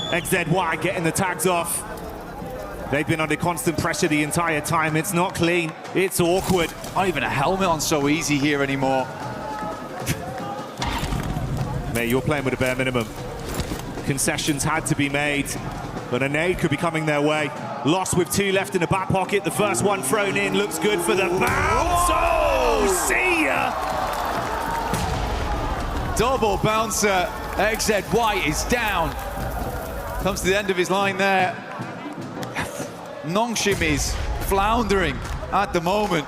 XZY getting the tags off. They've been under constant pressure the entire time. It's not clean. It's awkward. Not even a helmet on so easy here anymore. Mate, you're playing with a bare minimum. Concessions had to be made, but a nade could be coming their way. Lost with 2 left in the back pocket. The first one thrown in looks good for the bounce. Oh, see ya! Double bouncer. XZY is down. Comes to the end of his line there. Nongshim is floundering at the moment.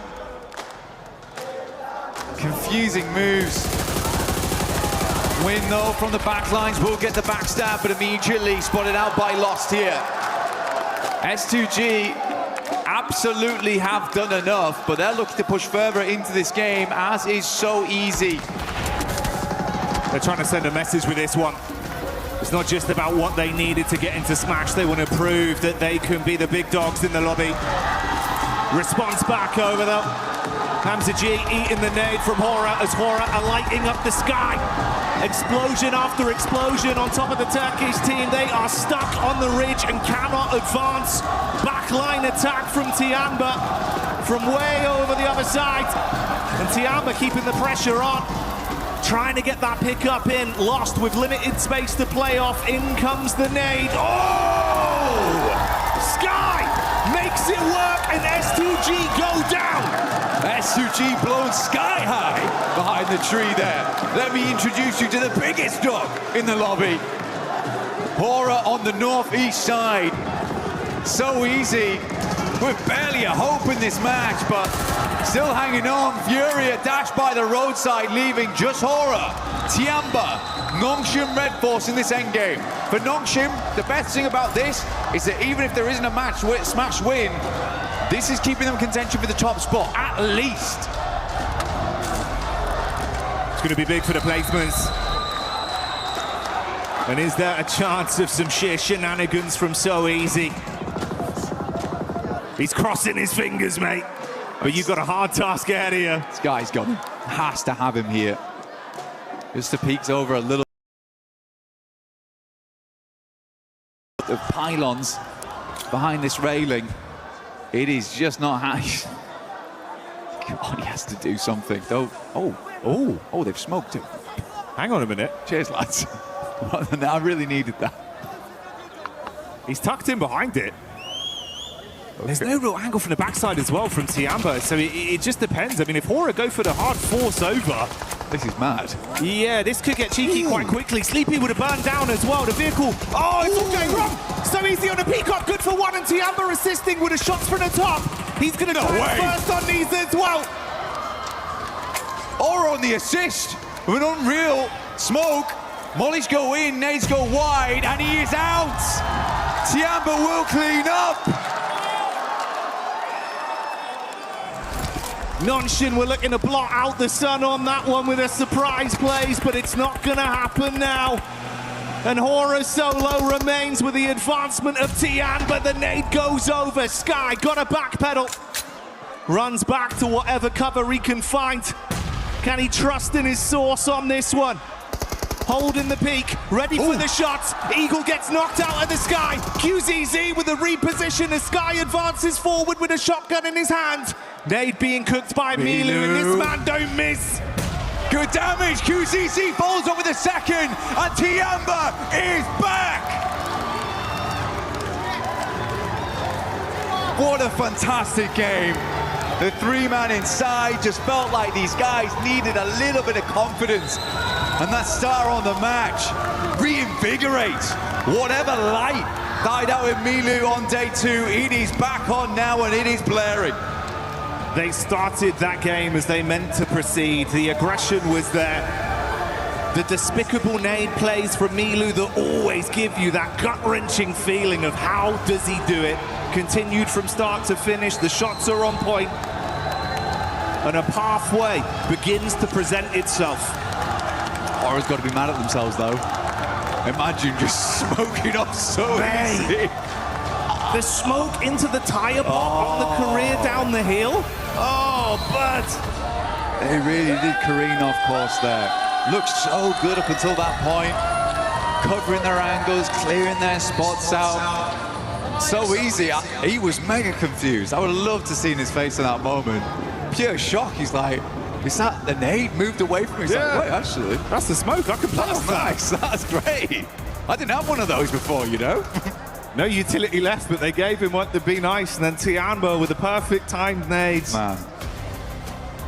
Confusing moves. Win, though, from the backlines. Will get the backstab, but immediately spotted out by Lost here. S2G absolutely have done enough, but they're looking to push further into this game, as is so easy. They're trying to send a message with this one. It's not just about what they needed to get into Smash. They want to prove that they can be the big dogs in the lobby. Response back over though. Hamza G eating the nade from Hora as Hora are lighting up the sky. Explosion after explosion on top of the Turkish team. They are stuck on the ridge and cannot advance. Backline attack from Tiamba from way over the other side. And Tiamba keeping the pressure on. Trying to get that pick up in. Lost with limited space to play off. In comes the nade. Oh! Sky makes it work and S2G go down. S2G blown sky high behind the tree there. Let me introduce you to the biggest dog in the lobby. Hora on the northeast side. So easy. With barely a hope in this match, but Still hanging on. Furia dashed by the roadside, leaving just Hora, Tiamba, Nongshim, Red Force in this endgame. For Nongshim, the best thing about this is that even if there isn't a smash win, this is keeping them contention for the top spot, at least. It's going to be big for the placements. And is there a chance of some sheer shenanigans from So Easy? He's crossing his fingers, mate. But you've got a hard task ahead of you. This guy's got him. Has to have him here. Just to peeks over a little of pylons behind this railing. It is just not how. God, he has to do something. Though. Oh, they've smoked him. Hang on a minute. Cheers, lads. I really needed that. He's tucked in behind it. There's no real angle from the backside as well from Tiamba, so it just depends. I mean, if Hora go for the hard force over... This is mad. Yeah, this could get cheeky quite quickly. Sleepy would have burned down as well. The vehicle... Oh, it's all going wrong! So Easy on the Peacock, good for one, and Tiamba assisting with the shots from the top. He's going to try first on these as well. Hora on the assist with an unreal smoke. Mollies go in, nades go wide, and he is out. Tiamba will clean up. Nongshim were looking to blot out the sun on that one with a surprise plays, but it's not going to happen now. And Hora solo remains with the advancement of Tian, but the nade goes over. Sky got a backpedal. Runs back to whatever cover he can find. Can he trust in his source on this one? Holding the peak, ready for the shots. Eagle gets knocked out of the Sky. QZZ with the reposition. The Sky advances forward with a shotgun in his hand. Nade being cooked by Milu, and this man don't miss. Good damage. QZZ follows up with a second, and Tiamba is back. What a fantastic game. The three-man inside just felt like these guys needed a little bit of confidence. And that star on the match reinvigorates whatever light died out with Milu on day 2. It is back on now, and it is blaring. They started that game as they meant to proceed. The aggression was there. The despicable nade plays from Milu that always give you that gut-wrenching feeling of how does he do it. Continued from start to finish. The shots are on point. And a pathway begins to present itself. Hora's got to be mad at themselves, though. Imagine just smoking off So Easy. The smoke into the tire pot on the career down the hill. Oh, but... They really did careen off course there. Looked so good up until that point. Covering their angles, clearing their spots out. So Easy, he was mega confused. I would have loved to see his face in that moment. Pure shock. He's like, is that the nade moved away from me? He's like, wait, actually. That's the smoke. I can blast that. Nice. That's great. I didn't have one of those before, you know? No utility left, but they gave him one to be nice, and then Tiamba with the perfect timed nades. Man,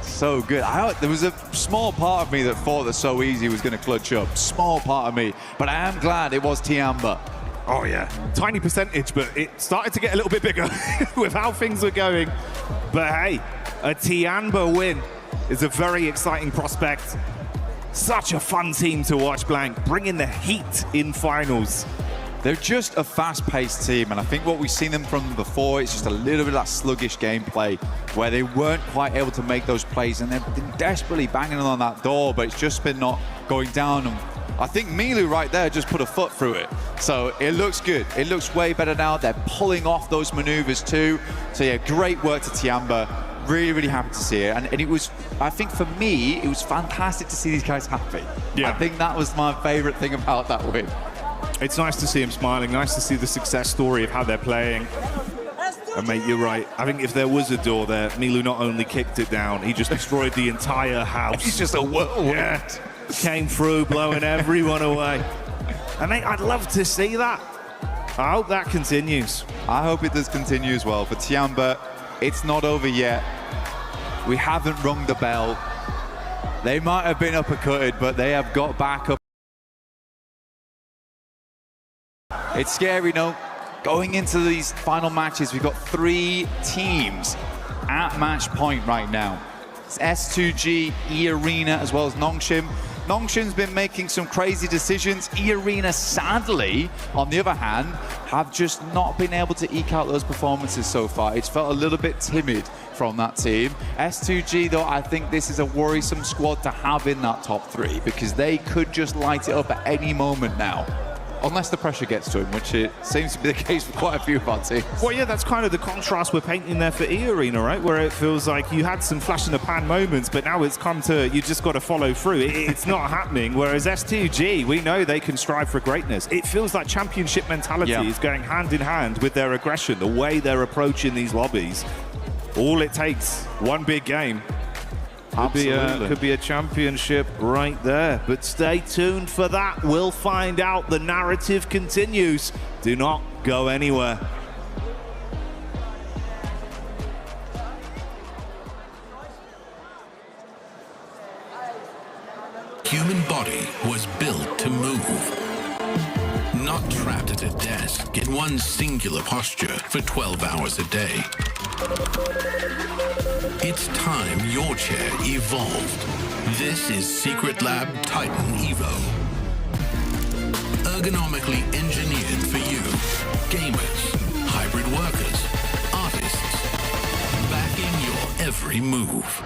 so good. There was a small part of me that thought that So Easy was going to clutch up. Small part of me, but I am glad it was Tiamba. Oh yeah, tiny percentage, but it started to get a little bit bigger with how things were going. But hey, a Tiamba win is a very exciting prospect. Such a fun team to watch, Blank, bringing the heat in finals. They're just a fast-paced team, and I think what we've seen them from before is just a little bit of that sluggish gameplay where they weren't quite able to make those plays, and they've been desperately banging on that door, but it's just been not going down. And I think Milu right there just put a foot through it. So it looks good. It looks way better now. They're pulling off those maneuvers too. So yeah, great work to Tiamba. Really, really happy to see it. And it was, I think for me, it was fantastic to see these guys happy. Yeah. I think that was my favorite thing about that win. It's nice to see him smiling, nice to see the success story of how they're playing. And mate, you're right. I think if there was a door there, Milu not only kicked it down, he just destroyed the entire house. He's just a whirlwind. Yeah. Came through, blowing everyone away. And mate, I'd love to see that. I hope that continues. I hope it does continue as well. For Tiamba, it's not over yet. We haven't rung the bell. They might have been uppercutted, but they have got back up. It's scary, no? Going into these final matches, we've got 3 teams at match point right now. It's S2G, E-Arena, as well as Nongshim. Nongshim's been making some crazy decisions. E-Arena, sadly, on the other hand, have just not been able to eke out those performances so far. It's felt a little bit timid from that team. S2G, though, I think this is a worrisome squad to have in that top 3 because they could just light it up at any moment now. Unless the pressure gets to him, which it seems to be the case for quite a few of our teams. Well, yeah, that's kind of the contrast we're painting there for E-Arena, right? Where it feels like you had some flash-in-the-pan moments, but now it's come to, you just got to follow through. It's not happening. Whereas S2G, we know they can strive for greatness. It feels like championship mentality is going hand in hand with their aggression, the way they're approaching these lobbies. All it takes, one big game. Could be a championship right there. But stay tuned for that. We'll find out. The narrative continues. Do not go anywhere. Human body was built to move. Not trapped at a desk in one singular posture for 12 hours a day. It's time your chair evolved. This is Secret Lab Titan Evo. Ergonomically engineered for you. Gamers, hybrid workers, artists. Backing your every move.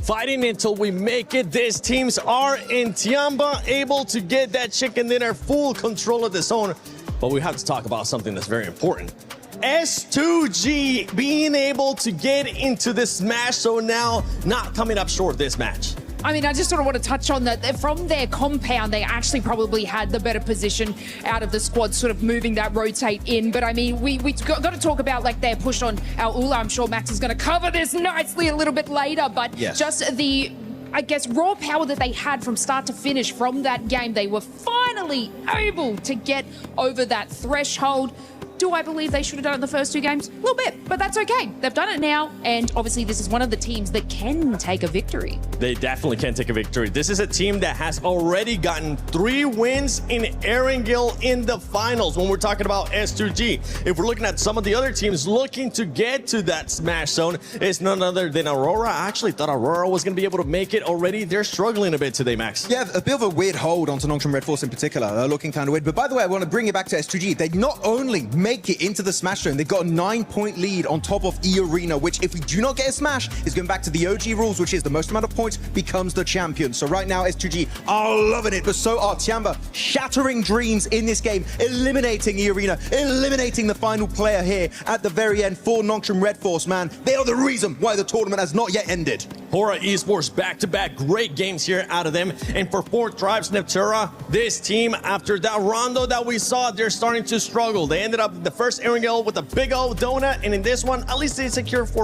Fighting until we make it. These teams are in Tiamba, able to get that chicken dinner, full control of the zone. But we have to talk about something that's very important. S2G being able to get into the Smash Zone now, not coming up short this match. I mean, I just sort of want to touch on that. From their compound, they actually probably had the better position out of the squad, sort of moving that rotate in. But I mean, we got to talk about like their push on our Ula. I'm sure Max is going to cover this nicely a little bit later. But just the, I guess, raw power that they had from start to finish from that game, they were finally able to get over that threshold. Do I believe they should have done it in the first 2 games? A little bit, but that's okay. They've done it now, and obviously this is one of the teams that can take a victory. They definitely can take a victory. This is a team that has already gotten 3 wins in Erangel in the finals when we're talking about S2G. If we're looking at some of the other teams looking to get to that Smash Zone, it's none other than Aurora. I actually thought Aurora was going to be able to make it already. They're struggling a bit today, Max. Yeah, a bit of a weird hold onto Nongshim Red Force in particular. They're looking kind of weird. But by the way, I want to bring it back to S2G. They not only make it into the Smash Zone, they've got a 9-point lead on top of E-Arena, which if we do not get a Smash, is going back to the OG rules, which is the most amount of points becomes the champion. So right now, S2G are loving it, but so are Tiamba. Shattering dreams in this game, eliminating E-Arena, eliminating the final player here at the very end for Nongshim Red Force, man. They are the reason why the tournament has not yet ended. Hora Esports back-to-back great games here out of them. And for Fourth Tribes Neptura, this team, after that rondo that we saw, they're starting to struggle. They ended up the first Erangel with a big old donut, and in this one, at least they secured 4